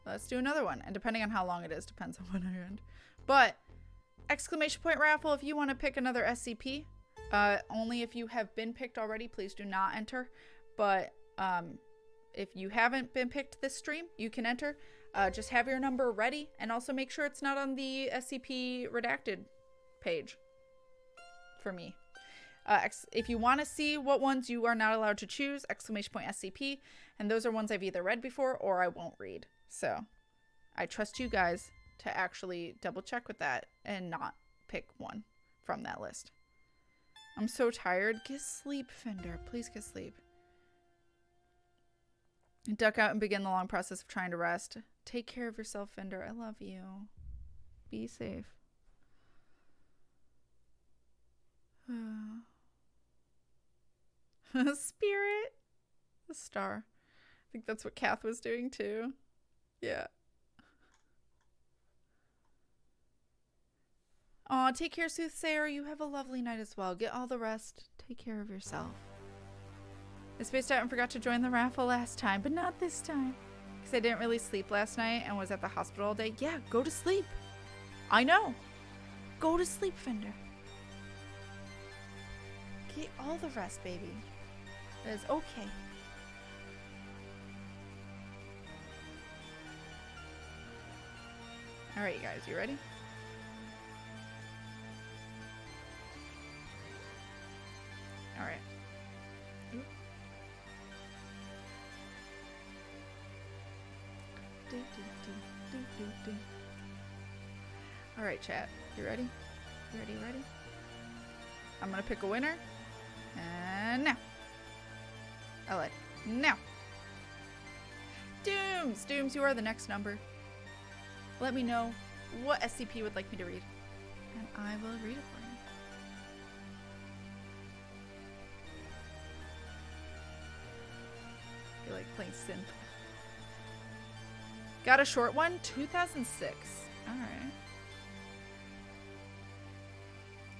let's do another one. And depending on how long it is, depends on when I end. But, exclamation point raffle, if you want to pick another SCP, only if you have been picked already, please do not enter. But if you haven't been picked this stream, you can enter. Just have your number ready, and also make sure it's not on the SCP redacted page for me. If you want to see what ones you are not allowed to choose, exclamation point SCP, and those are ones I've either read before or I won't read. So I trust you guys to actually double check with that and not pick one from that list. I'm so tired. Get sleep, Fender. Please get sleep. Duck out and begin the long process of trying to rest. Take care of yourself, Fender. I love you. Be safe. Spirit. The star. I think that's what Kath was doing too. Yeah. Aw, take care, Soothsayer. You have a lovely night as well. Get all the rest. Take care of yourself. I spaced out and forgot to join the raffle last time, but not this time. Because I didn't really sleep last night and was at the hospital all day. Yeah, go to sleep. I know. Go to sleep, Fender. Get all the rest, baby. That is okay. Alright, you guys, you ready? Alright. Alright, chat. You ready? You ready? You ready? I'm gonna pick a winner. And now. Alright. Now. Dooms! Dooms, you are the next number. Let me know what SCP would like me to read. And I will read it for you. I feel like playing synth. Got a short one? 2006. Alright.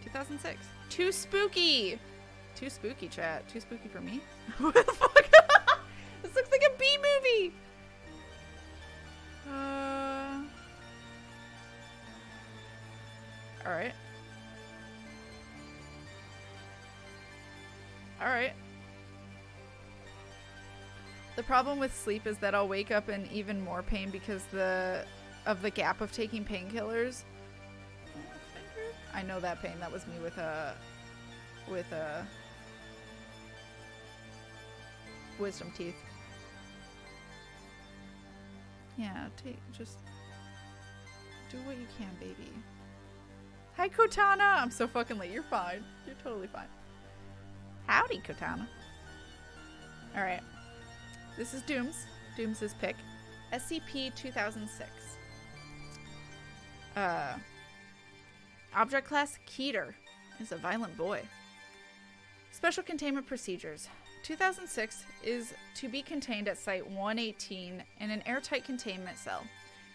2006. Too spooky! Too spooky, chat. Too spooky for me? What the fuck? This looks like a B movie! Alright. Alright. The problem with sleep is that I'll wake up in even more pain because of the gap of taking painkillers. I know that pain. That was me with wisdom teeth. Yeah, just do what you can, baby. Hi, Kotana! I'm so fucking late. You're fine. You're totally fine. Howdy, Kotana. Alright. This is Dooms. Dooms' pick. SCP-006. Object class Keter is a violent boy. Special containment procedures. 2006 is to be contained at Site 118 in an airtight containment cell.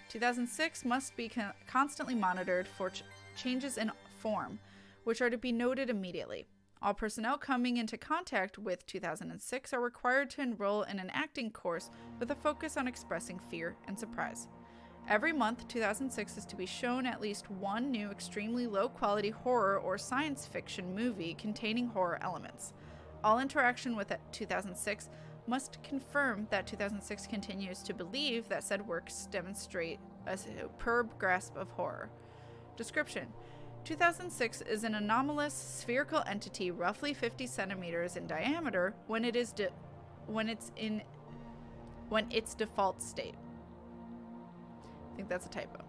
2006 must be constantly monitored for changes in form, which are to be noted immediately. All personnel coming into contact with 2006 are required to enroll in an acting course with a focus on expressing fear and surprise. Every month, 2006 is to be shown at least one new extremely low-quality horror or science fiction movie containing horror elements. All interaction with 2006 must confirm that 2006 continues to believe that said works demonstrate a superb grasp of horror. Description: 2006 is an anomalous spherical entity roughly 50 centimeters in diameter when its default state. I think that's a typo.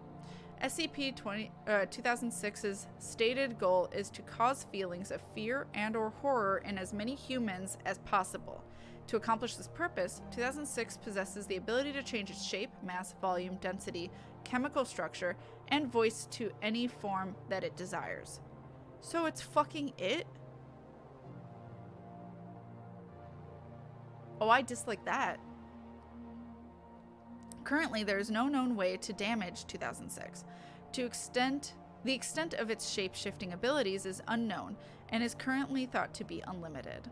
SCP-2006's stated goal is to cause feelings of fear and or horror in as many humans as possible. To accomplish this purpose, 2006 possesses the ability to change its shape, mass, volume, density, chemical structure, and voice to any form that it desires. So it's fucking it? Oh, I dislike that. Currently, there is no known way to damage 2006. The extent of its shape-shifting abilities is unknown and is currently thought to be unlimited.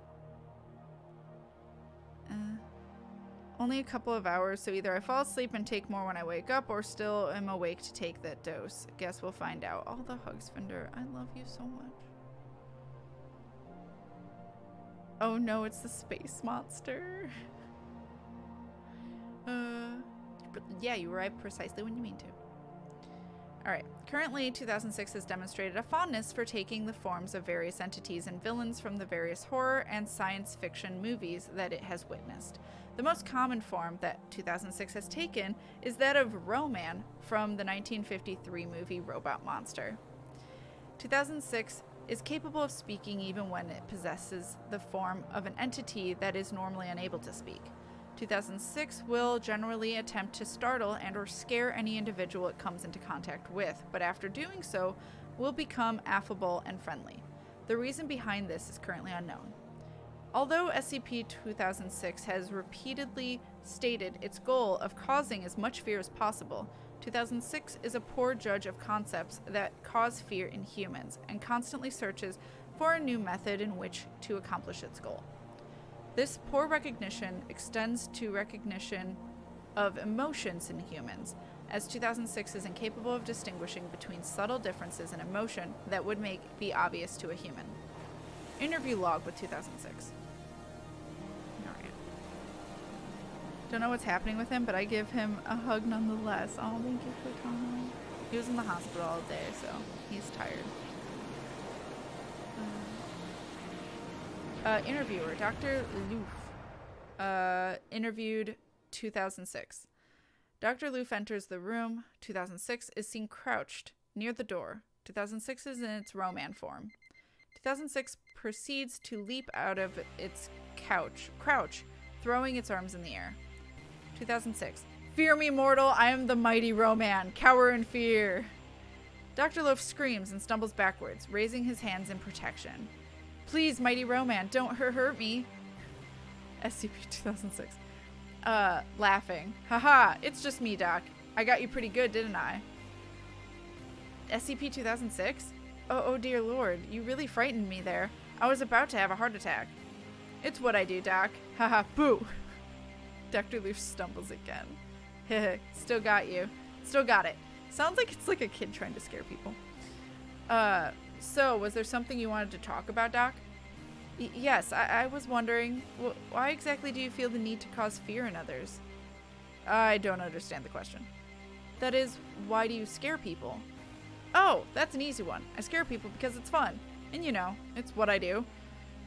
Only a couple of hours, so either I fall asleep and take more when I wake up, or still am awake to take that dose. Guess we'll find out. All the hugs, Fender. I love you so much. Oh no, it's the space monster. Yeah, you arrived precisely when you mean to. Alright, currently 2006 has demonstrated a fondness for taking the forms of various entities and villains from the various horror and science fiction movies that it has witnessed. The most common form that 2006 has taken is that of Roman from the 1953 movie Robot Monster. 2006 is capable of speaking even when it possesses the form of an entity that is normally unable to speak. 2006 will generally attempt to startle and or scare any individual it comes into contact with, but after doing so, will become affable and friendly. The reason behind this is currently unknown. Although SCP-2006 has repeatedly stated its goal of causing as much fear as possible, 2006 is a poor judge of concepts that cause fear in humans and constantly searches for a new method in which to accomplish its goal. This poor recognition extends to recognition of emotions in humans, as 2006 is incapable of distinguishing between subtle differences in emotion that would be obvious to a human. Interview log with 2006. Alright. Don't know what's happening with him, but I give him a hug nonetheless. Oh, thank you for coming. He was in the hospital all day, so he's tired. Interviewer, Dr. Loof. Interviewed 2006. Dr. Loof enters the room. 2006 is seen crouched near the door. 2006 is in its Roman form. 2006 proceeds to leap out of its crouch, throwing its arms in the air. 2006. Fear me, mortal, I am the mighty Roman. Cower in fear. Dr. Loaf screams and stumbles backwards, raising his hands in protection. Please, mighty Roman, don't hurt me. SCP-2006. Laughing. Haha, it's just me, Doc. I got you pretty good, didn't I? SCP-2006? Oh dear lord, you really frightened me there. I was about to have a heart attack. It's what I do, Doc. Haha, boo. Dr. Loof stumbles again. Heh, still got you. Still got it. Sounds like it's like a kid trying to scare people. So, was there something you wanted to talk about, Doc? Yes, I was wondering, why exactly do you feel the need to cause fear in others? I don't understand the question. That is, why do you scare people? Oh, that's an easy one. I scare people because it's fun. And you know, it's what I do.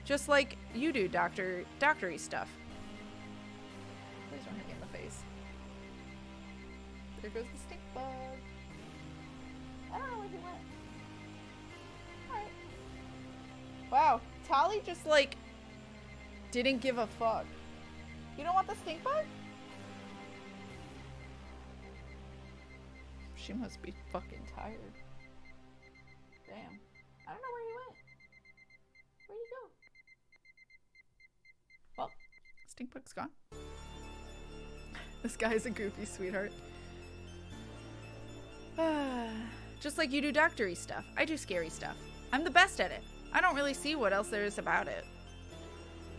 Just like you do, doctory stuff. Please don't hit me in the face. There goes the stink bug. I don't know where he went. Alright. Wow, Tali just like didn't give a fuck. You don't want the stink bug? She must be fucking tired. Damn. I don't know where he went. Where'd he go? Well, stink bug's gone. This guy's a goofy sweetheart. Just like you do doctory stuff, I do scary stuff. I'm the best at it. I don't really see what else there is about it.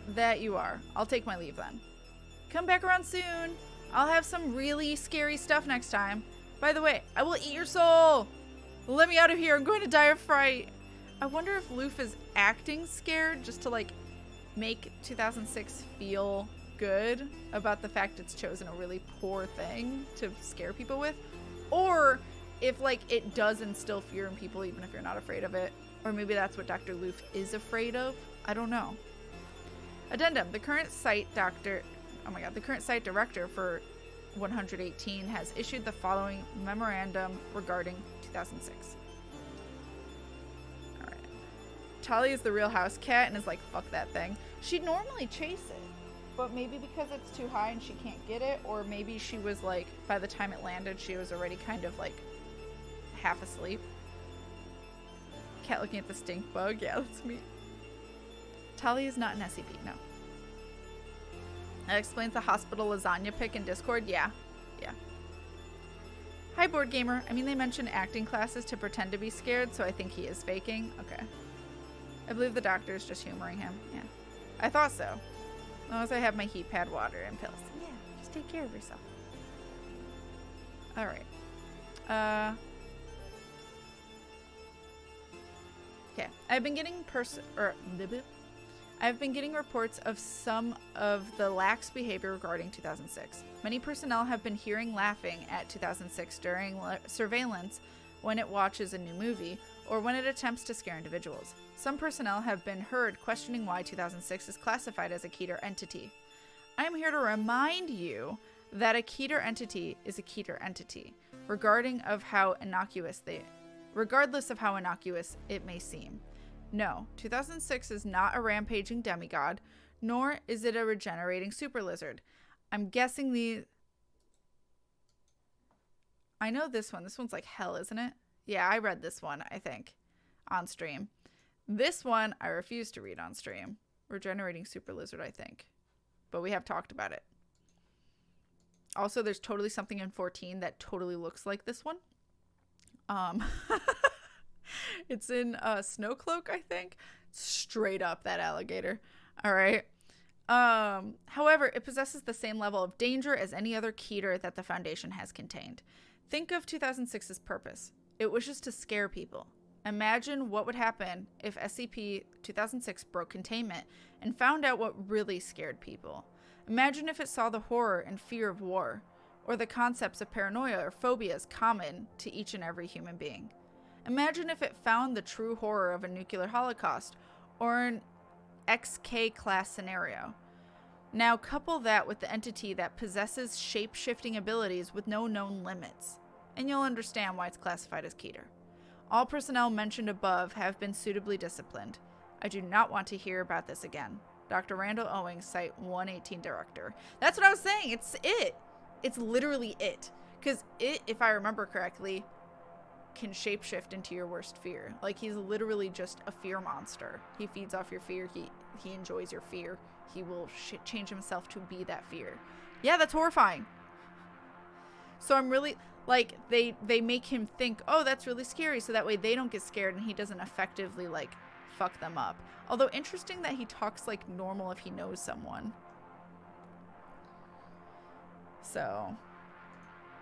That you are. I'll take my leave then. Come back around soon. I'll have some really scary stuff next time. By the way, I will eat your soul. Let me out of here. I'm going to die of fright. I wonder if Loof is acting scared just to like make 2006 feel good about the fact it's chosen a really poor thing to scare people with, or if like it does instill fear in people even if you're not afraid of it, or maybe that's what Dr. Loof is afraid of. I don't know. Addendum: the current site director for 118 has issued the following memorandum regarding 2006. Alright. Tali is the real house cat and is like, fuck that thing. She'd normally chase it, but maybe because it's too high and she can't get it, or maybe she was like, by the time it landed, she was already kind of like half asleep. Cat looking at the stink bug. Yeah, that's me. Tali is not an SCP, no. That explains the hospital lasagna pic in Discord. Yeah. Hi, board gamer. I mean, they mentioned acting classes to pretend to be scared, so I think he is faking. Okay. I believe the doctor is just humoring him. Yeah. I thought so. As long as I have my heat pad, water, and pills. Yeah, just take care of yourself. Alright. Okay. I've been getting reports of some of the lax behavior regarding 2006. Many personnel have been hearing laughing at 2006 during surveillance when it watches a new movie or when it attempts to scare individuals. Some personnel have been heard questioning why 2006 is classified as a Keter entity. I am here to remind you that a Keter entity is a Keter entity, regardless of how innocuous it may seem. No, 2006 is not a rampaging demigod, nor is it a regenerating super lizard. I'm guessing the... I know this one. This one's like hell, isn't it? Yeah, I read this one, I think, on stream. This one, I refuse to read on stream. Regenerating Super Lizard, I think. But we have talked about it. Also, there's totally something in 14 that totally looks like this one. It's in Snowcloak, I think. Straight up that alligator. All right. However, it possesses the same level of danger as any other Keter that the Foundation has contained. Think of 2006's purpose. It wishes to scare people. Imagine what would happen if SCP-2006 broke containment and found out what really scared people. Imagine if it saw the horror and fear of war, or the concepts of paranoia or phobias common to each and every human being. Imagine if it found the true horror of a nuclear holocaust, or an XK class scenario. Now couple that with the entity that possesses shape-shifting abilities with no known limits, and you'll understand why it's classified as Keter. All personnel mentioned above have been suitably disciplined. I do not want to hear about this again. Dr. Randall Owings, Site 118 Director. That's what I was saying. It's it. It's literally it. Because it, if I remember correctly, can shapeshift into your worst fear. Like, he's literally just a fear monster. He feeds off your fear. He enjoys your fear. He will change himself to be that fear. Yeah, that's horrifying. So I'm really... Like, they make him think, oh, that's really scary, so that way they don't get scared and he doesn't effectively, like, fuck them up. Although, interesting that he talks like normal if he knows someone. So,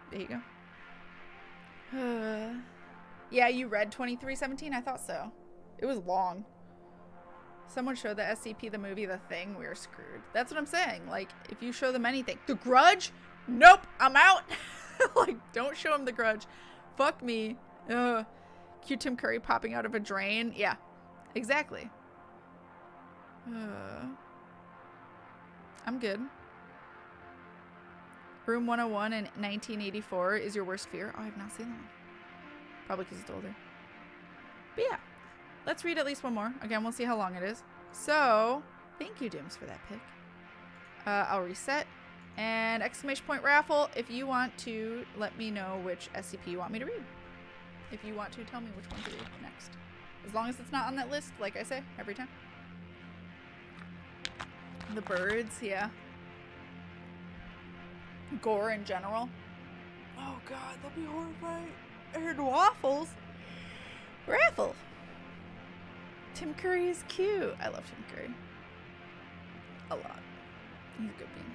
there you go. Yeah, you read 2317? I thought so. It was long. Someone showed the SCP the movie The Thing, we were screwed. That's what I'm saying. Like, if you show them anything. The Grudge? Nope, I'm out. Like, don't show him The Grudge. Fuck me. Ugh. Cute Tim Curry popping out of a drain. Yeah, exactly. I'm good. Room 101 in 1984 is your worst fear. Oh, I've not seen that one. Probably because it's older. But yeah, let's read at least one more. Again, we'll see how long it is. So, thank you, Dooms, for that pick. I'll reset. And exclamation point raffle if you want to let me know which SCP you want me to read. If you want to tell me which one to read next. As long as it's not on that list, like I say, every time. The birds, yeah. Gore in general. Oh god, that'd be horrifying. I heard waffles. Raffle. Tim Curry is cute. I love Tim Curry. A lot. He's a good bean.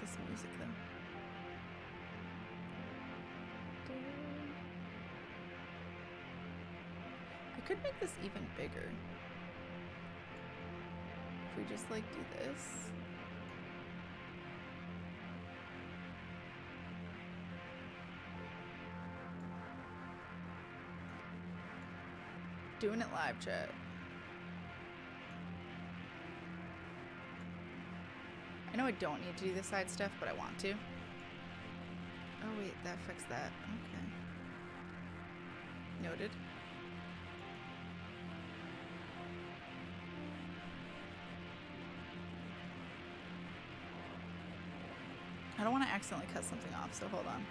This music though. I could make this even bigger. If we just like do this. Doing it live, chat. I know I don't need to do this side stuff, but I want to. Oh wait, that affects that. Okay. Noted. I don't want to accidentally cut something off, so hold on.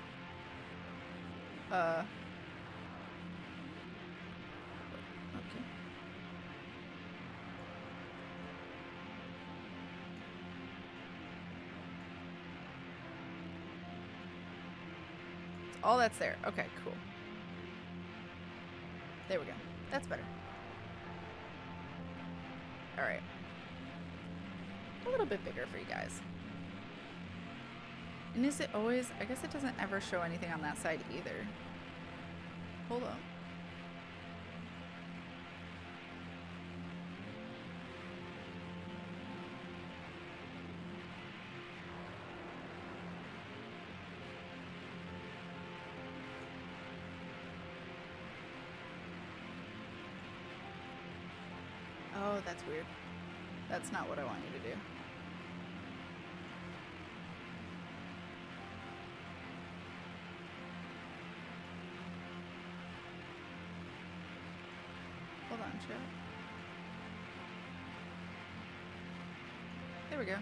Okay. All that's there. Okay, cool. There we go. That's better. Alright. A little bit bigger for you guys. And is it always... I guess it doesn't ever show anything on that side either. Hold on. Oh, that's weird. That's not what I want you to do. Hold on, chat. we go.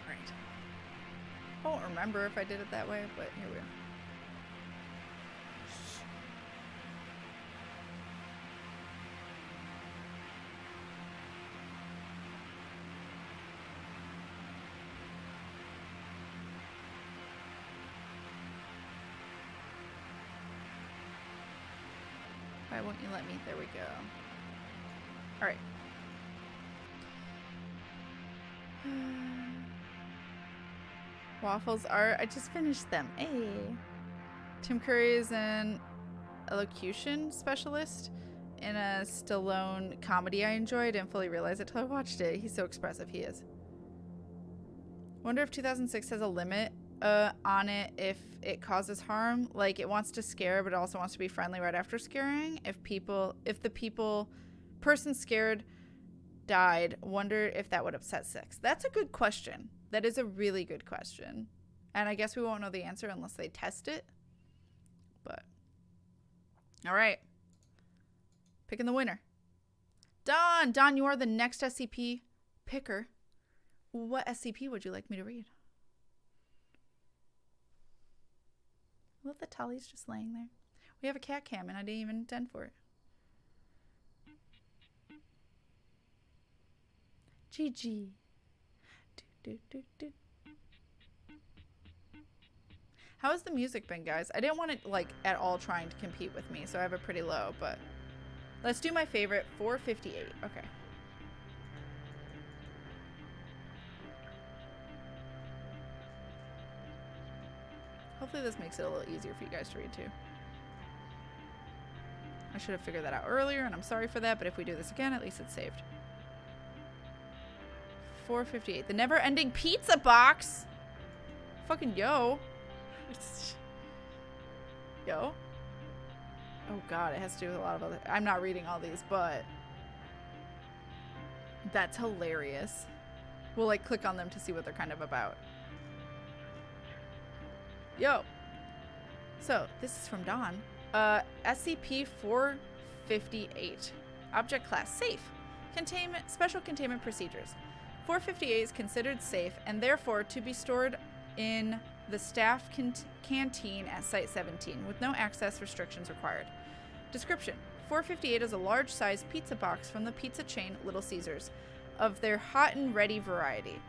Right. I don't remember if I did it that way, but here we go. Why won't you let me? There we go. All right. Waffles are, I just finished them. Hey. Tim Curry is an elocution specialist in a Stallone comedy I enjoyed. I didn't fully realize it till I watched it. He's so expressive, he is. Wonder if 2006 has a limit on it if it causes harm. Like, it wants to scare, but it also wants to be friendly right after scaring. If the person scared died, wonder if that would upset 6. That's a good question. That is a really good question. And I guess we won't know the answer unless they test it. But, all right. Picking the winner. Don! Don, you are the next SCP picker. What SCP would you like me to read? I love that Tali's just laying there. We have a cat cam and I didn't even intend for it. GG. Do, do, do. How has the music been, guys? I didn't want it, like, at all trying to compete with me, so I have it pretty low, but let's do my favorite, 458. Okay. Hopefully this makes it a little easier for you guys to read too. I should have figured that out earlier, and I'm sorry for that, but if we do this again, at least it's saved. 458. The never-ending pizza box! Fucking yo. Yo? Oh god, it has to do with a lot of other... I'm not reading all these, but... That's hilarious. We'll, like, click on them to see what they're kind of about. Yo. So, this is from Dawn. SCP-458. Object class, safe. Containment, special containment procedures. 458 is considered safe and therefore to be stored in the staff canteen at Site-17 with no access restrictions required. Description. 458 is a large-sized pizza box from the pizza chain Little Caesars of their hot and ready variety.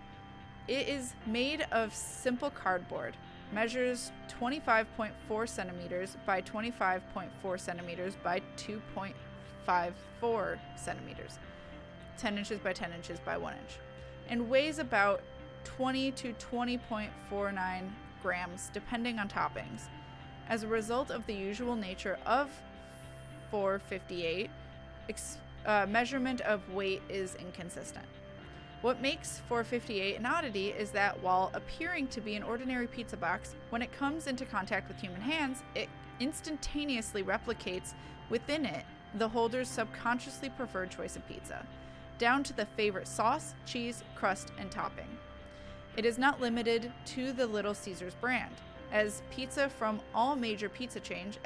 It is made of simple cardboard. Measures 25.4 centimeters by 25.4 centimeters by 2.54 centimeters, 10 inches by 10 inches by 1 inch, and weighs about 20 to 20.49 grams depending on toppings. As a result of the usual nature of 458, measurement of weight is inconsistent. What makes 458 an oddity is that while appearing to be an ordinary pizza box, when it comes into contact with human hands, it instantaneously replicates within it the holder's subconsciously preferred choice of pizza, down to the favorite sauce, cheese, crust, and topping. It is not limited to the Little Caesars brand, as pizza from all major pizza chains,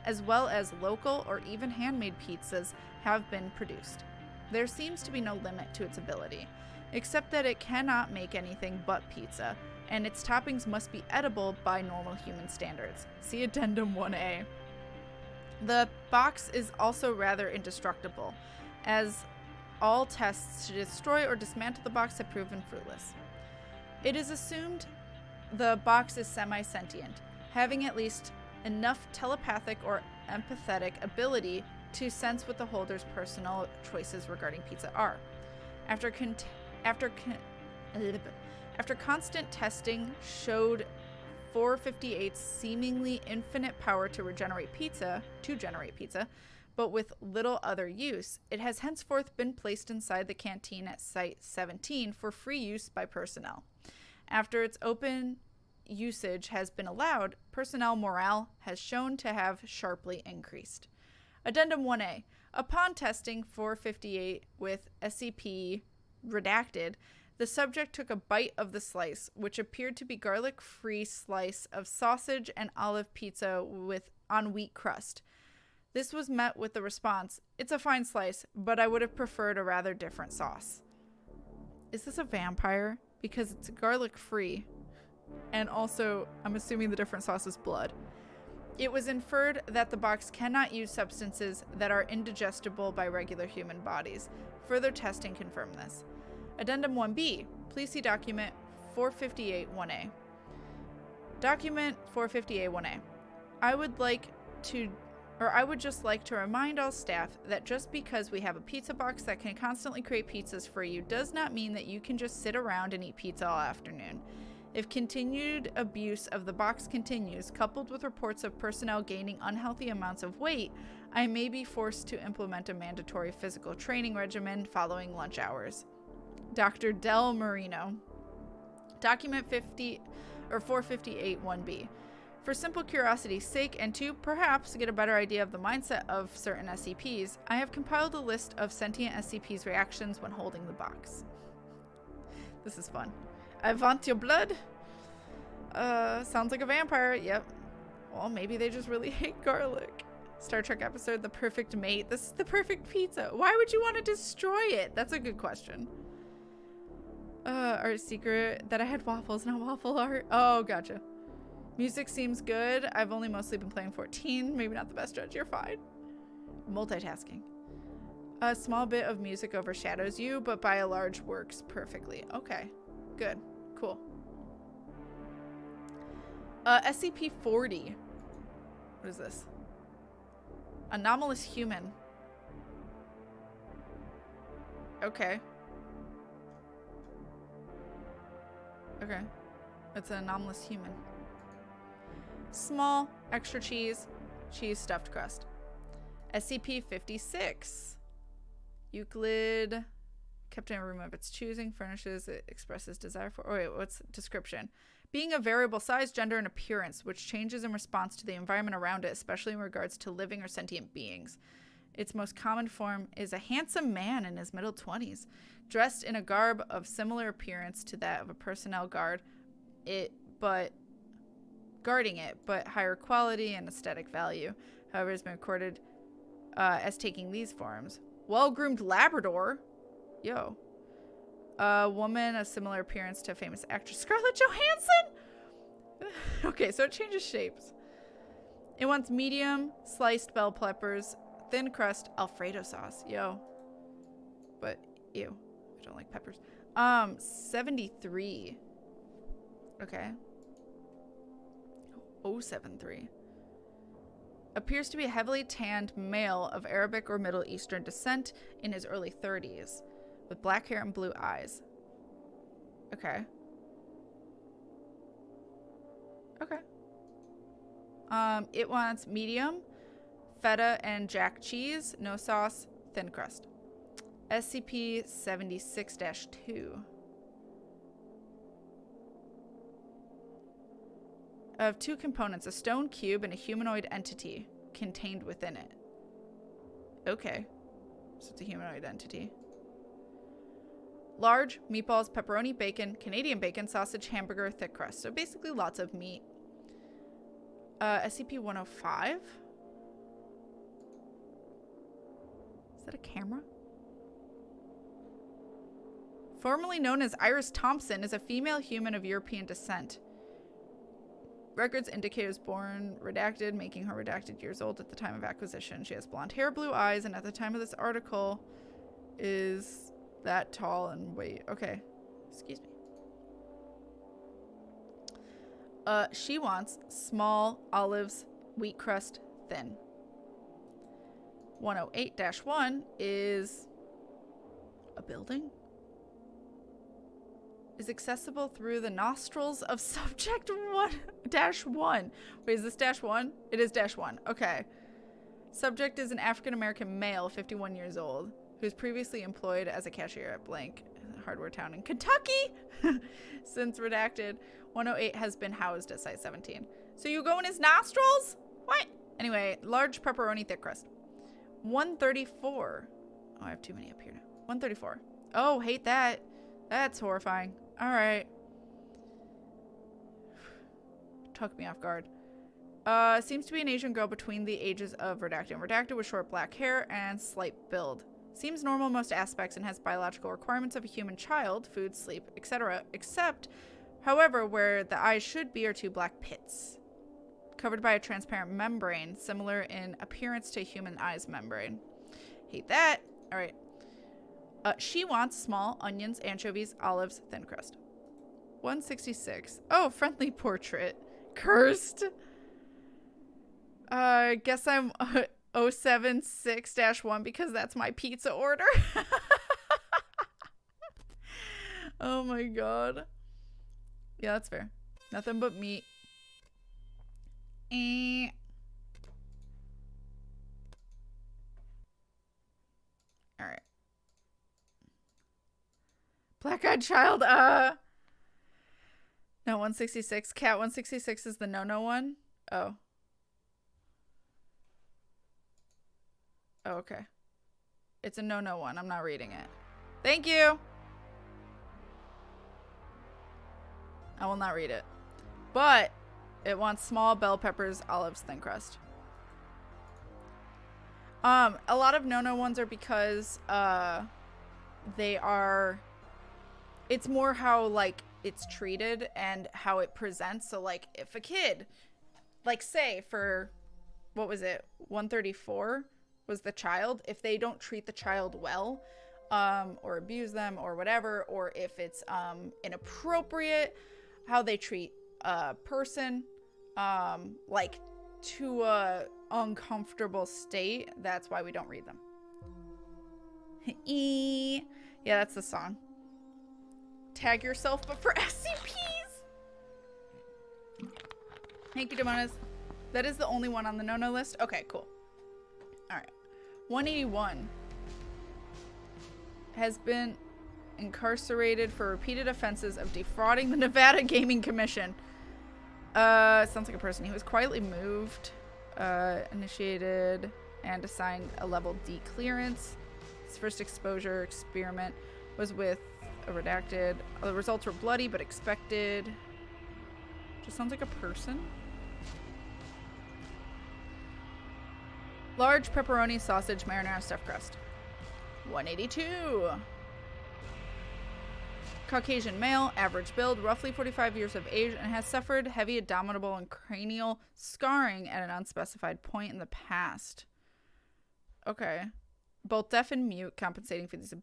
as well as local or even handmade pizzas, have been produced. There seems to be no limit to its ability, except that it cannot make anything but pizza, and its toppings must be edible by normal human standards. See Addendum 1A. The box is also rather indestructible, as all tests to destroy or dismantle the box have proven fruitless. It is assumed the box is semi-sentient, having at least enough telepathic or empathetic ability to sense what the holder's personal choices regarding pizza are. After constant testing showed 458's seemingly infinite power to generate pizza, but with little other use, it has henceforth been placed inside the canteen at Site-17 for free use by personnel. After its open usage has been allowed, personnel morale has shown to have sharply increased. Addendum 1A. Upon testing 458 with SCP redacted, the subject took a bite of the slice, which appeared to be garlic-free slice of sausage and olive pizza on wheat crust. This was met with the response, "It's a fine slice, but I would have preferred a rather different sauce." Is this a vampire? Because it's garlic free. And also, I'm assuming the different sauce is blood. It was inferred that the box cannot use substances that are indigestible by regular human bodies. Further testing confirmed this. Addendum 1B. Please see document 458-1A. Document 458-1A. I would just like to remind all staff that just because we have a pizza box that can constantly create pizzas for you does not mean that you can just sit around and eat pizza all afternoon. If continued abuse of the box continues, coupled with reports of personnel gaining unhealthy amounts of weight, I may be forced to implement a mandatory physical training regimen following lunch hours. Dr. Del Marino. Document 458-1B. For simple curiosity's sake, and to perhaps get a better idea of the mindset of certain SCPs, I have compiled a list of sentient SCPs' reactions when holding the box. This is fun. I want your blood. Sounds like a vampire. Yep. Well, maybe they just really hate garlic. Star Trek episode, The Perfect Mate. This is the perfect pizza. Why would you want to destroy it? That's a good question. Art secret that I had waffles, not waffle art. Oh, gotcha. Music seems good. I've only mostly been playing 14. Maybe not the best judge. You're fine. Multitasking. A small bit of music overshadows you, but by and large works perfectly. Okay. Good. Cool. SCP-40. What is this? Anomalous human. Okay. Okay. It's an anomalous human. Small, extra cheese, cheese stuffed crust. SCP-56. Euclid. Kept in a room of its choosing, furnishes, it expresses desire for. Oh, wait, what's description? Being a variable size, gender, and appearance, which changes in response to the environment around it, especially in regards to living or sentient beings. Its most common form is a handsome man in his middle 20s, dressed in a garb of similar appearance to that of a personnel guarding it, but higher quality and aesthetic value. However, it has been recorded as taking these forms. Well-groomed Labrador. Yo. A woman, a similar appearance to famous actress Scarlett Johansson? Okay, so it changes shapes. It wants medium, sliced bell peppers, thin crust, Alfredo sauce. Yo. But, ew. I don't like peppers. 73. Okay. 073. Appears to be a heavily tanned male of Arabic or Middle Eastern descent in his early 30s, with black hair and blue eyes. Okay. Okay. It wants medium, feta and jack cheese, no sauce, thin crust. SCP-76-2. Of two components, a stone cube and a humanoid entity contained within it. Okay. So it's a humanoid entity. Large, meatballs, pepperoni, bacon, Canadian bacon, sausage, hamburger, thick crust. So basically lots of meat. SCP-105? Is that a camera? Formerly known as Iris Thompson, is a female human of European descent. Records indicate was born redacted, making her redacted years old at the time of acquisition. She has blonde hair, blue eyes, and at the time of this article is that tall and weight. Okay. Excuse me. She wants small, olives, wheat crust, thin. 108-1 is a building? Is accessible through the nostrils of subject 1-1. Wait, is this -1? It is -1. Okay. Subject is an African-American male, 51 years old, who's previously employed as a cashier at blank hardware town in Kentucky. Since redacted, 108 has been housed at Site 17. So you go in his nostrils? What? Anyway, large pepperoni thick crust. 134. Oh, I have too many up here now. 134. Oh, hate that. That's horrifying. All right. Took me off guard. Seems to be an Asian girl between the ages of Redacted and Redacted with short black hair and slight build. Seems normal in most aspects and has biological requirements of a human child, food, sleep, etc. Except, however, where the eyes should be are two black pits. Covered by a transparent membrane, similar in appearance to a human eye's membrane. Hate that. Alright. She wants small onions, anchovies, olives, thin crust. 166. Oh, friendly portrait. Cursed. Guess I'm 076-1 because that's my pizza order. Oh my god. Yeah, that's fair. Nothing but meat. Alright. Black-eyed child, no, 166. Cat 166 is the no-no one? Oh. Oh, okay. It's a no-no one. I'm not reading it. Thank you! I will not read it. But it wants small bell peppers, olives, thin crust. A lot of no-no ones are because they are... It's more how, like, it's treated and how it presents. So, like, if a kid, like, say for, what was it, 134 was the child. If they don't treat the child well, or abuse them or whatever, or if it's inappropriate how they treat a person, like, to a uncomfortable state, that's why we don't read them. Yeah, that's the song. Tag yourself, but for SCPs. Thank you, Demonas. That is the only one on the no-no list. Okay, cool. All right. 181 has been incarcerated for repeated offenses of defrauding the Nevada Gaming Commission. Sounds like a person. He was quietly moved, initiated, and assigned a level D clearance. His first exposure experiment was with a redacted. The results were bloody but expected. Just sounds like a person. Large pepperoni, sausage, marinara, stuffed crust. 182. Caucasian male, average build, roughly 45 years of age, and has suffered heavy abdominal and cranial scarring at an unspecified point in the past. Okay. Both deaf and mute, compensating for these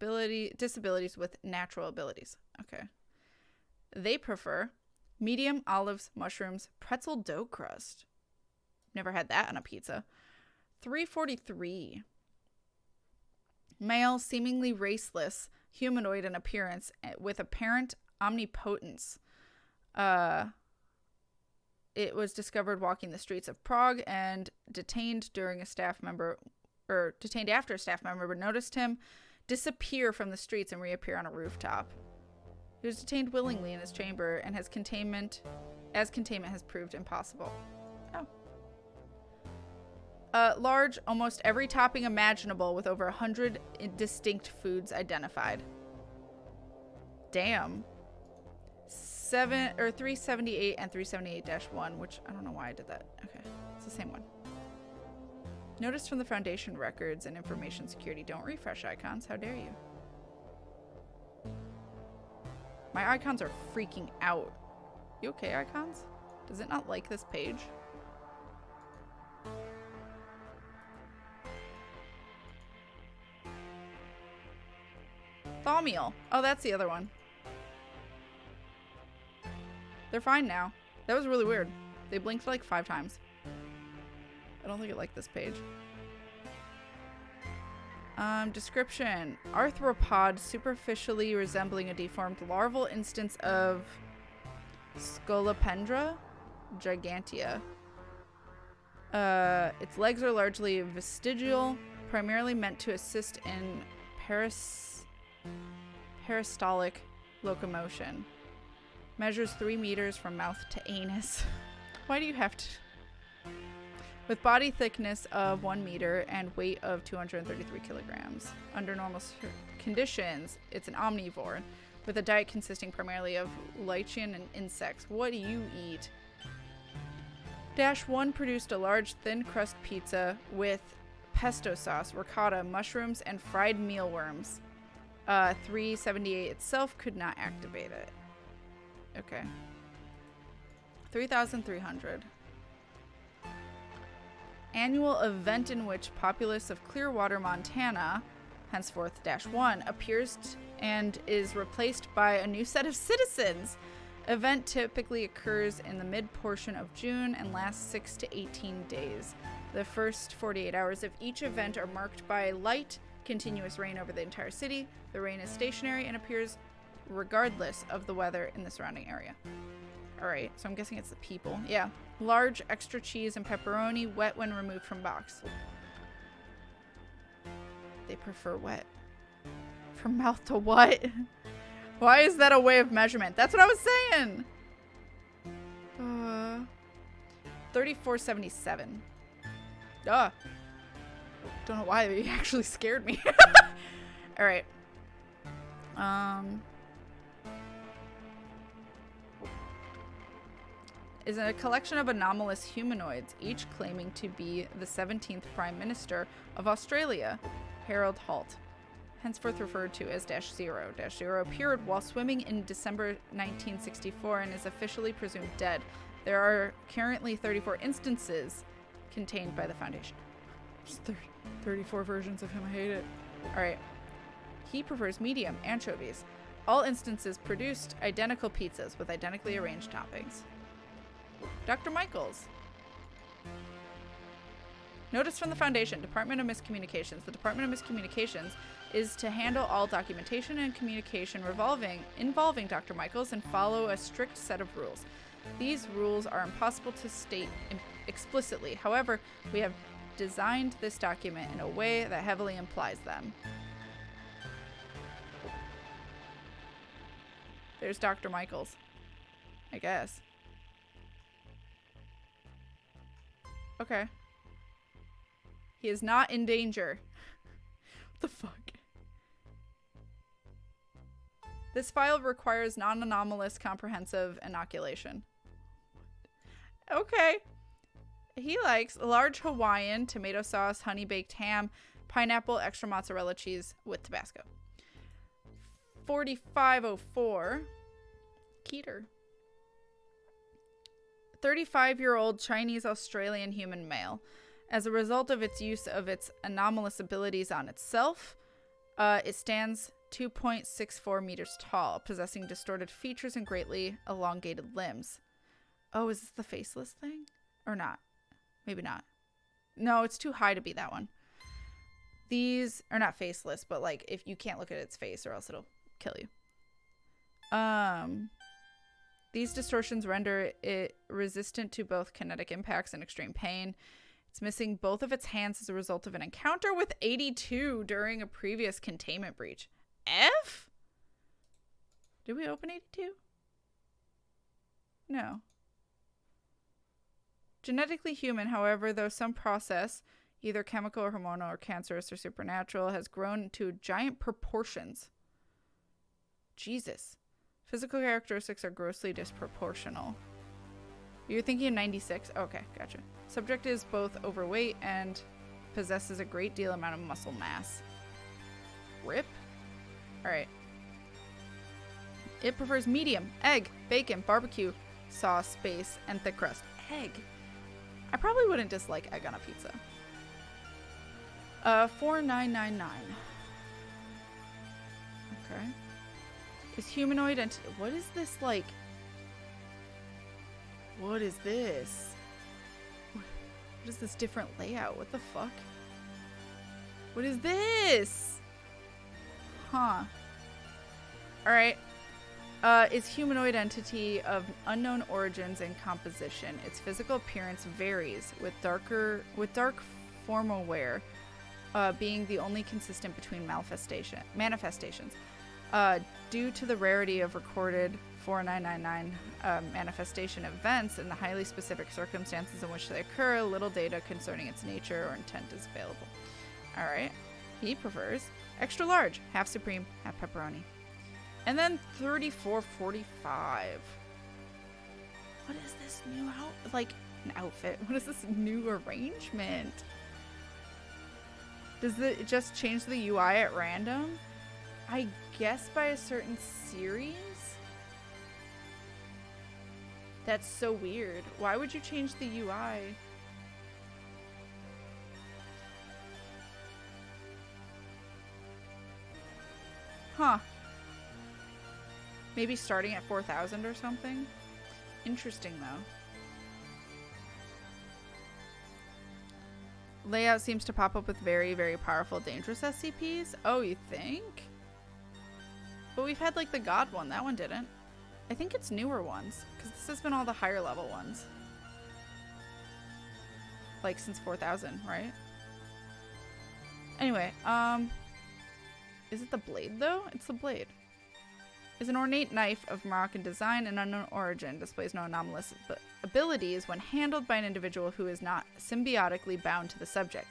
disabilities with natural abilities. Okay. They prefer medium, olives, mushrooms, pretzel dough crust. Never had that on a pizza. 343. Male, seemingly raceless, humanoid in appearance, with apparent omnipotence. It was discovered walking the streets of Prague and detained after a staff member noticed him disappear from the streets and reappear on a rooftop. He was detained willingly in his chamber and containment has proved impossible. Oh. Large, almost every topping imaginable with over 100 distinct foods identified. Damn. 378 and 378-1, which I don't know why I did that. Okay, it's the same one. Notice from the Foundation records and information security. Don't refresh icons. How dare you? My icons are freaking out. You okay, icons? Does it not like this page? Thaumiel. Oh, that's the other one. They're fine now. That was really weird. They blinked like 5 times. I don't think it liked this page. Description. Arthropod superficially resembling a deformed larval instance of Scolopendra gigantea. Its legs are largely vestigial, primarily meant to assist in peristolic locomotion. Measures 3 meters from mouth to anus. Why do you have to... With body thickness of 1 meter and weight of 233 kilograms. Under normal conditions, it's an omnivore, with a diet consisting primarily of lichen and insects. What do you eat? -1 produced a large thin crust pizza with pesto sauce, ricotta, mushrooms, and fried mealworms. 378 itself could not activate it. Okay. 3,300. Annual event in which populace of Clearwater, Montana, henceforth -1, appears and is replaced by a new set of citizens. Event typically occurs in the mid-portion of June and lasts 6 to 18 days. The first 48 hours of each event are marked by light, continuous rain over the entire city. The rain is stationary and appears regardless of the weather in the surrounding area. Alright, so I'm guessing it's the people. Yeah. Large, extra cheese and pepperoni, wet when removed from box. They prefer wet. From mouth to what? Why is that a way of measurement? That's what I was saying! 3477. Duh. Don't know why they actually scared me. Alright. Is a collection of anomalous humanoids, each claiming to be the 17th Prime Minister of Australia, Harold Holt, henceforth referred to as -0. -0 appeared while swimming in December 1964 and is officially presumed dead. There are currently 34 instances contained by the Foundation. Just 34 versions of him. I hate it. Alright. He prefers medium anchovies. All instances produced identical pizzas with identically arranged toppings. Dr. Michaels. Notice from the Foundation, Department of Miscommunications. The Department of Miscommunications is to handle all documentation and communication involving Dr. Michaels and follow a strict set of rules. These rules are impossible to state explicitly. However, we have designed this document in a way that heavily implies them. There's Dr. Michaels, I guess. Okay. He is not in danger. What the fuck? This file requires non-anomalous comprehensive inoculation. Okay. He likes large Hawaiian, tomato sauce, honey baked ham, pineapple, extra mozzarella cheese with Tabasco. 4504. Keter. 35-year-old Chinese-Australian human male. As a result of its use of its anomalous abilities on itself, it stands 2.64 meters tall, possessing distorted features and greatly elongated limbs. Oh, is this the faceless thing? Or not? Maybe not. No, it's too high to be that one. These are not faceless, but like if you can't look at its face or else it'll kill you. These distortions render it resistant to both kinetic impacts and extreme pain. It's missing both of its hands as a result of an encounter with 82 during a previous containment breach. F? Did we open 82? No. Genetically human, however, though some process, either chemical or hormonal or cancerous or supernatural, has grown to giant proportions. Jesus. Physical characteristics are grossly disproportional. You're thinking 96? Okay, gotcha. Subject is both overweight and possesses a great deal amount of muscle mass. Rip? Alright. It prefers medium, egg, bacon, barbecue, sauce, base, and thick crust. Egg? I probably wouldn't dislike egg on a pizza. 4999. Okay. Is humanoid and what is this like? What is this? What is this different layout? What the fuck? What is this? Huh. Alright. Is humanoid entity of unknown origins and composition. Its physical appearance varies, with dark formal wear being the only consistent between manifestations. Due to the rarity of recorded 4999 manifestation events and the highly specific circumstances in which they occur, little data concerning its nature or intent is available. Alright. He prefers extra large, half supreme, half pepperoni. And then 3445. What is this new out? Like, an outfit. What is this new arrangement? Does it just change the UI at random? I guess by a certain series? That's so weird. Why would you change the UI? Huh. Maybe starting at 4,000 or something? Interesting, though. Layout seems to pop up with very, very powerful, dangerous SCPs. Oh, you think? But we've had, like, the God one. That one didn't. I think it's newer ones, because this has been all the higher level ones. Like, since 4,000, right? Anyway, is it the blade, though? It's the blade. Is an ornate knife of Moroccan design and unknown origin. Displays no anomalous abilities when handled by an individual who is not symbiotically bound to the subject.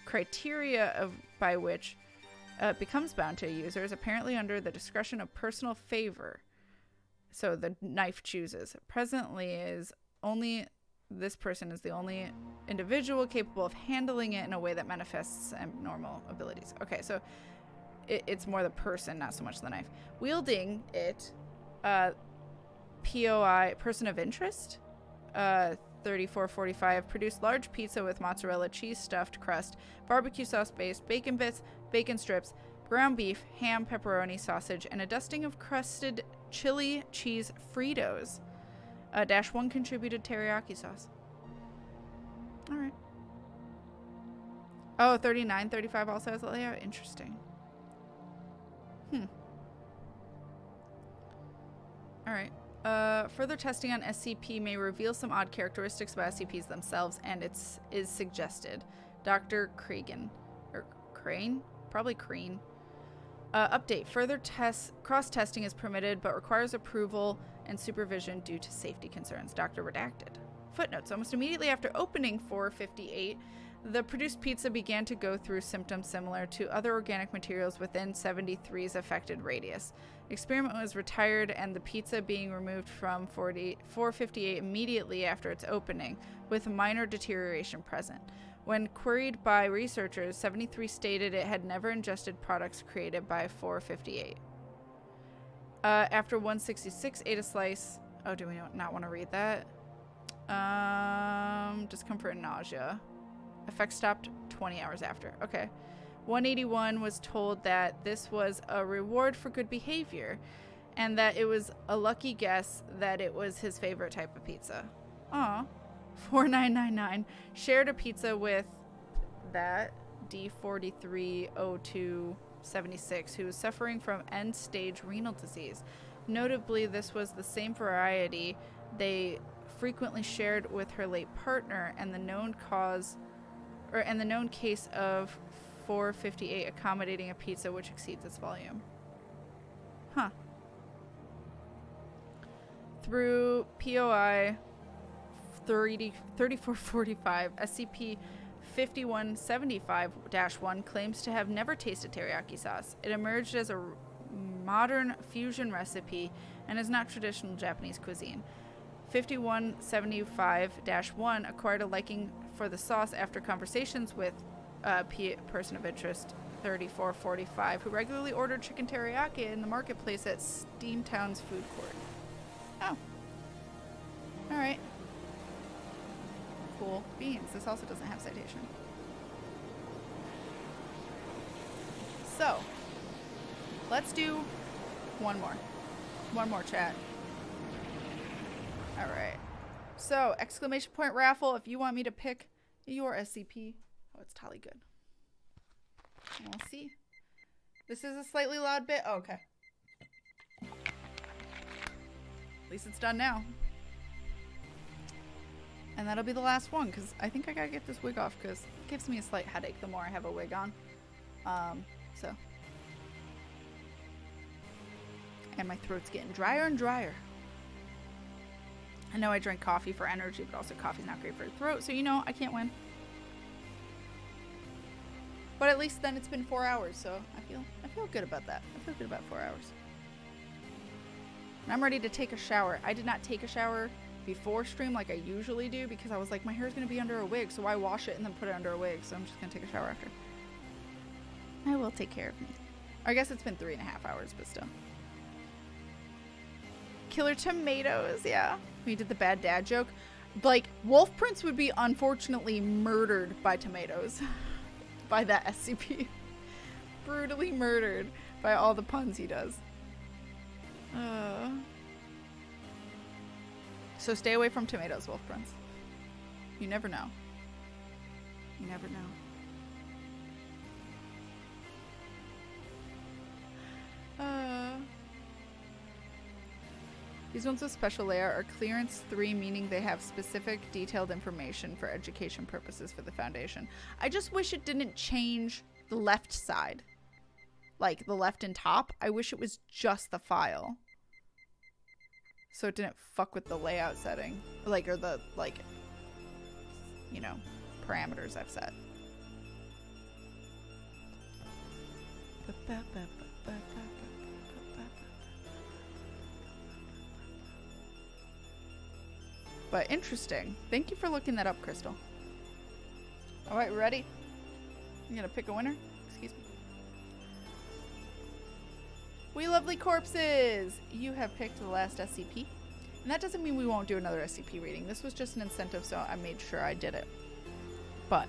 Criteria by which it becomes bound to a user is apparently under the discretion of personal favor. So the knife chooses. Presently is only... This person is the only individual capable of handling it in a way that manifests abnormal abilities. Okay, so it's more the person, not so much the knife. Wielding it, POI, person of interest, 3445, produced large pizza with mozzarella cheese stuffed crust, barbecue sauce based, bacon bits, bacon strips, ground beef, ham, pepperoni, sausage, and a dusting of crusted chili cheese Fritos. -1 contributed teriyaki sauce. Alright. Oh, 3935 also has a layout. Interesting. Alright. Further testing on SCP may reveal some odd characteristics about SCPs themselves, and is suggested. Dr. Cregan. Or Crane? Probably Crane. Update. Further cross-testing is permitted, but requires approval and supervision due to safety concerns. Dr. Redacted. Footnotes. Almost immediately after opening 458, the produced pizza began to go through symptoms similar to other organic materials within 73's affected radius. Experiment was retired and the pizza being removed from 458 immediately after its opening, with minor deterioration present. When queried by researchers, 73 stated it had never ingested products created by 458. After 166, ate a slice. Oh, do we not want to read that? Discomfort and nausea. Effect stopped 20 hours after. Okay. 181 was told that this was a reward for good behavior and that it was a lucky guess that it was his favorite type of pizza. Aw. 4999 shared a pizza with that D430276 who was suffering from end-stage renal disease. Notably, this was the same variety they frequently shared with her late partner, and the known case of 458 accommodating a pizza which exceeds its volume. Huh. Through POI 3445, SCP-5175-1 claims to have never tasted teriyaki sauce. It emerged as a modern fusion recipe and is not traditional Japanese cuisine. 5175-1 acquired a liking for the sauce after conversations with person of interest 3445, who regularly ordered chicken teriyaki in the marketplace at Steamtown's food court. Oh. Alright. Cool beans. This also doesn't have citation. So, let's do one more. One more, chat. Alright. So, exclamation point raffle if you want me to pick your SCP. Oh, it's totally good. We'll see. This is a slightly loud bit. Oh, okay. At least it's done now. And that'll be the last one, because I think I gotta get this wig off, because it gives me a slight headache the more I have a wig on. So. And my throat's getting drier and drier. I know I drink coffee for energy, but also coffee's not great for your throat, so you know, I can't win. But at least then it's been 4 hours, so I feel good about that. I feel good about 4 hours. And I'm ready to take a shower. I did not take a shower before stream like I usually do because I was like, my hair's gonna be under a wig, so why wash it and then put it under a wig? So I'm just gonna take a shower after. I will take care of me. I guess it's been 3.5 hours, but still. Killer tomatoes, yeah. We did the bad dad joke. Like, Wolf Prince would be unfortunately murdered by tomatoes. By that SCP. Brutally murdered by all the puns he does. So stay away from tomatoes, Wolf Prince. You never know. You never know. These ones with special layout are clearance 3, meaning they have specific detailed information for education purposes for the Foundation. I just wish it didn't change the left side. Like the left and top. I wish it was just the file. So it didn't fuck with the layout setting. Like, or the, like, you know, parameters I've set. But interesting. Thank you for looking that up, Crystal. Alright, ready? You gonna pick a winner? Excuse me. We Lovely Corpses! You have picked the last SCP. And that doesn't mean we won't do another SCP reading. This was just an incentive, so I made sure I did it. But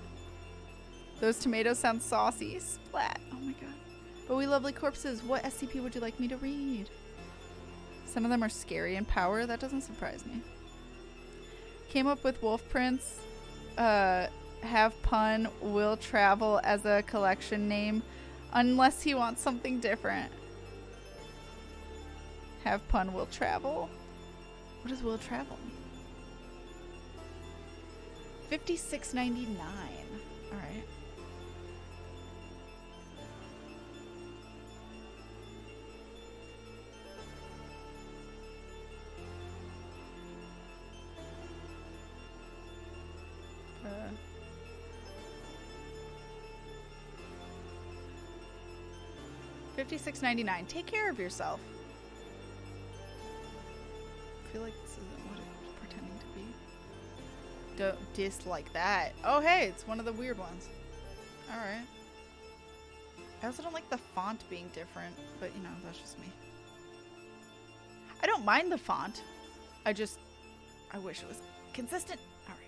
those tomatoes sound saucy. Splat. Oh my god. But We Lovely Corpses, what SCP would you like me to read? Some of them are scary in power. That doesn't surprise me. Came up with Wolf Prince. Have pun will travel as a collection name unless he wants something different. Have pun will travel. What does will travel mean? 56.99. All right. $56.99. Take care of yourself. I feel like this isn't what it's pretending to be. Don't dislike that. Oh, hey, it's one of the weird ones. Alright. I also don't like the font being different, but you know, that's just me. I don't mind the font. I wish it was consistent. Alright.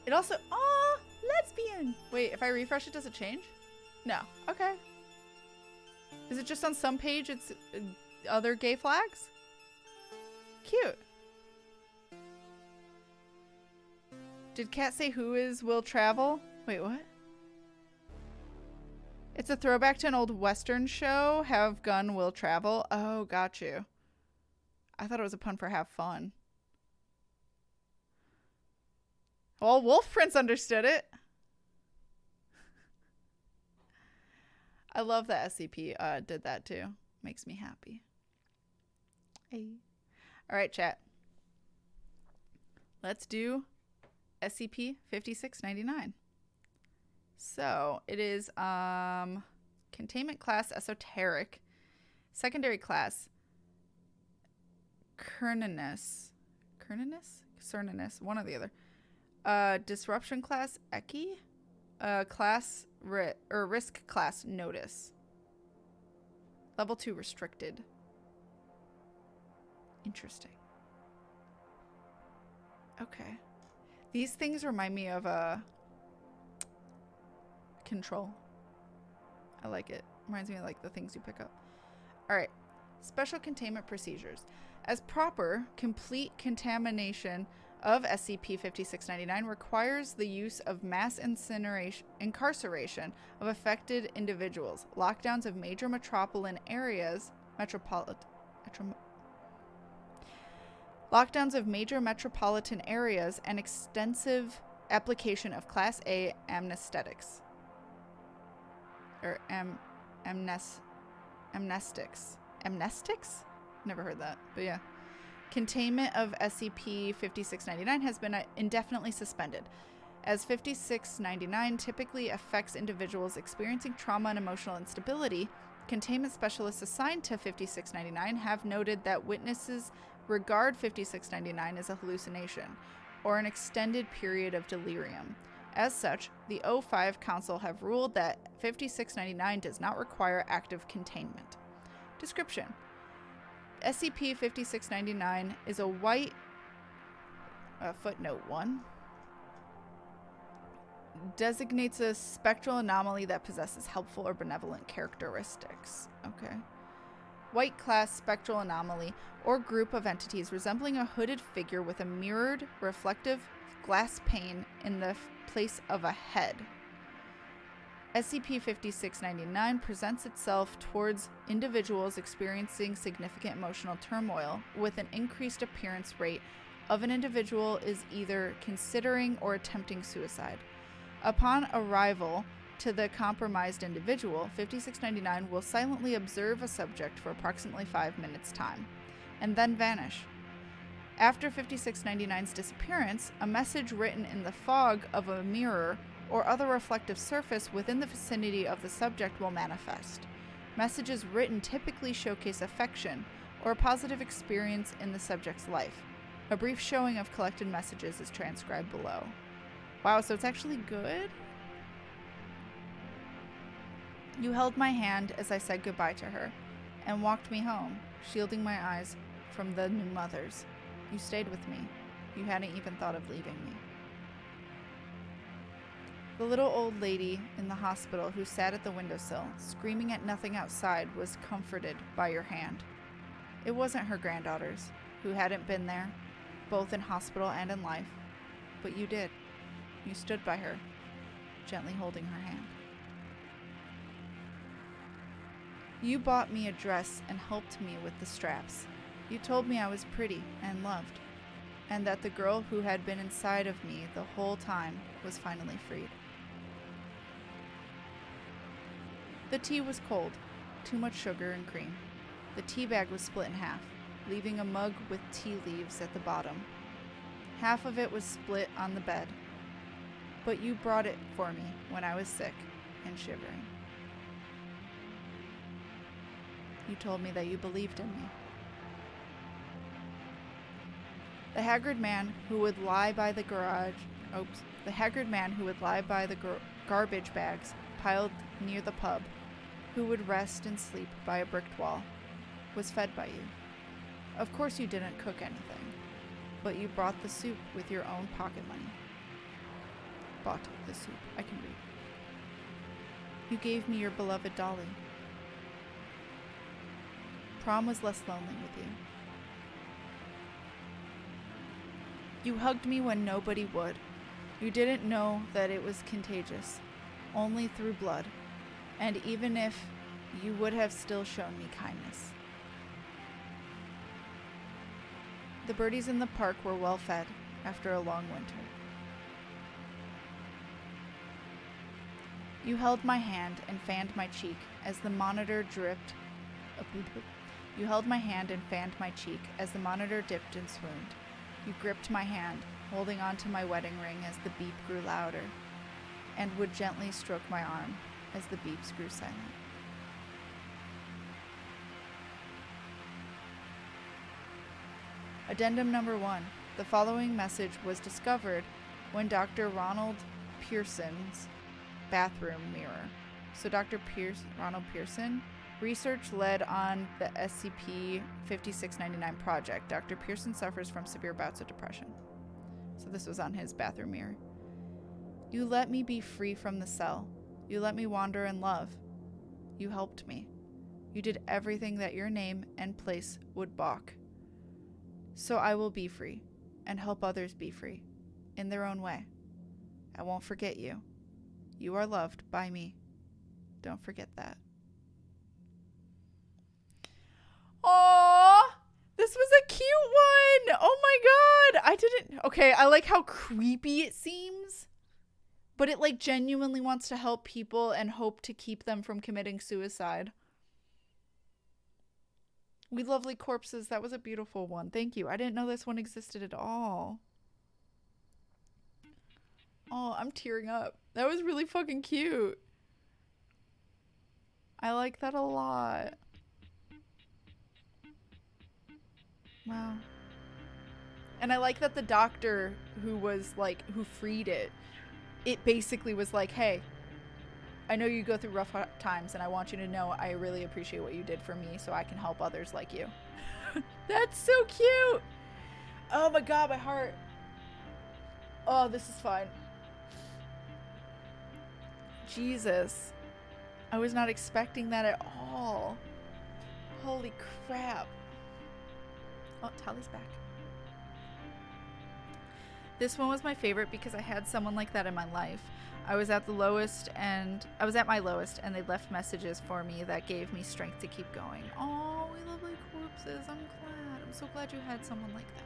It also, oh, lesbian. Wait, if I refresh it, does it change? No. Okay. Is it just on some page it's other gay flags? Cute. Did Kat say who is will travel? Wait, what? It's a throwback to an old Western show. Have gun will travel. Oh, got you. I thought it was a pun for have fun. Well, Wolf Prince understood it. I love that SCP did that too. Makes me happy. Hey. Alright, chat. Let's do SCP-5699. So, it is containment class esoteric. Secondary class Cerninus. Cerninus? One or the other. Disruption class Eki. Class risk class notice. Level 2 restricted. Interesting. Okay. These things remind me of Control. I like it. Reminds me of like the things you pick up. Alright. Special containment procedures. As proper, complete contamination of SCP-5699 requires the use of mass incarceration of affected individuals, lockdowns of major metropolitan areas, and extensive application of Class A amnestics. Or amnestics. Amnestics? Never heard that, but yeah. Containment of SCP-5699 has been indefinitely suspended, as 5699 typically affects individuals experiencing trauma and emotional instability. Containment specialists assigned to 5699 have noted that witnesses regard 5699 as a hallucination or an extended period of delirium. As such, the O5 Council have ruled that 5699 does not require active containment. Description: SCP-5699 is a white footnote 1 designates a spectral anomaly that possesses helpful or benevolent characteristics. Okay. White class spectral anomaly or group of entities resembling a hooded figure with a mirrored reflective glass pane in the place of a head. SCP-5699 presents itself towards individuals experiencing significant emotional turmoil with an increased appearance rate of an individual is either considering or attempting suicide. Upon arrival to the compromised individual, 5699 will silently observe a subject for approximately 5 minutes' time, and then vanish. After 5699's disappearance, a message written in the fog of a mirror or other reflective surface within the vicinity of the subject will manifest. Messages written typically showcase affection or a positive experience in the subject's life. A brief showing of collected messages is transcribed below. Wow, so it's actually good? You held my hand as I said goodbye to her and walked me home, shielding my eyes from the new mothers. You stayed with me. You hadn't even thought of leaving me. The little old lady in the hospital who sat at the windowsill, screaming at nothing outside, was comforted by your hand. It wasn't her granddaughters, who hadn't been there, both in hospital and in life, but you did. You stood by her, gently holding her hand. You bought me a dress and helped me with the straps. You told me I was pretty and loved, and that the girl who had been inside of me the whole time was finally freed. The tea was cold, too much sugar and cream. The tea bag was split in half, leaving a mug with tea leaves at the bottom. Half of it was split on the bed, but you brought it for me when I was sick and shivering. You told me that you believed in me. The haggard man who would lie by the garbage bags piled near the pub, who would rest and sleep by a bricked wall, was fed by you. Of course you didn't cook anything, but you brought the soup with your own pocket money. Bought the soup. I can read. You gave me your beloved dolly. Prom was less lonely with you. You hugged me when nobody would. You didn't know that it was contagious, only through blood, and even if you would have still shown me kindness. The birdies in the park were well fed after a long winter. You held my hand and fanned my cheek as the monitor dripped. You held my hand and fanned my cheek as the monitor dipped and swooned. You gripped my hand, holding onto my wedding ring as the beep grew louder, and would gently stroke my arm as the beeps grew silent. Addendum number 1. The following message was discovered when Dr. Ronald Pearson's bathroom mirror. So Dr. Ronald Pearson, research led on the SCP-5699 project. Dr. Pearson suffers from severe bouts of depression. So this was on his bathroom mirror. You let me be free from the cell. You let me wander in love. You helped me. You did everything that your name and place would balk. So I will be free and help others be free in their own way. I won't forget you. You are loved by me. Don't forget that. Aww, this was a cute one. Oh my god. Okay, I like how creepy it seems, but it like genuinely wants to help people and hope to keep them from committing suicide. We Lovely Corpses, that was a beautiful one. Thank you. I didn't know this one existed at all. Oh, I'm tearing up. That was really fucking cute. I like that a lot. Wow. And I like that the doctor who was like, who freed it, it basically was like, hey, I know you go through rough times and I want you to know I really appreciate what you did for me so I can help others like you. That's so cute. Oh my god, my heart. Oh, this is fine. Jesus. I was not expecting that at all. Holy crap. Oh, Tally's back. This one was my favorite because I had someone like that in my life. I was at my lowest and they left messages for me that gave me strength to keep going. Oh, we love like corpses. I'm glad. I'm so glad you had someone like that.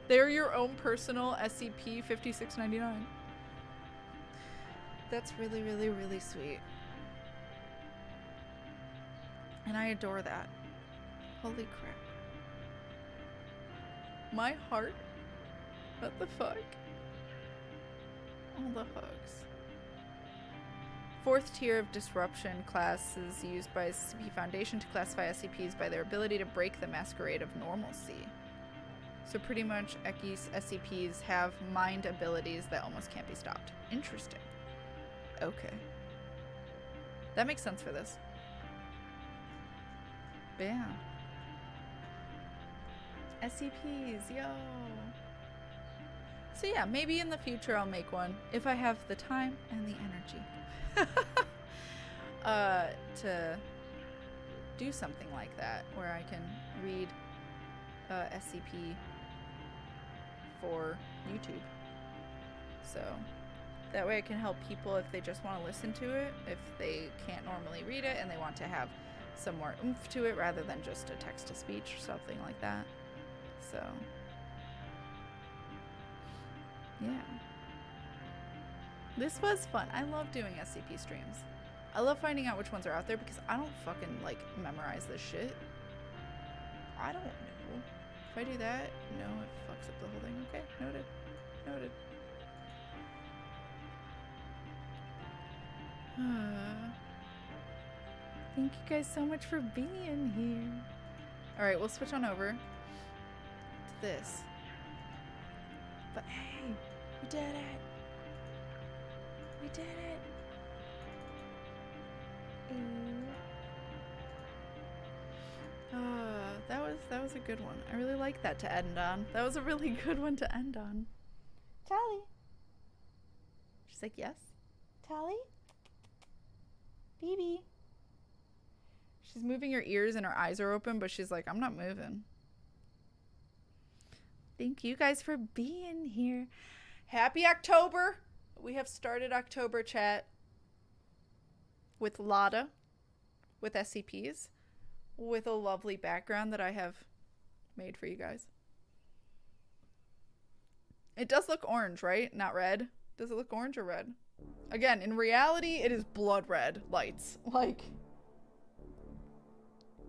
They're your own personal SCP-5699. That's really, really, really sweet. And I adore that. Holy crap. My heart? What the fuck? All the hugs. 4th tier of disruption class is used by SCP Foundation to classify SCPs by their ability to break the masquerade of normalcy. So pretty much Eki's SCPs have mind abilities that almost can't be stopped. Interesting. Okay. That makes sense for this. But yeah. SCPs, yo. So yeah, maybe in the future I'll make one if I have the time and the energy to do something like that where I can read SCP for YouTube. So that way I can help people if they just want to listen to it, if they can't normally read it and they want to have some more oomph to it rather than just a text-to-speech or something like that. So yeah. This was fun. I love doing SCP streams. I love finding out which ones are out there because I don't fucking like memorize this shit. I don't know. If I do that, no, it fucks up the whole thing. Okay, noted. Noted. Thank you guys so much for being here. Alright, we'll switch on over to this. But hey, we did it. We did it. That was a good one. I really like that to end on. That was a really good one to end on. Tally. She's like, yes. Tally? Baby. She's moving her ears and her eyes are open, but she's like, I'm not moving. Thank you guys for being here. Happy October. We have started October chat with Lotta, with SCPs, with a lovely background that I have made for you guys. It does look orange, right? Not red. Does it look orange or red? Again, in reality, it is blood red lights. Like,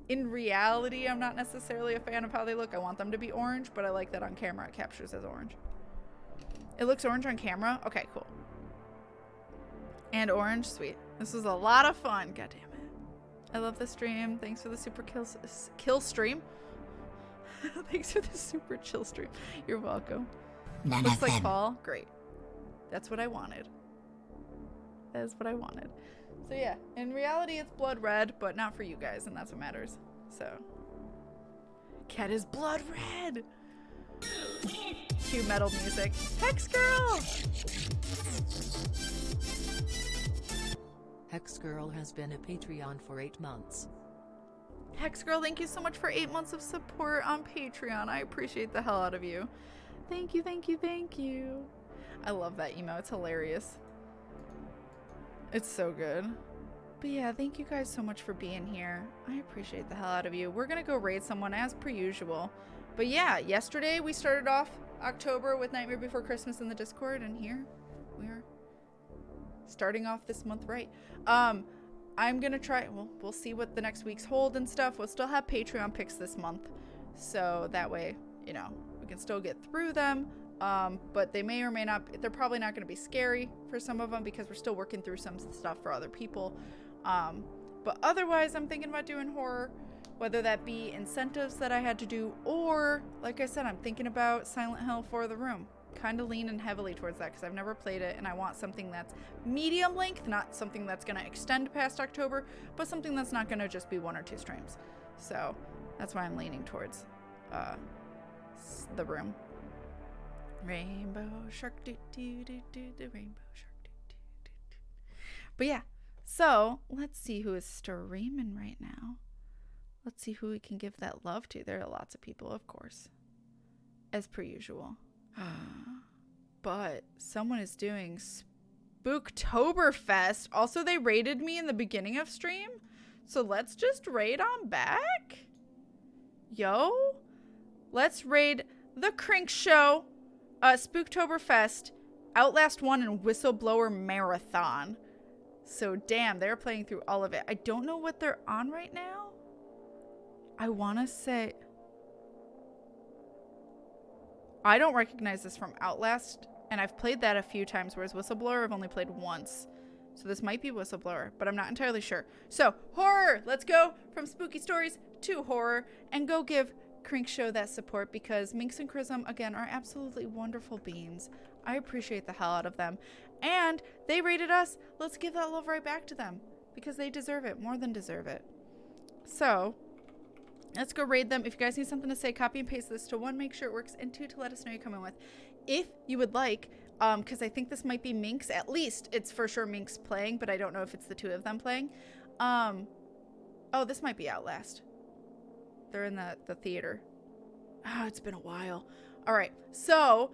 in reality, I'm not necessarily a fan of how they look. I want them to be orange, but I like that on camera it captures as orange. It looks orange on camera? Okay, cool. And orange? Sweet. This was a lot of fun. God damn it. I love the stream. Thanks for the super kill stream. Thanks for the super chill stream. You're welcome. Looks like fall. Great. That's what I wanted. That is what I wanted. So yeah, in reality it's blood red, but not for you guys, and that's what matters. So. Cat is blood red! Cue metal music. Hex Girl! Hex Girl has been a Patreon for 8 months. Hex Girl, thank you so much for 8 months of support on Patreon. I appreciate the hell out of you. Thank you, thank you, thank you. I love that emo. It's hilarious. It's so good. But yeah, thank you guys so much for being here. I appreciate the hell out of you. We're gonna go raid someone as per usual. But yeah, yesterday we started off October with Nightmare Before Christmas in the Discord, and here we are starting off this month right. I'm gonna try, well, we'll see what the next week's hold and stuff. We'll still have Patreon picks this month, so that way, you know, we can still get through them. But they may or may not, they're probably not going to be scary for some of them because we're still working through some stuff for other people. But otherwise, I'm thinking about doing horror whether that be incentives that I had to do, or like I said, I'm thinking about Silent Hill for the Room. Kind of leaning heavily towards that because I've never played it, and I want something that's medium length, not something that's going to extend past October, but something that's not going to just be 1 or 2 streams. So that's why I'm leaning towards the Room. Rainbow shark do do do do the rainbow shark do do do do. But yeah, so let's see who is streaming right now. Let's see who we can give that love to. There are lots of people, of course, as per usual. But someone is doing Spooktoberfest. Also, they raided me in the beginning of stream, so let's just raid on back. Yo, let's raid the Crink Show, Spooktoberfest, Outlast 1, and Whistleblower Marathon. So damn, they're playing through all of it. I don't know what they're on right now. I want to say, I don't recognize this from Outlast, and I've played that a few times, whereas Whistleblower I've only played once. So this might be Whistleblower, but I'm not entirely sure. So, horror! Let's go from spooky stories to horror, and go give Crink Show that support, because Minx and Chrism, again, are absolutely wonderful beings. I appreciate the hell out of them. And they rated us. Let's give that love right back to them, because they deserve it, more than deserve it. So, let's go raid them. If you guys need something to say, copy and paste this to 1, make sure it works, and 2, to let us know you come in with. If you would like, because I think this might be Minx, at least it's for sure Minx playing, but I don't know if it's the 2 of them playing. Oh, this might be Outlast. They're in the theater. Oh, it's been a while. All right, so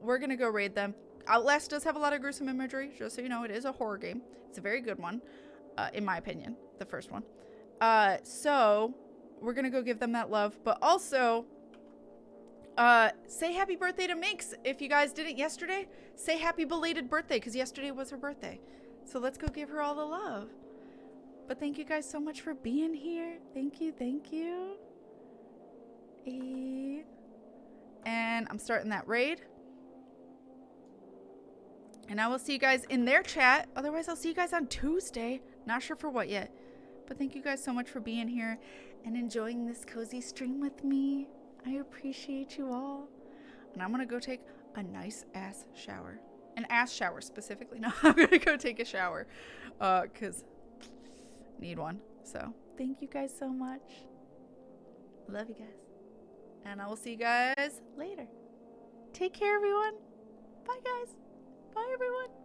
we're gonna go raid them. Outlast does have a lot of gruesome imagery, just so you know. It is a horror game. It's a very good one, in my opinion, the first one. So we're gonna go give them that love, but also say happy birthday to Minx. If you guys did it yesterday, say happy belated birthday, because yesterday was her birthday. So let's go give her all the love. But thank you guys so much for being here. Thank you, thank you. And I'm starting that raid. And I will see you guys in their chat. Otherwise, I'll see you guys on Tuesday. Not sure for what yet. But thank you guys so much for being here and enjoying this cozy stream with me. I appreciate you all. And I'm going to go take a nice ass shower. An ass shower specifically. No, I'm going to go take a shower. Because need one. So thank you guys so much. Love you guys. And I will see you guys later. Take care, everyone. Bye, guys. Bye, everyone.